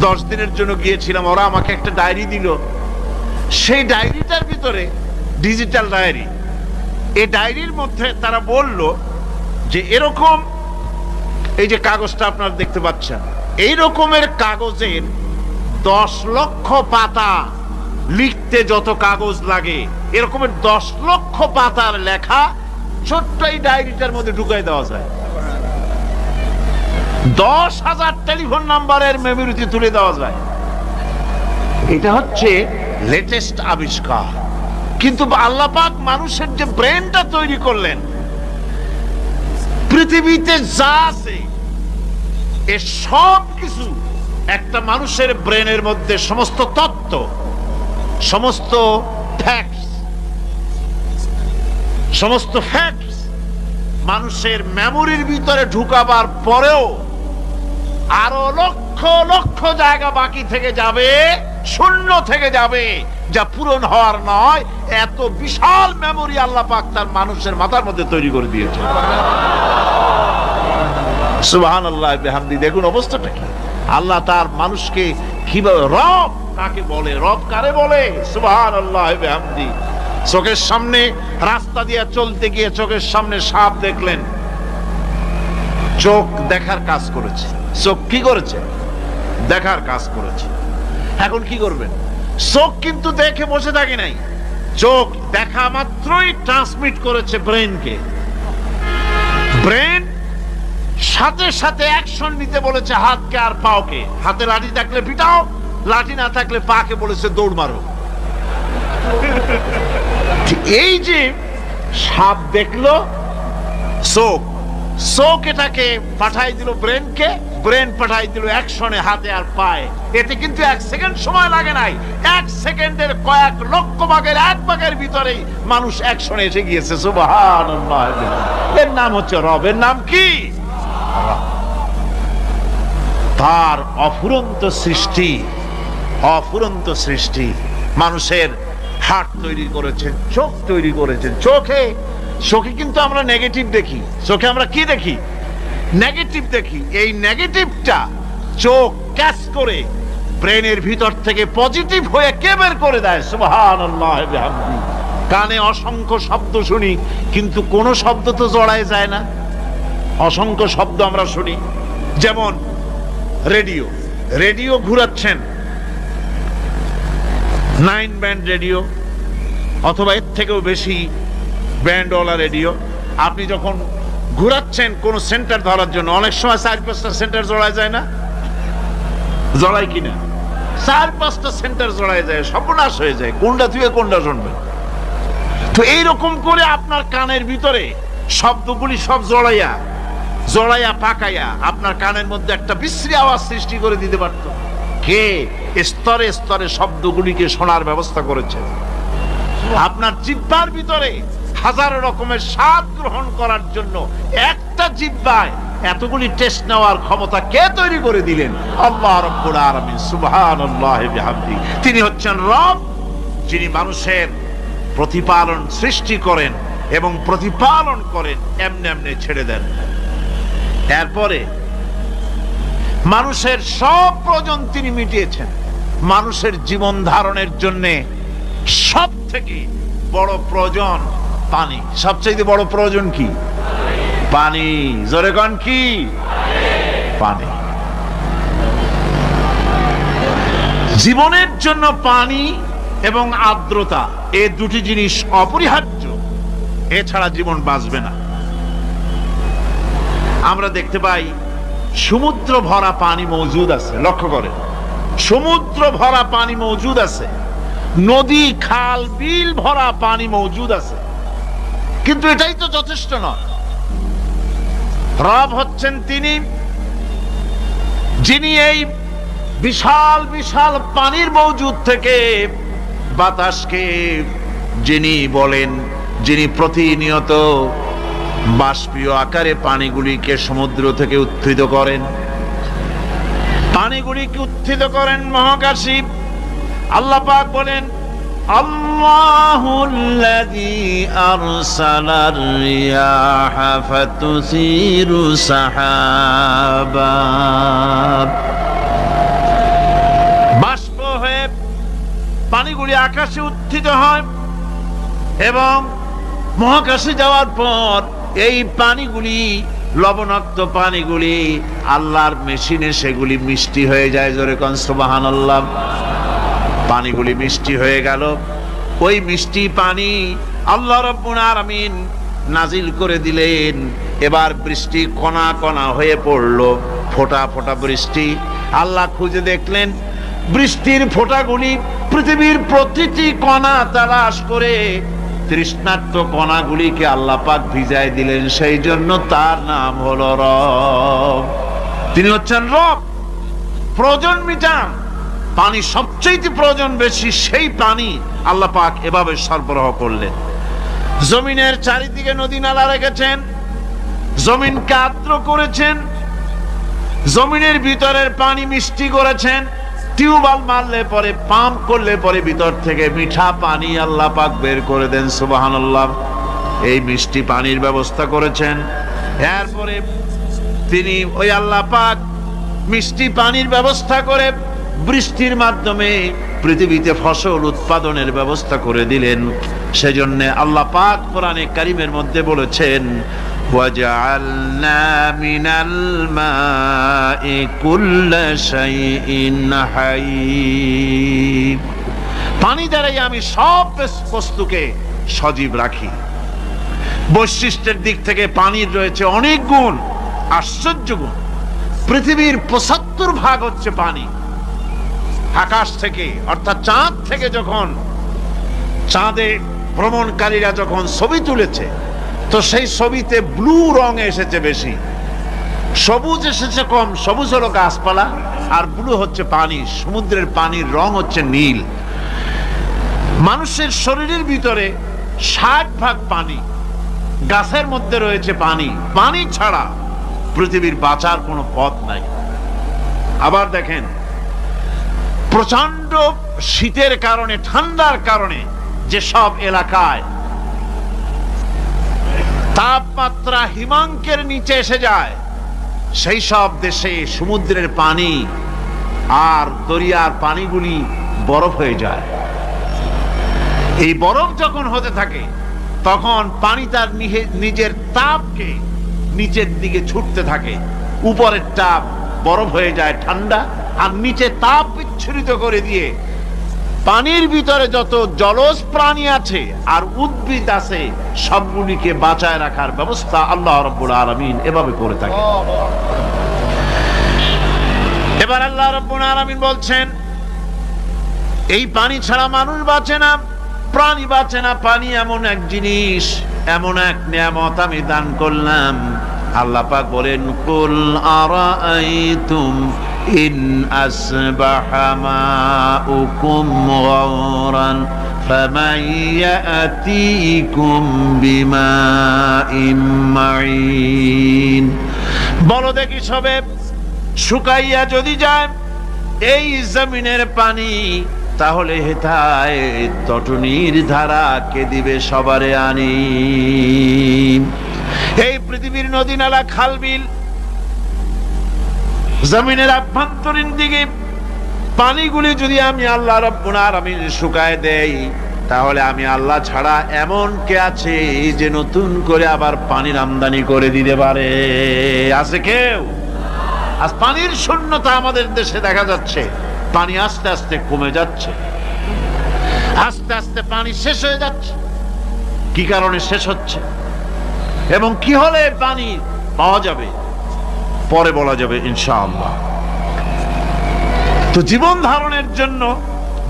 10 দিনের জন্য গিয়েছিলাম, ওরা আমাকে একটা ডায়েরি দিল, সেই ডায়েরিটার ভিতরে ডিজিটাল ডায়েরি, এই ডায়েরির মধ্যে তারা বলল যে এরকম, এই যে কাগজটা আপনারা দেখতে পাচ্ছেন, এই রকমের কাগজের 10 লক্ষ পাতা লিখতে যত কাগজ লাগে, এরকমের 10 লক্ষ পাতার লেখা ছোট্ট এই ডায়েরিটার মধ্যে ঢুকাই দেওয়া যায়। 10,000 টেলিফোন নাম্বারের মেমোরিতে তুলে দেওয়া যায়। এটা হচ্ছে লেটেস্ট আবিষ্কার। কিন্তু আল্লাহ পাক মানুষের যে ব্রেনটা তৈরি করলেন, পৃথিবীতে যা আছে এ সব কিছু একটা মানুষের ব্রেনের মধ্যে, সমস্ত তত্ত্ব, সমস্ত ফ্যাক্টস মানুষের মেমোরির ভিতরে ঢুকাবার পরেও আরো লক্ষ লক্ষ জায়গা বাকি থেকে যাবে, শূন্য থেকে যাবে, যা পূরণ হওয়ার নয়। এত বিশাল মেমোরি আল্লাহ পাক তার মানুষের মাথার মধ্যে তৈরি করে দিয়েছে। সুবহানাল্লাহ বিহামদি। দেখুন অবস্থাটা কি, আল্লাহ তার মানুষকে কিভাবে, রব কাকে বলে, রব কারে বলে, সুবহানাল্লাহ বিহামদি। চোখের সামনে রাস্তা দিয়ে চলতে গিয়ে চোখের সামনে সাপ দেখলেন, চোখ দেখার কাজ করেছে। চোখ কি করেছে? দেখার কাজ করেছে। এখন কি করবেন? চোখ কিন্তু দেখে বসে থাকে নাই, চোখ দেখা মাত্রই ট্রান্সমিট করেছে ব্রেনকে। ব্রেন সাথে সাথে অ্যাকশন নিতে বলেছে হাতকে আর পাওকে। হাতে লাঠি থাকলে পিটাও, লাঠি না থাকলে পাকে বলেছে দৌড় মারো। এই যে সাপ দেখলো চোখ, চোখ এটাকে পাঠাই দিল ব্রেনকে, ব্রেন পাঠাই দিল অ্যাকশনে হাতে আর পায়ে। এতে কিন্তু 1 সেকেন্ড সময় লাগে নাই, 1 সেকেন্ডের কয়েক লক্ষ ভাগের 1 ভাগের ভিতরেই মানুষ অ্যাকশনে এসে গিয়েছে। সুবহানাল্লাহ। এর নাম হচ্ছে রব। এর নাম কি? তার অফুরন্ত সৃষ্টি, অফুরন্ত সৃষ্টি। মানুষের হার্ট তৈরি করেছেন, চোখ তৈরি করেছেন। চোখে কিন্তু আমরা নেগেটিভ দেখি। চোখে আমরা কি দেখি? নেগেটিভ দেখি। এই নেগেটিভটা চোখ ক্যাচ করে ব্রেনের ভিতর থেকে পজিটিভ হয়ে কে বের করে দেয়? সুবহানাল্লাহ বিহামদি। কানে অসংখ্য শব্দ শুনি, কিন্তু কোনো শব্দ তো জড়ায় যায় না। অসংখ্য শব্দ আমরা শুনি, যেমন রেডিও। রেডিও ঘুরাচ্ছেন, 9 ব্যান্ড রেডিও অথবা এর থেকেও বেশি ব্যান্ডওয়ালা রেডিও। আপনি যখন ঘুরাচ্ছেন কোন সেন্টার ধরার জন্য, অনেক সময় 4-5টা সেন্টার জড়ায় যায় না? জড়ায় কিনা? 4-5টা সেন্টার জড়ায় যায়, সর্বনাশ হয়ে যায়। কোনটা থেকে কোনটা শুনবেন? তো এইরকম করে আপনার কানের ভিতরে শব্দগুলি সব জড়াইয়া পাকাইয়া আপনার কানের মধ্যে একটা বিশ্রী আওয়াজ সৃষ্টি করে দিতে পারত। কে স্তরে স্তরে শব্দগুলিকে শোনার ব্যবস্থা করেছে? আপনার জিহ্বার ভিতরে হাজারো রকমের স্বাদ গ্রহণ করার জন্য একটা জিহ্বায় এতগুলি টেস্ট নেওয়ার ক্ষমতা কে তৈরি করে দিলেন? আল্লাহ রাব্বুল আলামিন। সুবহানাল্লাহ বিহামদি। তিনি হচ্ছেন রব, যিনি মানুষের প্রতিপালন সৃষ্টি করেন এবং প্রতিপালন করেন, এমনি এমনি ছেড়ে দেন। এরপরে মানুষের সব প্রয়োজন তিনি মিটিয়েছেন। মানুষের জীবন ধারণের জন্য সব থেকে বড় প্রয়োজন পানি। সবচেয়ে বড় প্রয়োজন কি? পানি। জোরে কোন কি? পানি। জীবনের জন্য পানি এবং আর্দ্রতা, এই দুটি জিনিস অপরিহার্য। এছাড়া জীবন বাঁচবে না। আমরা দেখতে পাই সমুদ্র ভরা পানি মজুদ আছে। লক্ষ্য করে, সমুদ্র ভরা পানি মজুদ আছে, নদী খাল বিল ভরা পানি মজুদ আছে, কিন্তু এটাই তো যথেষ্ট নয়। রব হচ্ছেন তিনি, যিনি এই বিশাল বিশাল পানির মজুদ থেকে বাতাসকে যিনি বলেন, যিনি প্রতিনিয়ত বাষ্পীয় আকারে পানিগুলিকে সমুদ্র থেকে উত্থিত করেন, পানিগুলিকে উত্থিত করেন মহাকাশী। আল্লাহ পাক বলেন, আল্লাহুল্লাযী আরসালার রিয়াহা ফাতুসিরু সাহাবা। বাষ্প হয়ে পানিগুলি আকাশে উত্থিত হয় এবং মহাকাশে যাওয়ার পর এই পানিগুলি, লবণাক্ত পানিগুলি আল্লাহর মেশিনে সেগুলি মিষ্টি হয়ে যায়। জোরে কোন সুবহানাল্লাহ। পানিগুলি মিষ্টি হয়ে গেল। ওই মিষ্টি পানি আল্লাহ রাব্বুল আলামিন নাজিল করে দিলেন। এবার বৃষ্টি কণা কণা হয়ে পড়লো, ফোঁটা ফোঁটা বৃষ্টি। আল্লাহ খুঁজে দেখলেন বৃষ্টির ফোঁটাগুলি পৃথিবীর প্রতিটি কণা তালাশ করে তৃষ্ণার্ত কণাগুলিকে আল্লাহ পাক ভিজায় দিলেন। সেই জন্য তার নাম হলো রব। তিনি হচ্ছেন রব, প্রয়োজন মিটান। পানি সবচেয়ে প্রয়োজন বেশি, সেই পানি আল্লাহ পাক এভাবে সরবরাহ করলেন। জমিনের চারিদিকে নদী নালা রেখেছেন, জমিনকে আর্দ্র করেছেন, জমিনের ভিতরের পানি মিষ্টি করেছেন। টিউবওয়েল মারলে পরে, পাম্প করলে পরে ভিতর থেকে মিঠা পানি আল্লাহ পাক বের করে দেন। সুবহানাল্লাহ। এই মিষ্টি পানির ব্যবস্থা করেছেন। এরপরে তিনি ওই আল্লাহ পাক মিষ্টি পানির ব্যবস্থা করে বৃষ্টির মাধ্যমে পৃথিবীতে ফসল উৎপাদনের ব্যবস্থা করে দিলেন। সেজন্য আল্লাহ পাক কোরআনে কারীমের মধ্যে বলেছেন, ওয়াজআলনা মিনাল মাই কুল্লা শাইইন হাই। পানি দ্বারাই আমি সব বস্তুকে সজীব রাখি। বৈশিষ্ট্যের দিক থেকে পানির রয়েছে অনেক গুণ, আশ্চর্য গুণ। পৃথিবীর ৭৫% হচ্ছে পানি। আকাশ থেকে অর্থাৎ চাঁদ থেকে যখন চাঁদে ভ্রমণকারীরা যখন ছবি তুলেছে, তো সেই ছবিতে ব্লু রং এসেছে বেশি, সবুজ এসেছে কম। সবুজ হলো গাছপালা, আর ব্লু হচ্ছে পানি, সমুদ্রের পানির রং হচ্ছে নীল। মানুষের শরীরের ভিতরে 60% পানি, গাছের মধ্যে রয়েছে পানি। পানি ছাড়া পৃথিবীর বাঁচার কোনো পথ নাই। আবার দেখেন, প্রচন্ড শীতের কারণে, ঠান্ডার কারণে যেসব এলাকায় তাপমাত্রা হিমাঙ্কের নিচে এসে যায়, সেই সব দেশে সমুদ্রের পানি আর দরিয়ার পানিগুলি বরফ হয়ে যায়। এই বরফ যখন হতে থাকে, তখন পানি তার নিজের তাপকে নিচের দিকে ছুটতে থাকে। উপরের তাপ বরফ হয়ে যায় ঠান্ডা, আর নিচে তাপ বিচ্ছুরিত করে দিয়ে পানির ভিতরে যত জলজ প্রাণী আছে আর উদ্ভিদ আছে, সবগুলিকে বাঁচায় রাখার ব্যবস্থা আল্লাহ রাব্বুল আলামিন এভাবে করে থাকে। এবার আল্লাহ রাব্বুল আলামিন বলছেন, এই পানি ছাড়া মানুষ বাঁচে না, প্রাণী বাঁচে না। পানি এমন এক জিনিস, এমন এক নিয়ামত আমি দান করলাম। আল্লাহ পাক বলেন, কুল আরাআইতুম ইন আসবাহা মাউকুম গাওরান ফামান ইয়াতিকুম বিমাইন মাইন। বলো দেখি, সবে শুকাইয়া যদি যায় এই জমিনের পানি, তাহলে হেথায় তটনির ধারা কে দিবে সবারে আনি। এই পৃথিবীর নদী নালা খাল বিল, জমিনের আভ্যন্তরীণ দিকে পানিগুলি যদি আমি আল্লাহ রাব্বুল আলামিন শুকায় দেই, তাহলে আমি আল্লাহ ছাড়া এমন কে আছে যে নতুন করে আবার পানির আমদানি করে দিতে পারে? আছে কেউ? আজ পানির শূন্যতা আমাদের দেশে দেখা যাচ্ছে। পানি আস্তে আস্তে কমে যাচ্ছে, আস্তে আস্তে পানি শেষ হয়ে যাচ্ছে। কি কারণে শেষ হচ্ছে এবং কি হলে পানি পাওয়া যাবে পরে বলা যাবে ইনশাআল্লাহ। তো জীবন ধারণের জন্য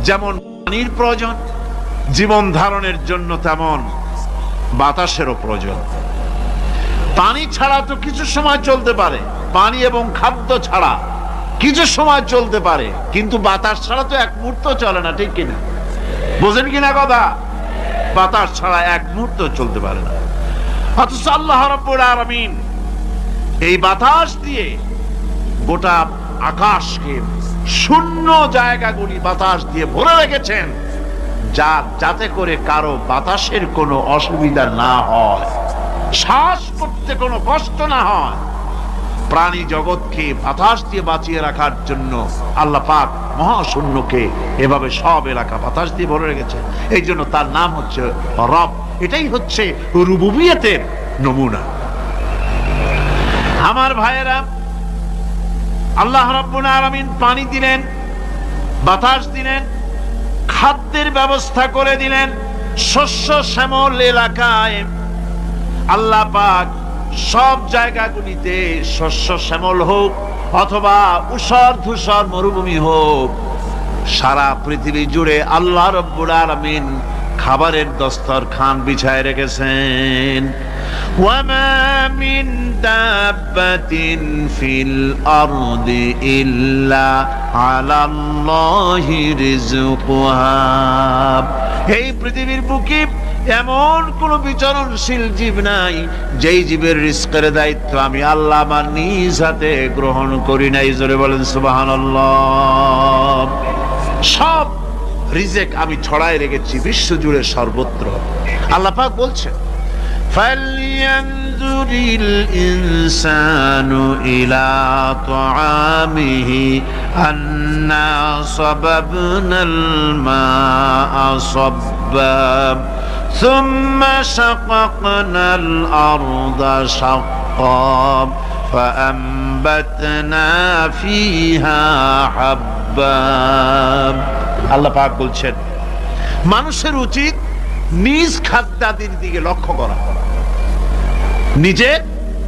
যেমন পানির প্রয়োজন, জীবন ধারণের জন্য তেমন বাতাসেরও প্রয়োজন। পানি ছাড়া তো কিছু সময় চলতে পারে, পানি এবং খাদ্য ছাড়া কিছু সময় চলতে পারে, কিন্তু বাতাস ছাড়া তো এক মুহূর্ত চলে না, ঠিক কিনা? বোঝেন কিনা কথা? বাতাস ছাড়া এক মুহূর্ত চলতে পারে না। অথচ আল্লাহ রাব্বুল আলামিন এই বাতাস দিয়ে গোটা আকাশকে, শূন্য জায়গাগুলি বাতাস দিয়ে ভরে রেখেছেন, যাতে করে কারো বাতাসের কোনো অসুবিধা না হয়, শ্বাস করতে কোনো কষ্ট না হয়। প্রাণী জগৎকে বাতাস দিয়ে বাঁচিয়ে রাখার জন্য আল্লাহ পাক মহাশূন্যকে এভাবে সব এলাকা বাতাস দিয়ে ভরে রেখেছে। এই জন্য তার নাম হচ্ছে রব। এটাই হচ্ছে রুবুবিয়তের নমুনা। আমার ভাইয়েরা, আল্লাহ রাব্বুল আলামিন পানি দিলেন, বাতাস দিলেন, খাদ্যের ব্যবস্থা করে দিলেন। শস্য শ্যামল এলাকায় আল্লাহ পাক সব জায়গাগুলিতে শস্য শ্যামল হোক অথবা উষর ধূসর মরুভূমি হোক, সারা পৃথিবী জুড়ে আল্লাহ রাব্বুল আলামিন খাবারের দস্তরখান বিছায় রেখেছেন। ওয়ামা মিন দাব্বাতিন ফিল আরদি ইল্লা আলাল্লাহি রিজকুহা। এই পৃথিবীর বুকে এমন কোন বিচরণশীল জীব নাই যেই জীবের রিজকের দায়িত্ব আমি আল্লাহ আমার নিজ হাতে গ্রহণ করি নাই। জোরে বলেন সুবহানাল্লাহ। সব রিজেক আমি ছড়ায় রেখেছি বিশ্ব জুড়ে সর্বত্র। আল্লাহ পাক বলছেন, ফালইয়ানজুরিল ইনসানু ইলা তাআমিহি আন্না সাবাবনাল মা'a সাব্বা সুম্মা শাকাকনাল আরদা শাক্কা ফাআমবাতনা ফিহা হাব্বা। আল্লাহ পাক বলছেন, মানুষের উচিত নিজ খাদ্যাদির দিকে লক্ষ্য করা, নিজের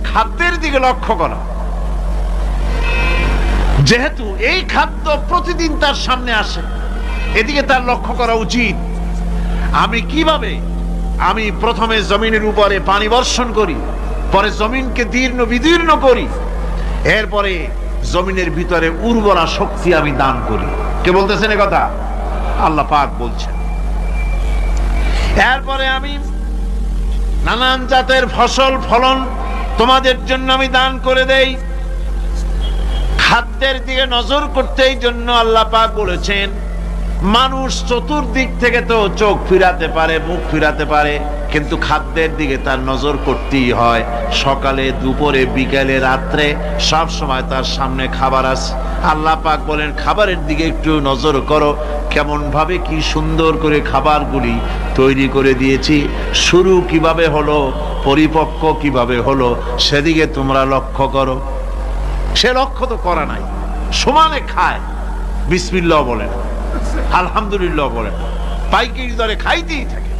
খাদ্যের দিকে লক্ষ্য করা। যেহেতু এই খাদ্য প্রতিদিন তার সামনে আসে, এদিকে তার লক্ষ্য করা উচিত। আমি কিভাবে আমি প্রথমে জমিনের উপরে পানি বর্ষণ করি, পরে জমিনকে দীর্ণ বিদীর্ণ করি, এরপরে জমিনের ভিতরে উর্বরা শক্তি আমি দান করি। কে বলতেছেন এই কথা? আল্লাহ পাক বলছেন। এরপরে আমি নানান জাতের ফসল ফলন তোমাদের জন্য আমি দান করে দেই। খাদ্যের দিকে নজর করতেই জন্য আল্লাহ পাক বলেছেন, মানুষ চতুর্দিক থেকে তো চোখ ফিরাতে পারে, মুখ ফিরাতে পারে, কিন্তু খাদ্যের দিকে তার নজর করতেই হয়। সকালে, দুপুরে, বিকেলে, রাত্রে সব সময় তার সামনে খাবার আছে। আল্লাহ পাক বলেন, খাবারের দিকে একটু নজর করো, কেমন ভাবে কি সুন্দর করে খাবারগুলি তৈরি করে দিয়েছি, শুরু কিভাবে হলো, পরিপক্ক কিভাবে হলো, সেদিকে তোমরা লক্ষ্য করো। সে লক্ষ্য তো করা নাই, সমানে খায়, বিসমিল্লাহ বলেন, আলহামদুলিল্লাহ বলেন, পাইকারি দরে খাইতেই থাকে।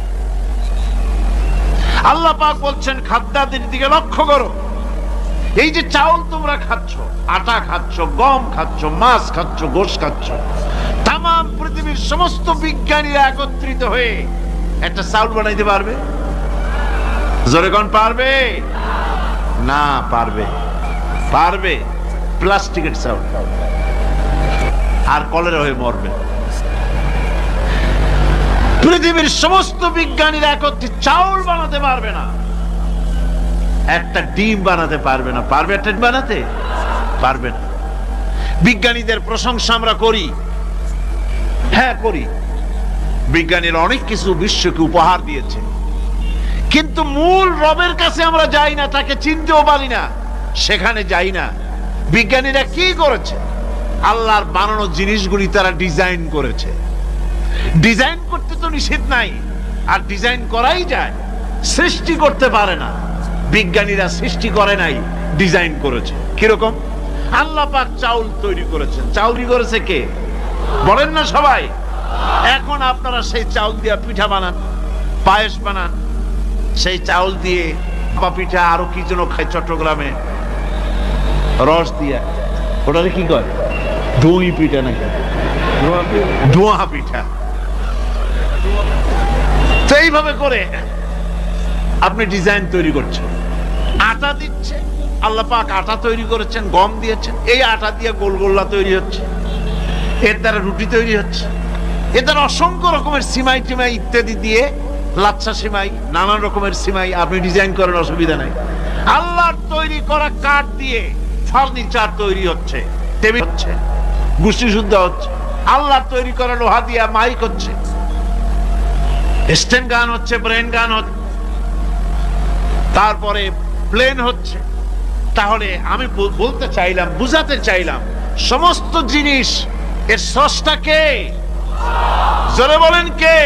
আল্লাহ পাক বলছেন, খাদ্যাদির দিকে লক্ষ্য করো। এই যে চাউল তোমরা খাচ্ছ, আটা খাচ্ছ, গম খাচ্ছ, মাছ খাচ্ছ, গোশ খাচ্ছ, তাম পৃথিবীর সমস্ত বিজ্ঞানীরা একত্রিত হয়ে একটা চাউল বানাইতে পারবে? জোরে কোন পারবে? না পারবে। পারবে প্লাস্টিকের চাউল, আর কলেরা হয়ে মরবে। পৃথিবীর সমস্ত বিজ্ঞানীরা একত্রিত চাউল বানাতে পারবে না, একটা ডিম বানাতে পারবে না। পারবে একটা ডিম বানাতে? পারবে না। বিজ্ঞানীদের প্রশংসা আমরা করি, হ্যাঁ করি, বিজ্ঞানীরা অনেক কিছু বিশ্বকে উপহার দিয়েছে, কিন্তু মূল রবের কাছে আমরা যাই না, তাকে চিনতেও পারি না, সেখানে যাই না। বিজ্ঞানীরা কি করেছে? আল্লাহর বানানো জিনিসগুলি তারা ডিজাইন করেছে। ডিজাইন করতে তো নিষেধ নাই, আর ডিজাইন করাই যায়, সৃষ্টি করতে পারে না। বিজ্ঞানীরা সৃষ্টি করে নাই, ডিজাইন করেছে। কিরকম? আল্লাহ পাক চাউল তৈরি করেছেন। চাউল করেছে কে? বলেন না সবাই। এখন আপনারা সেই চাউল দিয়ে পিঠা বানান, পায়েস বানান, সেই চাউল দিয়ে পিঠা, আরো কি যেন খায় চট্টগ্রামে, রস দিয়া, ওটারে কি কয়? দই পিঠা নাকি? ধোঁয়া পিঠা। তো এইভাবে করে আপনি ডিজাইন তৈরি করছেন। আটা দিচ্ছে, আল্লাহ পাক আটা তৈরি করেছেন, গম দিয়েছেন, এই আটা দিয়ে গোলগোল্লা তৈরি হচ্ছে, এর দ্বারা রুটি তৈরি হচ্ছে, এর দ্বারা অসংখ্য রকমের সিমাই টিমাই ইত্যাদি দিয়ে, লাচ্ছা সিমাই, নানান রকমের সিমাই আপনি ডিজাইন করেন, অসুবিধা নাই। আল্লাহর তৈরি করা কাঠ দিয়ে ফার্নিচার তৈরি হচ্ছে, টেবিল হচ্ছে, গুষ্টি শুদ্ধ হচ্ছে। আল্লাহর তৈরি করা লোহা দিয়া মাইক হচ্ছে, স্ট্যান্ড গান হচ্ছে, ব্রেন গান হচ্ছে, তারপরে প্লেন হচ্ছে। তাহলে আমি বলতে চাইলাম, বুঝাতে চাইলাম, সমস্ত জিনিস এর স্রষ্টা কে? জোরে বলেন কে?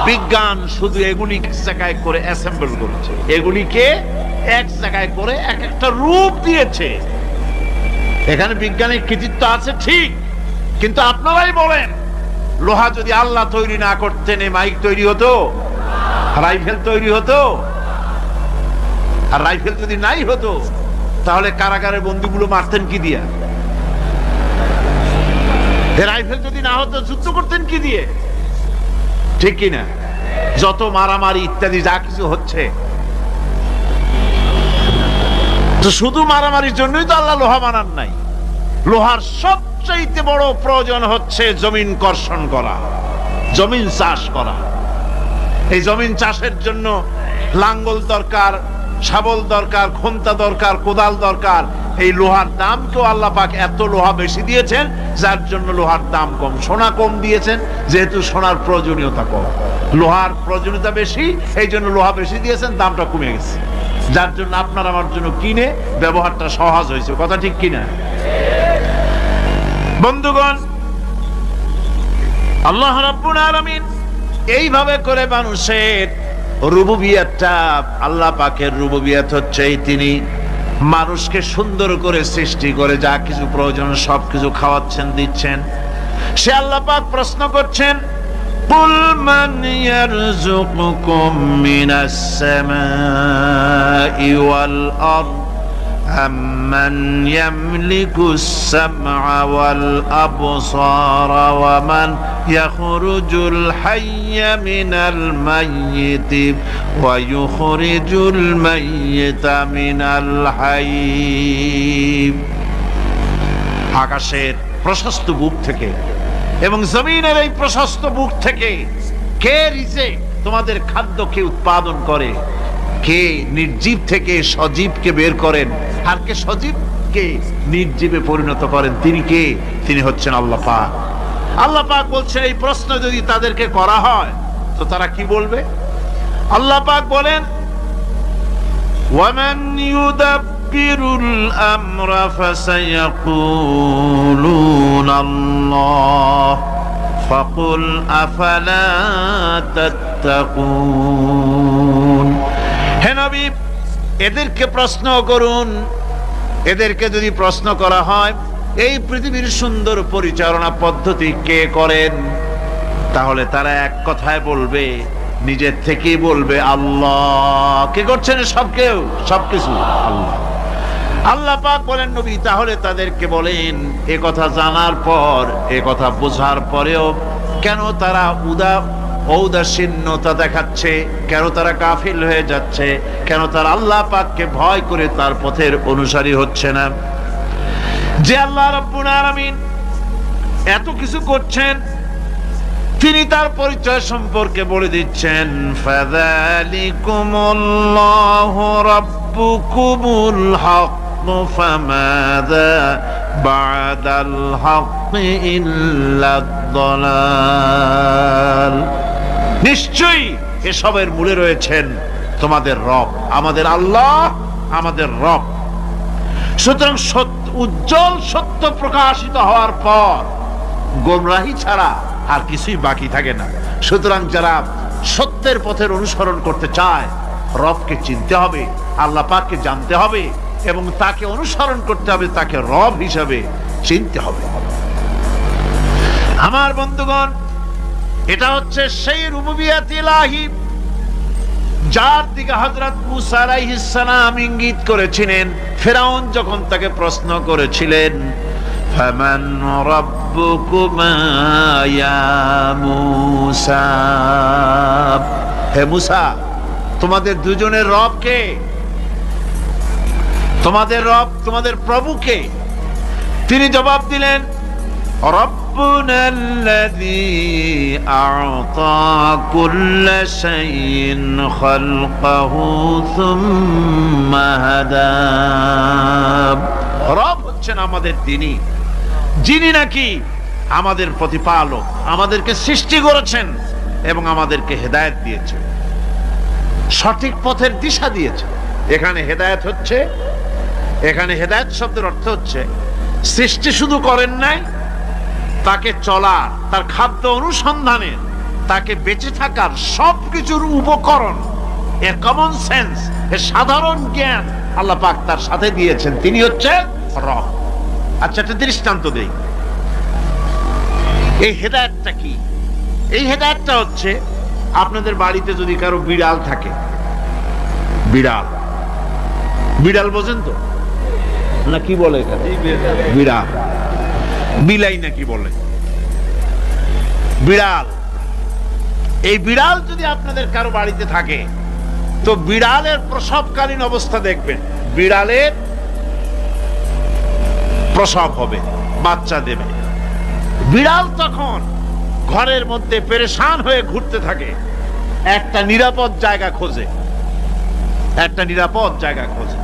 বিজ্ঞান শুধু এগুলি এক জায়গায় করে অ্যাসেম্বল করেছে, এগুলিকে এক জায়গায় করে এক একটা রূপ দিয়েছে। এখানে বিজ্ঞানের কৃতিত্ব আছে ঠিক, কিন্তু আপনারাই বলেন, লোহা যদি আল্লাহ তৈরি না করতেন, মাইক তৈরি হতো, রাইফেল তৈরি হতো? আর রাইফেল যদি নাই হতো, তাহলে কারাগারের বন্দীগুলো মারতেন কি দিয়া? রাইফেল যদি না হতো, যুদ্ধ করতেন কি দিয়ে? ঠিক কিনা? যত মারামারি ইত্যাদি যা কিছু হচ্ছে, তো শুধু মারামারির জন্যই তো আল্লাহ লোহা বানান নাই। লোহার সবচেয়ে বড় প্রয়োজন হচ্ছে জমিন কর্ষণ করা, জমিন চাষ করা। এই জমিন চাষের জন্য লাঙ্গল দরকার, শাবল দরকার, খন্তা দরকার, কোদাল দরকার। এই লোহার দামকেও আল্লাহ পাক এত লোহা বেশি দিয়েছেন, যার জন্য লোহার দাম কম। সোনা কম দিয়েছেন, যেহেতু সোনার প্রয়োজনীয়তা কম, লোহার প্রয়োজনীয়তা বেশি, এই জন্য লোহা বেশি দিয়েছেন, দামটা কমে গেছে, যার জন্য আপনার আমার জন্য কিনে ব্যবহারটা সহজ হয়েছে। কথা ঠিক কিনা বন্ধুগণ? আল্লাহ রাব্বুল আলামিন এইভাবে করে মানুষের রুবুবিয়াতটা, আল্লাহ পাকের রুবুবিয়াত হচ্ছে তিনি মানুষকে সুন্দর করে সৃষ্টি করে যা কিছু প্রয়োজন সবকিছু খাওয়াচ্ছেন, দিচ্ছেন। সে আল্লাহ পাক প্রশ্ন করছেন, কুল মান ইয়ারযুকুকুম মিনাস সামাই ওয়াল আরদ আম্মান ইয়ামলিকুস সামআ ওয়াল আবসারা ওয়া মান ইয়াখরুজুল হাইয়্যা মিনাল মাইয়িতি ওয়া ইউখরিজুল মাইয়িতা মিনাল হাইয়্য। আকাশের প্রশস্ত বুক থেকে এবং জমিনের এই প্রশস্ত বুক থেকে কে রিজে তোমাদের খাদ্যকে উৎপাদন করে, কে নির্জীব থেকে সজীবকে বের করেন, আর কে সজীবকে নির্জীবে পরিণত করেন, তিনি কে? তিনি হচ্ছেন আল্লাহ পাক। আল্লাহ পাক বলছেন এই প্রশ্ন যদি তাদেরকে করা হয় তো তারা কি বলবে? আল্লাহ পাক বলেন ওয়ামান ইউদাব্বিরুল আমরা ফাসায়াকুলুনা আল্লাহ ফাকুল আফালা তাত্তাকুন। হে নবী, এদেরকে প্রশ্ন করুন। এদেরকে যদি প্রশ্ন করা হয় এই পৃথিবীর সুন্দর পরিচালনা পদ্ধতি কে করেন, তাহলে তারা এক কথায় বলবে, নিজের থেকেই বলবে আল্লাহ। কে করছেন? সবকিছু আল্লাহ। আল্লাহ পাক বলেন নবী তাহলে তাদেরকে বলেন এ কথা জানার পর, এ কথা বোঝার পরেও কেন তারা ঔদাসীন্যতা দেখাচ্ছে, কেন তারা গাফিল হয়ে যাচ্ছে, কেন তারা আল্লাহ পাককে ভয় করে তার পথের অনুসারী হচ্ছে না? যে আল্লাহ রাব্বুল আলামিন এত কিছু করছেন, তিনি তার পরিচয় সম্পর্কে বলে দিচ্ছেন ফাযালিকুমুল্লাহু রাব্বুকুমুল হক ফামাযা বা'দাল হক ইল্লাদ দালাল। নিশ্চয়ই এসবের মূলে রয়েছেন তোমাদের রব, আমাদের আল্লাহ, আমাদের রব। সুতরাং উজ্জ্বল সত্য প্রকাশিত হওয়ার পর গোমরাহি ছাড়া আর কিছুই বাকি থাকে না। সুতরাং যারা সত্যের পথের অনুসরণ করতে চায়, রবকে চিনতে হবে, আল্লাহ পাককে জানতে হবে এবং তাকে অনুসরণ করতে হবে, তাকে রব হিসাবে চিনতে হবে। আমার বন্ধুগণ, এটা হচ্ছে সেই রুবুবিয়াত ইলাহি যার দিকে হযরত মুসা আলাইহিস সালাম ইঙ্গিত করেছিলেন ফেরাউন যখন তাকে প্রশ্ন করেছিলেন ফামান রাব্বুকুমা ইয়া মুসা। হে মুসা, তোমাদের দুজনের রব কে? তোমাদের রব, তোমাদের প্রভু কে? তিনি জবাব দিলেন রব্বুনাল্লাযী আ'তা কুল্লা শাইইন খালকাহু সুম্মা হাদা। রব হচ্ছেন আমাদের তিনি, যিনি নাকি আমাদের প্রতিপালক, আমাদেরকে সৃষ্টি করেছেন এবং আমাদেরকে হেদায়েত দিয়েছেন, সঠিক পথের দিশা দিয়েছেন। এখানে হেদায়েত হচ্ছে, এখানে হেদায়েত শব্দের অর্থ হচ্ছে সৃষ্টি শুধু করেন নাই, তাকে চলার, তার খাদ্য অনুসন্ধানের, তাকে বেঁচে থাকার সবকিছুর উপকরণ, এর কমন সেন্স, এর সাধারণ জ্ঞান আল্লাহ পাক তার সাথে দিয়েছেন। তিনি হচ্ছেন রব। আচ্ছা, একটা দৃষ্টান্ত দেই। এই হেদায়েতটা কি? এই হেদায়েতটা হচ্ছে আপনাদের বাড়িতে যদি কারো বিড়াল থাকে, বিড়াল, বিড়াল বোঝেন তো না? কি বলে বিড়াল, বিলাই নাকি বলে বিড়াল। এই বিড়াল যদি আপনাদের কারো বাড়িতে থাকে তো বিড়ালের প্রসবকালীন অবস্থা দেখবেন। বিড়ালের প্রসব হবে, বাচ্চা দেবে। বিড়াল তখন ঘরের মধ্যে পেরেশান হয়ে ঘুরতে থাকে, একটা নিরাপদ জায়গা খোঁজে, একটা নিরাপদ জায়গা খোঁজে।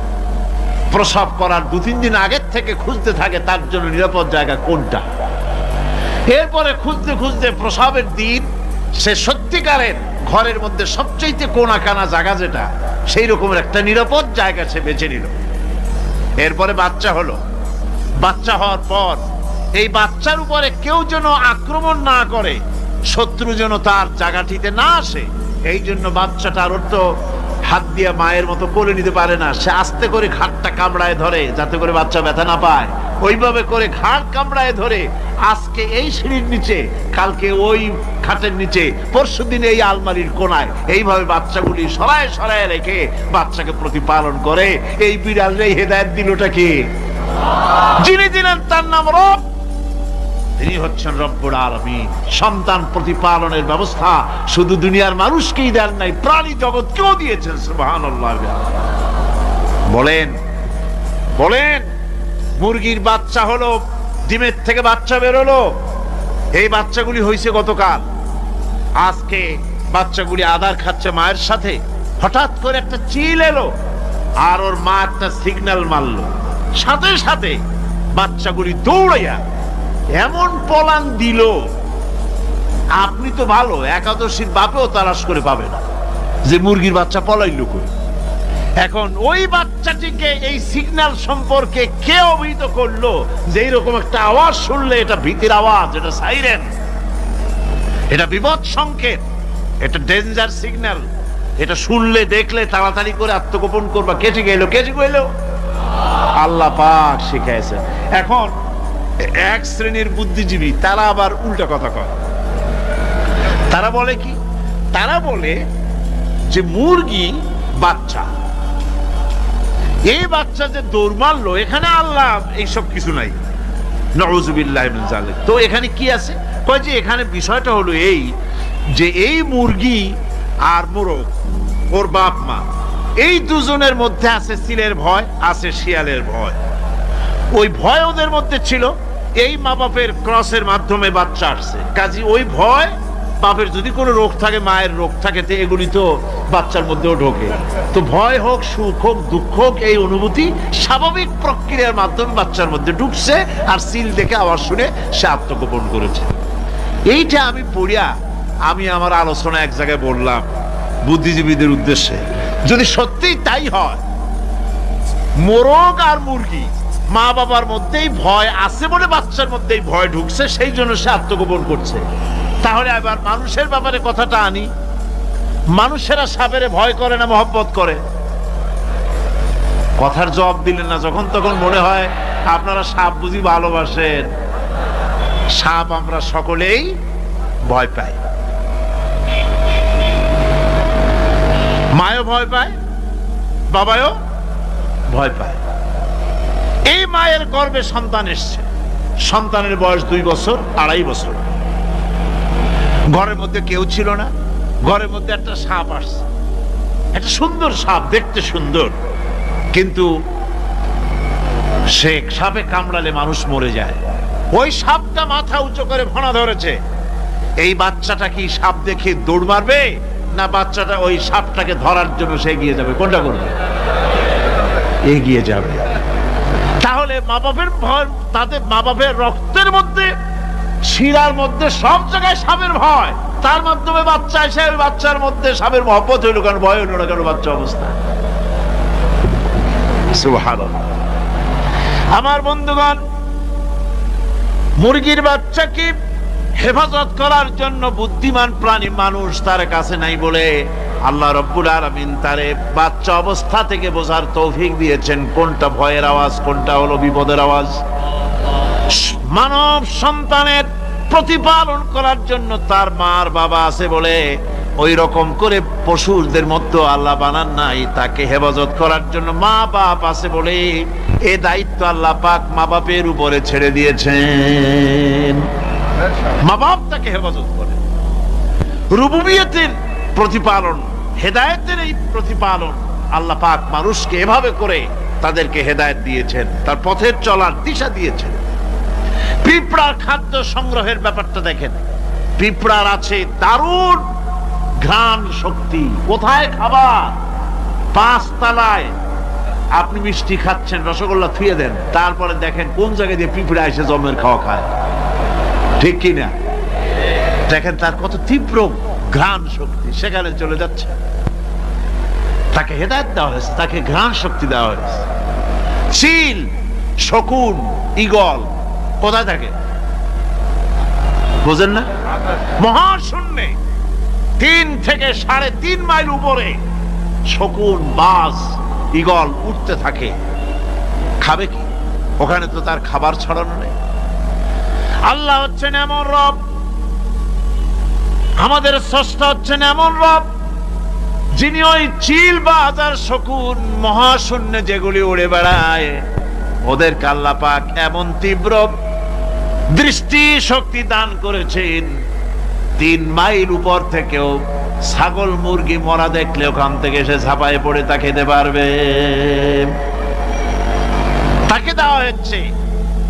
প্রসব করার 2-3 দিন আগের থেকে খুঁজতে থাকে তার জন্য নিরাপদ জায়গা কোনটা। এরপরে খুঁজতে খুঁজতে প্রসবের দিন সে সত্যিকারের ঘরের মধ্যে সবচেয়ে কোনা কানা জায়গা যেটা, সেই রকমের একটা নিরাপদ জায়গা সে বেছে নিল। এরপরে বাচ্চা হলো। বাচ্চা হওয়ার পর এই বাচ্চার উপরে কেউ যেন আক্রমণ না করে, শত্রু যেন তার জায়গাটিতে না আসে, এই জন্য বাচ্চাটার অর্থ হাত দিয়ে মায়ের মতো কোলে নিতে পারে না। সে আস্তে করে ঘাটটা কামড়ায় ধরে যাতে করে বাচ্চা ব্যথা না পায়। ওইভাবে করে ঘাট কামড়ায় ধরে আজকে এই সিঁড়ির নিচে, কালকে ওই খাটের নিচে, পরশুদিন এই আলমারির কোনায়, এইভাবে বাচ্চাগুলি সরায় সরায় রেখে বাচ্চাকে প্রতিপালন করে। এই বিড়াল রে হেদায়েত দিলটা কি? যিনি দিলেন তার নাম রব। তিনি হচ্ছেন রব্বুল আলামিন। সন্তান প্রতিপালনের ব্যবস্থা শুধু দুনিয়ার মানুষকেই দেন নাই, প্রাণী জগৎকেও দিয়েছেন। সুবহানাল্লাহ। বলেন বলেন, মুরগির বাচ্চা হলো, ডিমের থেকে বাচ্চা বেরোলো, এই বাচ্চাগুলি হয়েছে গতকাল। আজকে বাচ্চাগুলি আদার খাচ্ছে মায়ের সাথে। হঠাৎ করে একটা চিল এলো, আর ওর মা একটা সিগন্যাল মারলো, সাথে সাথে বাচ্চাগুলি দৌড়াইয়া এমন পলান দিল, আপনি তো ভালো একাদশীর বাপেও তালাশ করে পাবে না যে মুরগির বাচ্চা পলাইলো কই। এখন ওই বাচ্চাটিকে এই সিগন্যাল সম্পর্কে কে অবহিত করলো যে এইরকম একটা আওয়াজ শুনলে এটা ভীতির আওয়াজ, এটা সাইরেন, এটা বিপদ সংকেত, এটা ডেঞ্জার সিগন্যাল, এটা শুনলে দেখলে তাড়াতাড়ি করে আত্মগোপন করবা। কে ঠিক এলো, কে ঠিক এলো? আল্লাহ পাক শিখাইছেন। এখন এক শ্রেণীর বুদ্ধিজীবী তারা আবার উল্টা কথা কয়। তারা বলে কি? তারা বলে যে মুরগি বাচ্চা, এই বাচ্চা যে দৌড় মারলো, এখানে আল্লাহ এইসব কিছু নাই, নাউযুবিল্লাহি মিন যালিক। তো এখানে কি আছে? কয় যে এখানে বিষয়টা হলো এই যে এই মুরগি আর মোরগ, ওর বাপ মা, এই দুজনের মধ্যে আছে চিলের ভয়, আছে শিয়ালের ভয়। ওই ভয় ওদের মধ্যে ছিল, এই মা বাপের ক্রসের মাধ্যমে বাচ্চা আসছে, কাজে ওই ভয়, বাপের যদি কোনো রোগ থাকে, মায়ের রোগ থাকে, তো এগুলি তো বাচ্চার মধ্যেও ঢোকে। তো ভয় হোক, সুখ হোক, দুঃখ হোক, এই অনুভূতি স্বাভাবিক প্রক্রিয়ার মাধ্যমে বাচ্চার মধ্যে ঢুকছে, আর সিল দেখে আওয়াজ শুনে সে আত্মগোপন করেছে। এইটা আমি পড়িয়া আমি আমার আলোচনা এক জায়গায় বললাম বুদ্ধিজীবীদের উদ্দেশ্যে, যদি সত্যিই তাই হয়, মোরগ আর মুরগি মা বাবার মধ্যেই ভয় আছে বলে বাচ্চার মধ্যেই ভয় ঢুকছে, সেই জন্য সে আত্মগোপন করছে, তাহলে আবার মানুষের ব্যাপারে কথাটা আনি। মানুষেরা সাপেরে ভয় করে না মহব্বত করে? কথার জবাব দিলেন না। যখন তখন মনে হয় আপনারা সাপ বুঝি ভালোবাসেন। সাপ আমরা সকলেই ভয় পাই, মায়ও ভয় পায়, বাবাও ভয় পায়। এই মায়ের গর্ভে সন্তান এসছে, সন্তানের বয়স 2 বছর, 2.5 বছর। ঘরের মধ্যে কেউ ছিল না, ঘরের মধ্যে একটা সাপ আসছে, একটা সুন্দর সাপ, দেখতে সুন্দর, কিন্তু সে সাপে কামড়ালে মানুষ মরে যায়। ওই সাপটা মাথা উঁচু করে ফনা ধরেছে। এই বাচ্চাটা কি সাপ দেখে দৌড় মারবে, না বাচ্চাটা ওই সাপটাকে ধরার জন্য সে এগিয়ে যাবে? কোনটা করবে? এগিয়ে যাবে। তাহলে মা বাপের ভয়, তাদের মা বাপের রক্তের মধ্যে, শিরার মধ্যে সব জায়গায় সাপের ভয়, তার মাধ্যমে বাচ্চা এসে ওই বাচ্চার মধ্যে সাপের মহব্বত হইল কেন, ভয় হইল না কেন বাচ্চা অবস্থা? সুবহানাল্লাহ। আমার বন্ধুগণ, মুরগির বাচ্চা কি হেফাজত করার জন্য বুদ্ধিমান প্রাণী মানুষ তার কাছে নাই বলে আল্লাহ রব্বুল আলামিন তারে বাচ্চা অবস্থা থেকে বোঝার তৌফিক দিয়েছেন কোনটা ভয়ের আওয়াজ, কোনটা হলো বিপদের আওয়াজ। মানব সন্তানের প্রতিপালন করার জন্য তার মার বাবা আছে বলে ওই রকম করে পশুদের মধ্যে আল্লাহ বানান নাই, তাকে হেফাজত করার জন্য মা বাপ আছে বলে এই দায়িত্ব আল্লাহ পাক মা বাপের উপরে ছেড়ে দিয়েছেন। মা বাপ তাকে হেফাজত করে। রুবুবিয়তের প্রতিপালন, হেদায়েতের এই প্রতিপালন আল্লাহ পাক মানুষকে এভাবে করে তাদেরকে হেদায়েত দিয়েছেন, তার পথের চলার দিশা দিয়েছেন। পিঁপড়ার খাদ্য সংগ্রহের ব্যাপারটা দেখেন। পিঁপড়ার আছে দারুণ ঘ্রাণ শক্তি। কোথায় খাবার? 5 তলায় আপনি মিষ্টি খাচ্ছেন, রসগোল্লা থুয়ে দেন, তারপরে দেখেন কোন জায়গায় দিয়ে পিঁপড়া এসে জমের খাওয়া খায়, ঠিক কিনা? দেখেন তার কত তীব্র ঘ্রাণ শক্তি, সেখানে চলে যাচ্ছে। তাকে হেদায়েত দেওয়া হয়েছে, তাকে ঘ্রাণ শক্তি দেওয়া হয়েছে। চিল, শকুন, ঈগল কোথায় থাকে বোঝেন না? মহাশূন্যে 3 থেকে 3.5 মাইল উপরে শকুন, বাজ, ঈগল উঠতে থাকে। খাবে কি? ওখানে তো তার খাবার ছড়ানো নেই। আল্লাহ হচ্ছেন এমন রব, আমাদের স্রষ্টা হচ্ছেন এমন রব, যিনি ওই চিল, বাজ আর শকুন মহাশূন্যে যেগুলি উড়ে বেড়ায়, ওদেরকে আল্লাহ পাক এমন তীব্র দৃষ্টি শক্তি দান করেছেন, 3 মাইল উপর থেকেও ছাগল মুরগি মরা দেখলে ওখান থেকে সে ঝাঁপায়ে পড়ে তা খেতে পারবে। তাকে দেওয়া হচ্ছে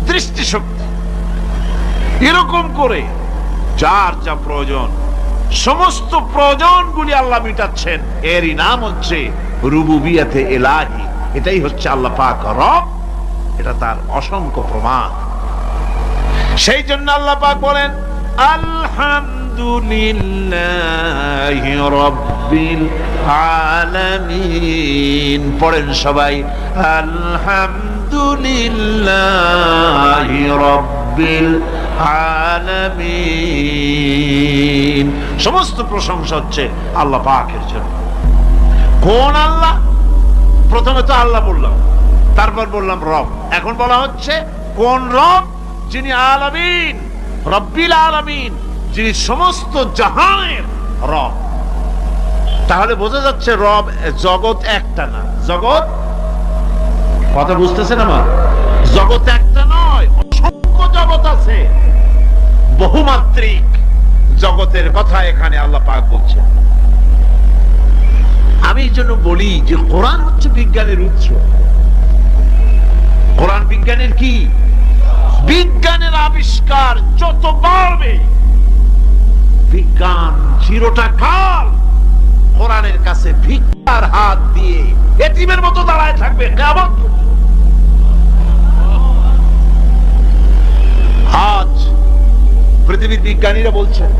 দৃষ্টি শক্তি। এরকম করে যার যা প্রয়োজন, সমস্ত প্রয়োজনগুলি আল্লাহ মিটাচ্ছেন। এরই নাম হচ্ছে রুবুবিয়াতে ইলাহি। এটাই হচ্ছে আল্লাহ পাক রব। এটা তার অসংখ্য প্রমাণ। সেই জন্য আল্লাহ পাক বলেন আলহামদুলিল্লাহি রাব্বিল আলামিন। পড়েন সবাই আলহামদুলিল্লাহি রাব্বিল আলামিন। সমস্ত প্রশংসা হচ্ছে আল্লাহ পাকের জন্য। কোন আল্লাহ? প্রথমে তো আল্লাহ বললাম, তারপর বললাম রব। এখন বলা হচ্ছে কোন রব? যিনি আলামিন, রব্বিল আলামিন, যিনি সমস্ত জাহানের রব। তাহলে বোঝা যাচ্ছে রব জগৎ একটা না। জগৎ, কথা বুঝতেছেন আমার? জগৎ একটা নয়, অসংখ্য জগৎ আছে। বহুমাত্রিক জগতের কথা এখানে আল্লাহ পাক বলছেন। আমি এই জন্য বলি যে কোরআন হচ্ছে বিজ্ঞানের উৎস। কোরআন বিজ্ঞানের কি? বিজ্ঞানের আবিষ্কার যত বাড়বে, বিজ্ঞান চিরটা কাল কোরআনের কাছে ভিক্ষার হাত দিয়ে এতিমের মতো দাঁড়ায় থাকবে কিয়ামত পর্যন্ত। আজ পৃথিবীর বিজ্ঞানীরা বলছেন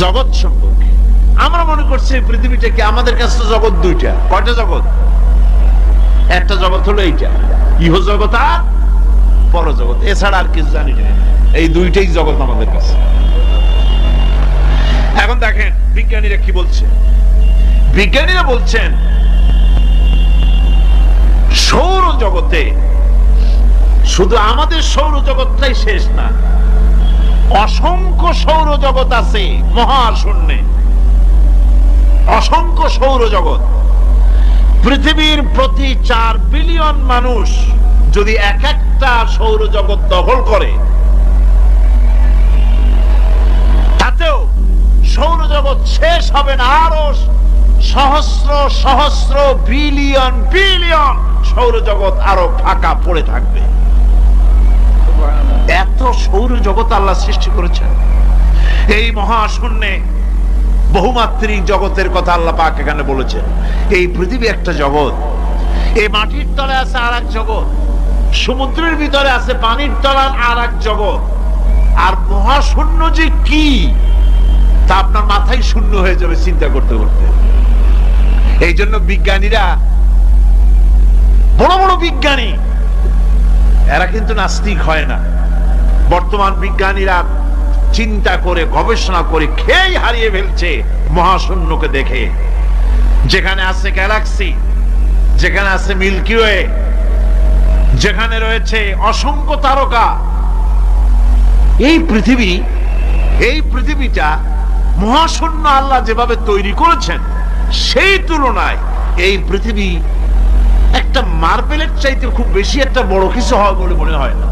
জগৎ সম্পর্কে। আমরা মনে করছি পৃথিবীটাকে, আমাদের কাছে তো জগৎ দুইটা। কয়টা জগৎ? একটা জগৎ হলো এইটা, ইহ জগৎ আর পরজগৎ। এছাড়া আর কিছু জানি না। এই দুইটাই জগৎ আমাদের কাছে। এখন দেখেন বিজ্ঞানীরা কি বলছে। বিজ্ঞানীরা বলছেন সৌর জগতে শুধু আমাদের সৌরজগৎটাই শেষ না, অসংখ্য সৌরজগৎ আছে মহাশূন্যে। অসংখ্য সৌরজগৎ। পৃথিবীর প্রতি 4 বিলিয়ন মানুষ যদি এক একটা সৌরজগৎ দখল করে, তাতেও সৌরজগৎ শেষ হবে না। আরো সহস্র সহস্র বিলিয়ন বিলিয়ন সৌরজগৎ আরো ফাঁকা পড়ে থাকবে। এত সৌরজগৎ আল্লাহ সৃষ্টি করেছেন। এই মহাশূন্যে বহুমাত্রিক জগতের কথা আল্লাহ পাক এখানে বলেছেন। এই পৃথিবী একটা জগৎ। এই মাটির তলে আছে আর এক জগৎ, সমুদ্রের ভিতরে আছে পানির তলার আর এক জগৎ। আর মহাশূন্য যে কি তা আপনার মাথায় শূন্য হয়ে যাবে চিন্তা করতে করতে। এই জন্য বিজ্ঞানীরা, বড় বড় বিজ্ঞানী, এরা কিন্তু নাস্তিক হয় না। বর্তমান বিজ্ঞানীরা চিন্তা করে গবেষণা করে খেয়ে হারিয়ে ফেলছে মহাশূন্যকে দেখে। যেখানে আছে গ্যালাক্সি, যেখানে আছে মিল্কি ওয়ে, যেখানে রয়েছে অসংখ্য তারকা। এই পৃথিবীটা মহাশূন্য আল্লাহ যেভাবে তৈরি করেছেন, সেই তুলনায় এই পৃথিবী একটা মার্বেলের চাইতে খুব বেশি একটা বড় কিছু হয় বলে মনে হয় না।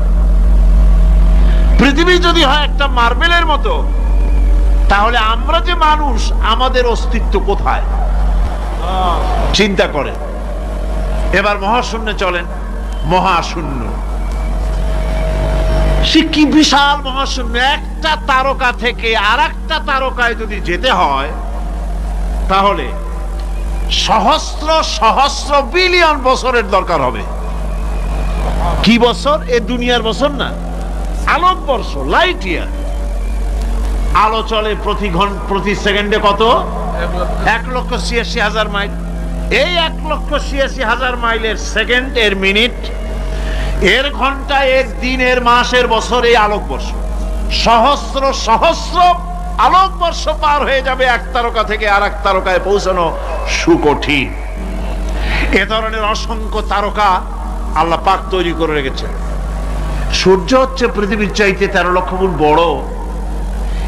পৃথিবী যদি হয় একটা মার্বেলের মতো, তাহলে আমরা যে মানুষ, আমাদের অস্তিত্ব কোথায়? চিন্তা করেন। এবার মহাশূন্যে চলেন। মহাশূন্য সে কি বিশাল মহাশূন্য। একটা তারকা থেকে আর একটা তারকায় যদি যেতে হয়, তাহলে সহস্র সহস্র বিলিয়ন বছরের দরকার হবে। কি বছর? এ দুনিয়ার বছর না, আলোকবর্ষ, লাইট ইয়ার। আলো চলে প্রতি সেকেন্ডে কত? 1,86,000 মাইল। এই 1,86,000 মাইলের সেকেন্ড, এর মিনিট, এর ঘন্টা, এর দিন, এর মাস, এর বছর, এই আলোকবর্ষ। সহস্র সহস্র আলোকবর্ষ পার হয়ে যাবে এক তারকা থেকে আর এক তারকায় পৌঁছানো সুকঠিন। এ ধরনের অসংখ্য তারকা আল্লাহ পাক তৈরি করে রেখেছেন। সূর্য হচ্ছে পৃথিবীর চাইতে 13 লক্ষ গুণ বড়।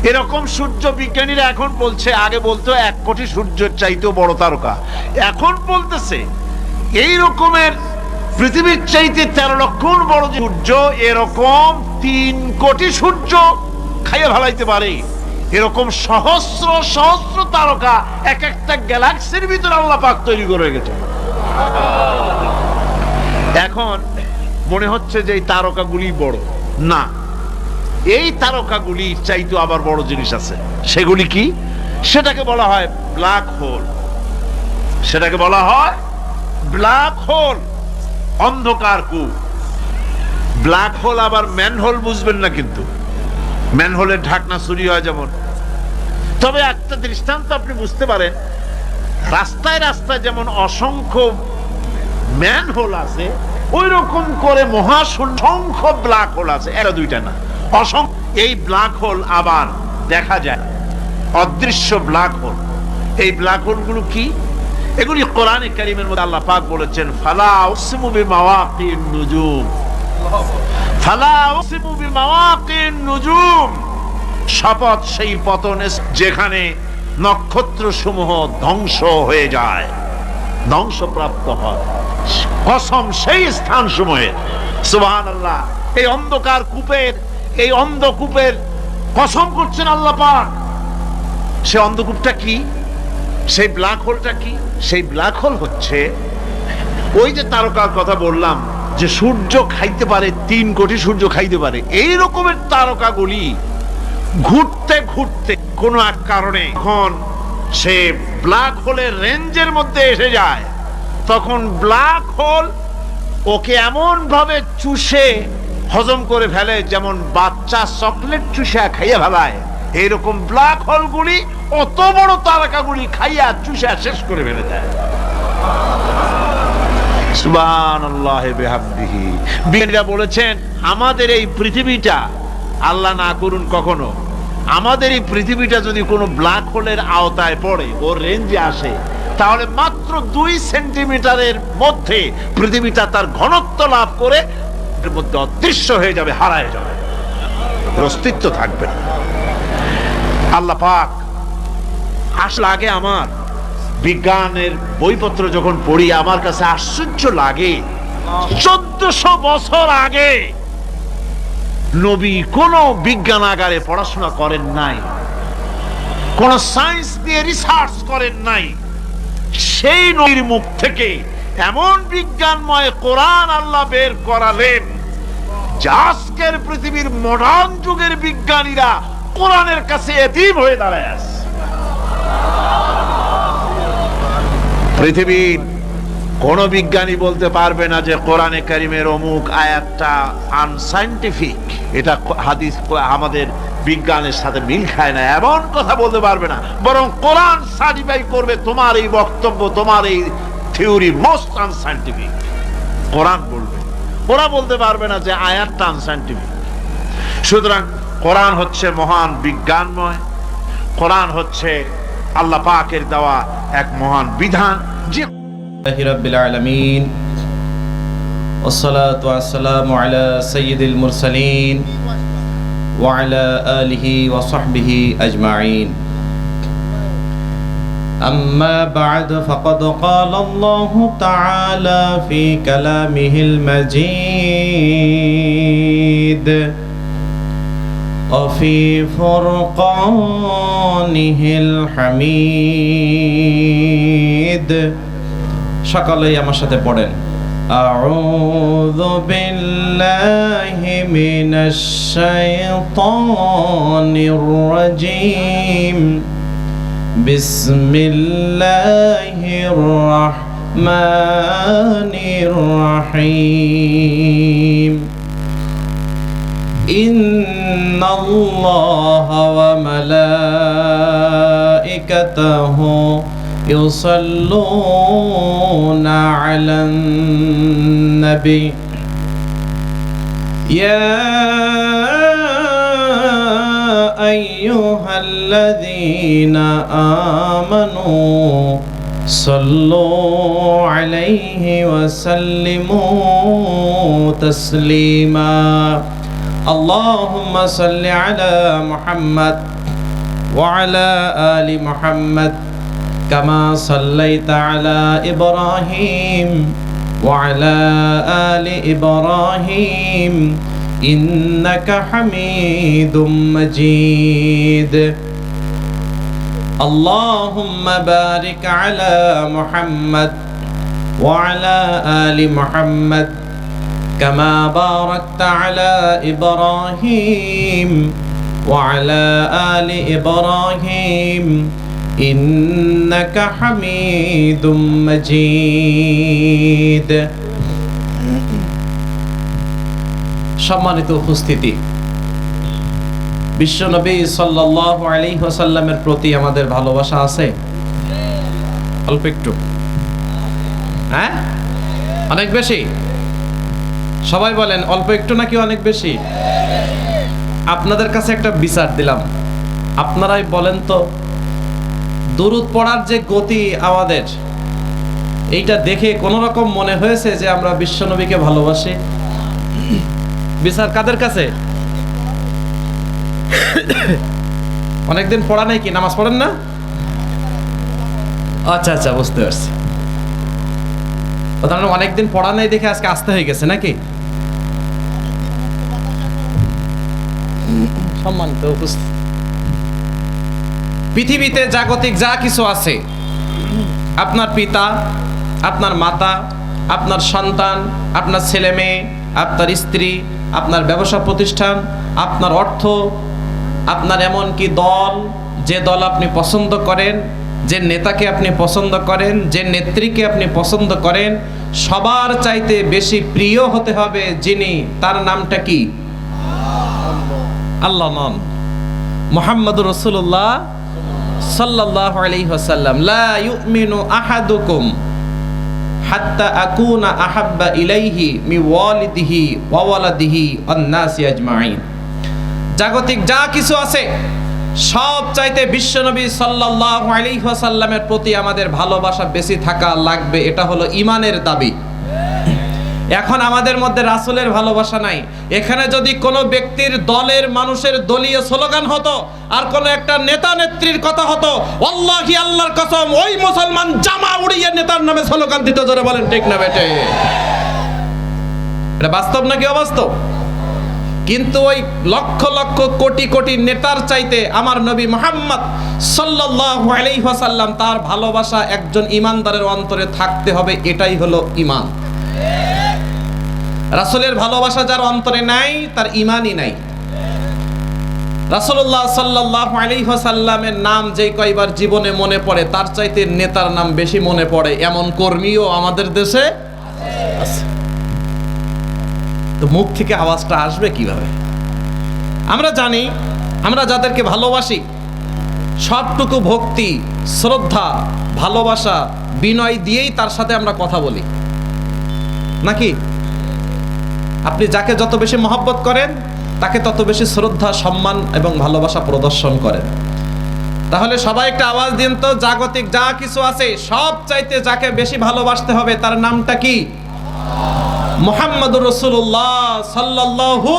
এরকম সূর্য বিজ্ঞানীরা এখন বলছে, আগে বলতো 1 কোটি সূর্যের চাইতেও বড় তারকা। এখন বলতেছে এই রকমের পৃথিবীর চাইতে 13 লক্ষ গুণ বড় যে সূর্য, এরকম 3 কোটি সূর্য খাইয়ে ফেলাইতে পারে এরকম সহস্র সহস্র তারকা এক একটা গ্যালাক্সির ভিতরে আল্লাহ পাক তৈরি করে গেছে। এখন মনে হচ্ছে যে এই তারকাগুলি বড় না, এই তারকাগুলি চাইতে আবার বড় জিনিস আছে। সেগুলি কি? সেটাকে বলা হয় ব্ল্যাক হোল। সেটাকে বলা হয় ব্ল্যাক হোল, অন্ধকার কূপ। ব্ল্যাক হোল আবার ম্যানহোল বুঝবেন না, কিন্তু ম্যানহোলের ঢাকনা চুরি হয় যেমন। তবে একটা দৃষ্টান্ত আপনি বুঝতে পারেন, রাস্তায় রাস্তায় যেমন অসংখ্য ম্যানহোল আছে, ওই রকম করে মহাসংখ্য ব্ল্যাক হোল আছে, এরা দুইটা না, অসংখ্য। এই ব্ল্যাক হোল আবার দেখা যায়, অদৃশ্য ব্ল্যাক হোল। এই ব্ল্যাক হোল গুলো কি? এগুলি কোরআনে কারীমের মধ্যে আল্লাহ পাক বলেছেন, ফালা উকসিমু বিমাওয়াকিন নুজুম, ফালা উকসিমু বিমাওয়াকিন নুজুম, শপথ সেই পতনে যেখানে নক্ষত্র সমূহ ধ্বংস হয়ে যায়, ধ্বংসপ্রাপ্ত হয়, কসম সেই স্থান সমূহের। সুবহানাল্লাহ। এই অন্ধকার কূপের, এই অন্ধকূপের কসম করছেন আল্লাহ পাক। সে অন্ধকূপটা কি? সেই ব্ল্যাক হোলটা কি? সেই ব্ল্যাক হোল হচ্ছে ওই যে তারকার কথা বললাম, যে সূর্য খাইতে পারে, 3 কোটি সূর্য খাইতে পারে, এই রকমের তারকাগুলি ঘুরতে ঘুরতে কোন এক কারণে যখন সে ব্ল্যাক হোলের রেঞ্জের মধ্যে এসে যায়, তখন ব্ল্যাক হোল ওকে এমন ভাবে চুষে হজম করে ফেলে যেমন বাচ্চা চকলেট চুষে খাইয়া ফেলায়। এইরকম ব্ল্যাক হোলগুলি অত বড় তারকাগুলি খাইয়া চুষা শেষ করে ফেলে দেয়। সুবহানাল্লাহি বিহামদিহি। বিজ্ঞানীরা বলেছেন, আমাদের এই পৃথিবীটা, আল্লাহ না করুন কখনো, আমাদের এই পৃথিবীটা যদি কোনো ব্ল্যাক হোলের আওতায় পড়ে, ওর রেঞ্জে আসে, তাহলে মাত্র 2 সেন্টিমিটারের মধ্যে পৃথিবীটা তার ঘনত্ব লাভ করে এর মধ্যে অদৃশ্য হয়ে যাবে, হারায় যাবে, অস্তিত্ব থাকবে না। আল্লাহ পাক আসলে আগে আমার বিজ্ঞানের বইপত্র যখন পড়ি, আমার কাছে আশ্চর্য লাগে, 1400 বছর আগে নবী কোন বিজ্ঞানাগারে পড়াশোনা করেন নাই, কোন সায়েন্স দিয়ে রিসার্চ করেন নাই। সেই নবীর মুখ থেকে এমন বিজ্ঞানময় কোরআন আল্লাহ বের করালেন, যে আজকের পৃথিবীর মডার্ন যুগের বিজ্ঞানীরা কোরআনের কাছে এতিম হয়ে দাঁড়ায় আছে। পৃথিবীর কোন বিজ্ঞানী বলতে পারবে না যে কোরআনে কারীমের অমুক আয়াতটা আনসাইন্টিফিক, এটা হাদিস আমাদের বিজ্ঞানের সাথে মিল খায় না, এমন কথা বলতে পারবে না। বরং কোরআন সার্টিফাই করবে তোমার এই বক্তব্য, তোমার এই থিওরি মোস্ট আনসাইন্টিফিক। কোরআন বলবে, ওরা বলতে পারবে না যে আয়াতটা আনসাইন্টিফিক। সুতরাং কোরআন হচ্ছে মহান বিজ্ঞানময়, কোরআন হচ্ছে আল্লাহ পাকের দেওয়া এক মহান বিধান। যে রাব্বিল আলামিন والصلاة والسلام على سيد المرسلين وعلى آله وصحبه أجمعين أما بعد فقد قال الله تعالى في كلامه المجيد وفي فرقانه الحميد সকলেই আমার সাথে পড়েন أعوذ بالله من الشيطان الرجيم بسم الله الرحمن الرحيم إن الله وملائكته يصلون على النبي يا أيها الذين آمنوا صلوا عليه وسلموا تسليما اللهم صل على محمد وعلى آل محمد كما صليت على إبراهيم وعلى آل إبراهيم إنك حميد مجيد اللهم بارك على محمد وعلى آل محمد كما باركت على إبراهيم وعلى آل إبراهيم إنك حميد مجيد সম্মানিত উপস্থিতি, বিশ্বনবী সাল্লাল্লাহু আলাইহি ওয়াসাল্লামের প্রতি আমাদের ভালোবাসা আছে? অল্প একটু? হ্যাঁ, অনেক বেশি? সবাই বলেন অল্প একটু নাকি অনেক বেশি? আপনাদের কাছে একটা বিচার দিলাম, আপনারাই বলেন তো, দুরূদ পড়ার যে গতি আমাদের, এইটা দেখে কোন রকম মনে হয়েছে যে আমরা বিশ্বনবীকে ভালোবাসি? বিচার কাদের কাছে? অনেকদিন পড়া নেই কি? নামাজ পড়েন না? আচ্ছা আচ্ছা, বুঝতে পারছি। অনেকদিন পড়া নেই দেখে আজকে আসতে হয়ে গেছে নাকি? সম্মানিত উপস্থিত, পৃথিবীতে জাগতিক যা কিছু আছে, আপনার পিতা, আপনার মাতা, আপনার সন্তান, আপনার ছেলে মেয়ে, আপনার স্ত্রী, আপনার ব্যবসা প্রতিষ্ঠান, আপনার অর্থ, আপনার এমনকি দল, যে দল আপনি পছন্দ করেন, যে নেতাকে আপনি পছন্দ করেন, যে নেত্রীকে আপনি পছন্দ করেন, সবার চাইতে বেশি প্রিয় হতে হবে যিনি, তার নামটা কি? আল্লাহ নন, মুহাম্মদুর রাসূলুল্লাহ সাল্লাল্লাহু আলাইহি ওয়াসাল্লাম। লা ইউমিনু আহাদুকুম হাত্তা আকুনা আহাব্বা ইলাইহি মি ওয়ালিদিহি ওয়া ওয়ালাদিহি ওয়ান নাসি আজমাইন। জাগতিক যা কিছু আছে সব চাইতে বিশ্বনবী সাল্লাল্লাহু আলাইহি ওয়াসাল্লামের প্রতি আমাদের ভালোবাসা বেশি থাকা লাগবে, এটা হলো ঈমানের দাবি। এখন আমাদের মধ্যে রাসূলের ভালোবাসা নাই। এখানে যদি কোনো ব্যক্তির দলের মানুষের দলীয় স্লোগান হতো আর কোনো একটা নেতা নেত্রীর কথা হতো, আল্লাহি আল্লাহর কসম ওই মুসলমান জামা উড়িয়ে নেতার নামে স্লোগান দিত। জোরে বলেন ঠিক না বেটে? এটা বাস্তব নাকি অবাস্তব? কিন্তু ওই লক্ষ লক্ষ কোটি কোটি নেতার চাইতে আমার নবী মুহাম্মদ সাল্লাল্লাহু আলাইহি ওয়াসাল্লাম, তার ভালোবাসা একজন ঈমানদারের অন্তরে থাকতে হবে, এটাই হলো ঈমান। রাসূলের ভালোবাসা যার অন্তরে নাই তার ঈমানই নাই। রাসূলুল্লাহ সাল্লাল্লাহু আলাইহি ওয়াসাল্লামের নাম যেই কয়বার জীবনে মনে পড়ে তার চাইতে নেতার নাম বেশি মনে পড়ে, এমন কর্মীও আমাদের দেশে আছে। তো মুখ থেকে আওয়াজটা আসবে কিভাবে? আমরা জানি, আমরা যাদেরকে ভালোবাসি সবটুকু ভক্তি, শ্রদ্ধা, ভালোবাসা, বিনয় দিয়েই তার সাথে আমরা কথা বলি নাকি? আপনি যাকে যত বেশি মহব্বত করেন তাকে তত বেশি শ্রদ্ধা, সম্মান এবং ভালোবাসা প্রদর্শন করেন। তাহলে সবাই একটা আওয়াজ দিন তো, জাগতিক যা কিছু আছে সব চাইতে যাকে বেশি ভালোবাসতে হবে তার নামটা কি? মুহাম্মদুর রাসূলুল্লাহ সাল্লাল্লাহু।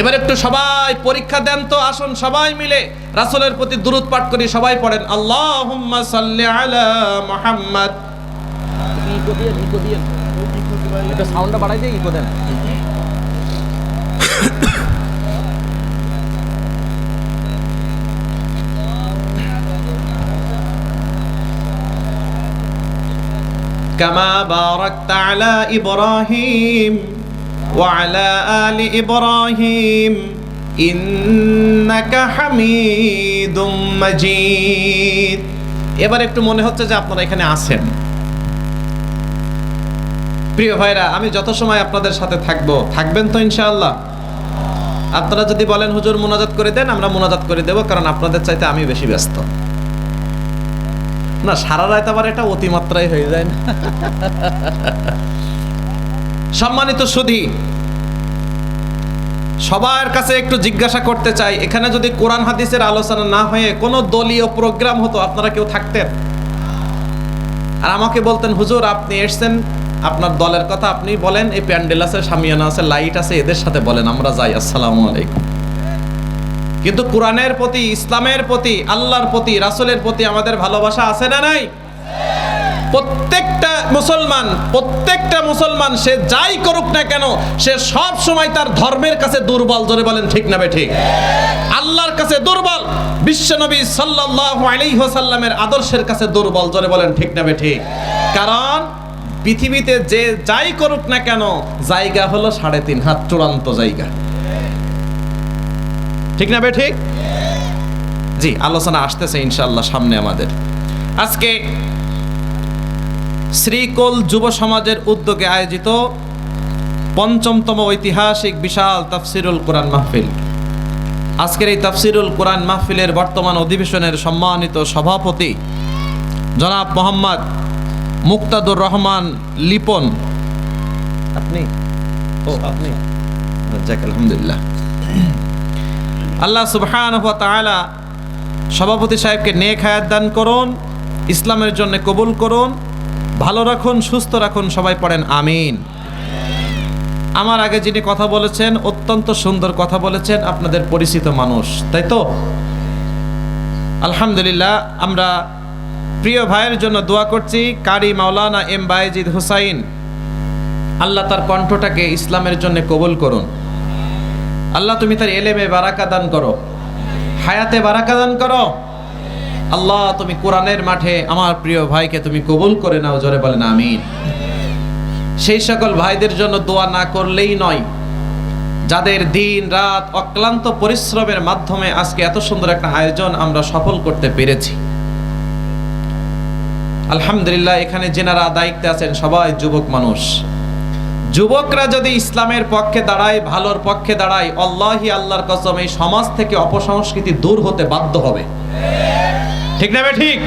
এবার একটু সবাই পরীক্ষা দেন তো, আসুন সবাই মিলে রাসূলের প্রতি দুরূদ পাঠ করি। সবাই পড়েন আল্লাহুম্মা সাল্লি আলা মুহাম্মদ। ইকো দিয়ে এটা সাউন্ডটা বাড়াই দিয়ে ইকো দেন। কামা বারাকতা আলা ইব্রাহিম ওয়া আলা আলি ইব্রাহিম ইন্নাকা হামিদুম মাজিদ। এবার একটু মনে হচ্ছে যে আপনারা এখানে আছেন। প্রিয় ভাইরা, আমি যত সময় আপনাদের সাথে থাকবো, থাকবেন তো ইনশাআল্লাহ? আপনারা যদি বলেন হুজুর মুনাজাত করে দেন, আমরা মুনাজাত করে দেব, কারণ আপনাদের চাইতে আমি বেশি ব্যস্ত। না, সারা রাত আবার এটা অতিমাত্রাই হয়ে যায় না? সম্মানিত সুধী, সবার কাছে একটু জিজ্ঞাসা করতে চাই, এখানে যদি কোরআন হাদিসের আলোচনা না হয়ে কোনো দলীয় প্রোগ্রাম হতো, আপনারা কেউ থাকতেন? আর আমাকে বলতেন হুজুর আপনি এসছেন, আপনার দলের কথা আপনি বলেন, এই প্যান্ডেল আছে, শামিয়ানা আছে, লাইট আছে, এদের সাথে বলেন, আমরা যাই, আসসালামু আলাইকুম। কিন্তু কোরআনের প্রতি, ইসলামের প্রতি, আল্লাহর প্রতি, রাসূলের প্রতি আমাদের ভালোবাসা আছে না নাই? প্রত্যেকটা মুসলমান সে যাই করুক না কেন, সে সব সময় তার ধর্মের কাছে দুর্বল। জোরে বলেন ঠিক না বেঠিক? আল্লাহর কাছে দুর্বল, বিশ্বনবী সাল্লাল্লাহু আলাইহি ওয়াসাল্লামের আদর্শের কাছে দুর্বল। জোরে বলেন ঠিক না বেঠিক? কারণ পৃথিবীতে যে যাই করুক না কেন, জায়গা হলো 3.5 হাত, চূড়ান্ত জায়গা। ঠিক না বেঠিক? জি, আলোচনা আসতেছে ইনশাআল্লাহ সামনে আমাদের। আজকে শ্রীকোল যুব সমাজের উদ্যোগে আয়োজিত ৫ম ঐতিহাসিক বিশাল তাফসিরুল কোরআন মাহফিল। আজকের এই তাফসিরুল কোরআন মাহফিলের বর্তমান অধিবেশনের সম্মানিত সভাপতি জনাব মোহাম্মদ মুক্তাদুর রহমান লিপন। আপনি যাক, আলহামদুলিল্লাহ। আল্লাহ সুবহানাহু ওয়া তাআলা সভাপতি সাহেবকে নেক হায়াত দান করুন, ইসলামের জন্য কবুল করুন, ভালো রাখুন, সুস্থ রাখুন। সবাই পড়েন আমিন। আমার আগে যিনি কথা বলেছেন অত্যন্ত সুন্দর কথা বলেছেন, আপনাদের পরিচিত মানুষ, তাই তো? আলহামদুলিল্লাহ। আমরা প্রিয় ভাইয়ের জন্য দোয়া করছি, কারি মাওলানা এম বায়েজিদ হুসাইন, আল্লাহ তার কণ্ঠটাকে ইসলামের জন্য কবুল করুন। আল্লাহ তুমি তার এলেমে বারাকা দান করো, হায়াতে বারাকা দান করো। আল্লাহ তুমি কোরআনের মাঠে আমার প্রিয় ভাইকে তুমি কবুল করে নাও। জোরে বলেন আমিন। সেই সকল ভাইদের জন্য দোয়া না করলেই নয়, যাদের দিন রাত অক্লান্ত পরিশ্রমের মাধ্যমে আজকে এত সুন্দর একটা আয়োজন আমরা সফল করতে পেরেছি। আলহামদুলিল্লাহ। এখানে যেনারা দায়িত্বে আছেন সবাই যুবক মানুষ। যুবকরা যদি ইসলামের পক্ষে দাঁড়ায়, ভালোর পক্ষে দাঁড়ায়, আল্লাহি আল্লাহর কসম এই সমাজ থেকে অপসংস্কৃতি দূর হতে বাধ্য হবে। ঠিক না ঠিক?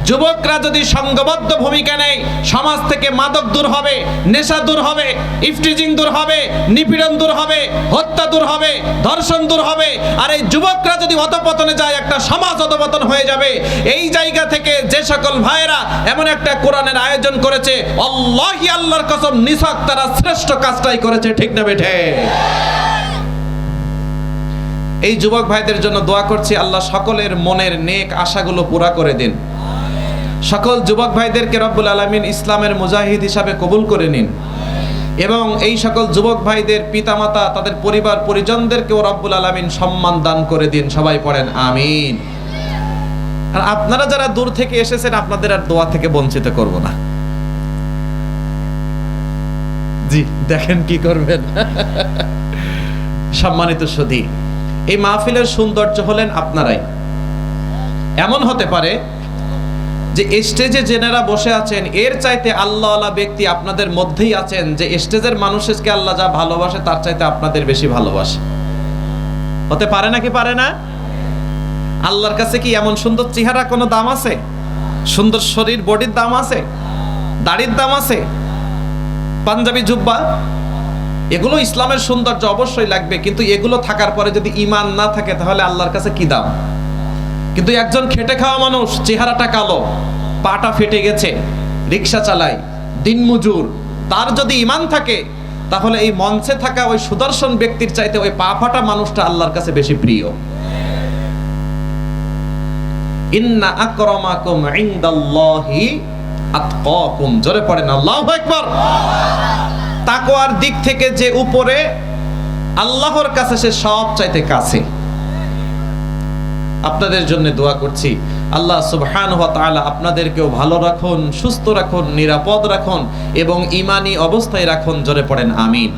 যুবকরা যদি সংঘবদ্ধ ভূমিকা নেয়, সমাজ থেকে মাদক দূর হবে, নেশা দূর হবে, ইফটিজিং দূর হবে, নিপীড়ন দূর হবে, হত্যা দূর হবে, ধর্ষণ দূর হবে। আর এই যুবকরা যদি অধপতনে যায়, একটা সমাজ অধপতন হয়ে যাবে। এই জায়গা থেকে যে সকল ভাইয়েরা এমন একটা কোরআনের আয়োজন করেছে, আল্লাহি আল্লাহর কসম নিছক তারা শ্রেষ্ঠ কাজটাই করেছে। ঠিক না বেঠে? এই যুবক ভাইদের জন্য দোয়া করছি, আল্লাহ সকলের মনের নেক আশাগুলো পুরা করে দিন। সকল যুবক ভাইদেরকে রব্বুল আলামিন ইসলামের মুজাহিদ হিসাবে কবুল করে নিন, এবং এই সকল যুবক ভাইদের পিতামাতা, তাদের পরিবার পরিজনদেরকেও রব্বুল আলামিন সম্মান দান করে দিন। সবাই পড়েন আমিন। আর আপনারা যারা দূর থেকে এসেছেন, আপনাদের আর দোয়া থেকে বঞ্চিত করব না। জি, দেখেন কি করবেন। সম্মানিত সুধী, এই মাহফিলের সৌন্দর্য হলেন আপনারাই। এমন হতে পারে যে স্টেজে যেনারা বসে আছেন, এর চাইতে আল্লাহওয়ালা ব্যক্তি আপনাদের মধ্যেই আছেন, যে স্টেজের মানুষকে আল্লাহ যা ভালোবাসে তার চাইতে আপনাদের বেশি ভালোবাসে। হতে পারে নাকি পারে না? আল্লাহর কাছে কি এমন সুন্দর চেহারা কোনো দাম আছে? সুন্দর শরীর, বডির দাম আছে? দাড়ির দাম আছে? পাঞ্জাবি জুব্বা, এগুলো ইসলামের সৌন্দর্য অবশ্যই লাগবে, কিন্তু এগুলো থাকার পরে যদি ঈমান না থাকে তাহলে আল্লাহর কাছে কি দাম? কিন্তু একজন খেটে খাওয়া মানুষ, চেহারাটা কালো, পাটা ফেটে গেছে, রিক্সা চালায়, দিনমজুর, তার যদি ঈমান থাকে তাহলে এই মঞ্চে থাকা ওই সুদর্শন ব্যক্তির চাইতে ওই পা ফাটা মানুষটা আল্লাহর কাছে বেশি প্রিয়। ইন্না আকরামাকুম ইনদাল্লাহি আতকাকুম। জোরে পড়েন আল্লাহু আকবার। তাকওয়ার দিক থেকে যে উপরে, আল্লাহর কাছে সে সব চাইতে কাছে। আপনাদের জন্য দোয়া করছি, আল্লাহ সুবহানাহু ওয়া তাআলা আপনাদেরকেও ভালো রাখুন, সুস্থ রাখুন, নিরাপদ রাখুন এবং ঈমানি অবস্থায় রাখুন। জোরে পড়েন আমিন।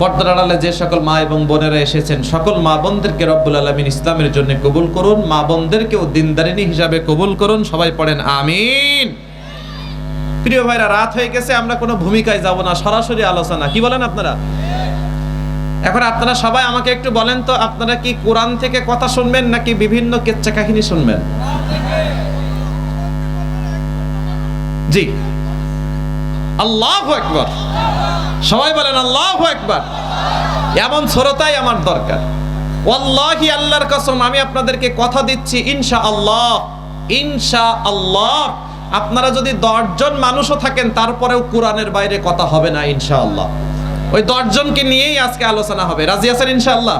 পর্দার আড়ালে যে সকল মা এবং বোনেরা এসেছেন, সকল মা বোনদেরকে রব্বুল আলামিন ইসলামের জন্য কবুল করুন, মা বোনদেরকেও দিনদারিনী হিসাবে কবুল করুন। সবাই পড়েন আমিন। প্রিয় ভাইরা, রাত হয়ে গেছে, আমরা কোনো ভূমিকায় যাব না, সরাসরি আলোচনা। কি বলেন আপনারা? এখন আপনারা সবাই আমাকে একটু বলেন তো, আপনারা কি কোরআন থেকে কথা শুনবেন নাকি বিভিন্ন কেচ্চা কাহিনী শুনবেন? জি, আল্লাহু আকবার। সবাই বলেন আল্লাহু আকবার। এমন শ্রোতাই আমার দরকার। ওয়াল্লাহি, আল্লাহর কসম, আমি আপনাদেরকে কথা দিচ্ছি, ইনশাআল্লাহ, ইনশাআল্লাহ, আপনারা যদি 10 জন মানুষও থাকেন তারপরেও কোরআনের বাইরে কথা হবে না ইনশাআল্লাহ। ওই 10 জনকে নিয়েই আজকে আলোচনা হবে। রাজি আছেন ইনশাআল্লাহ?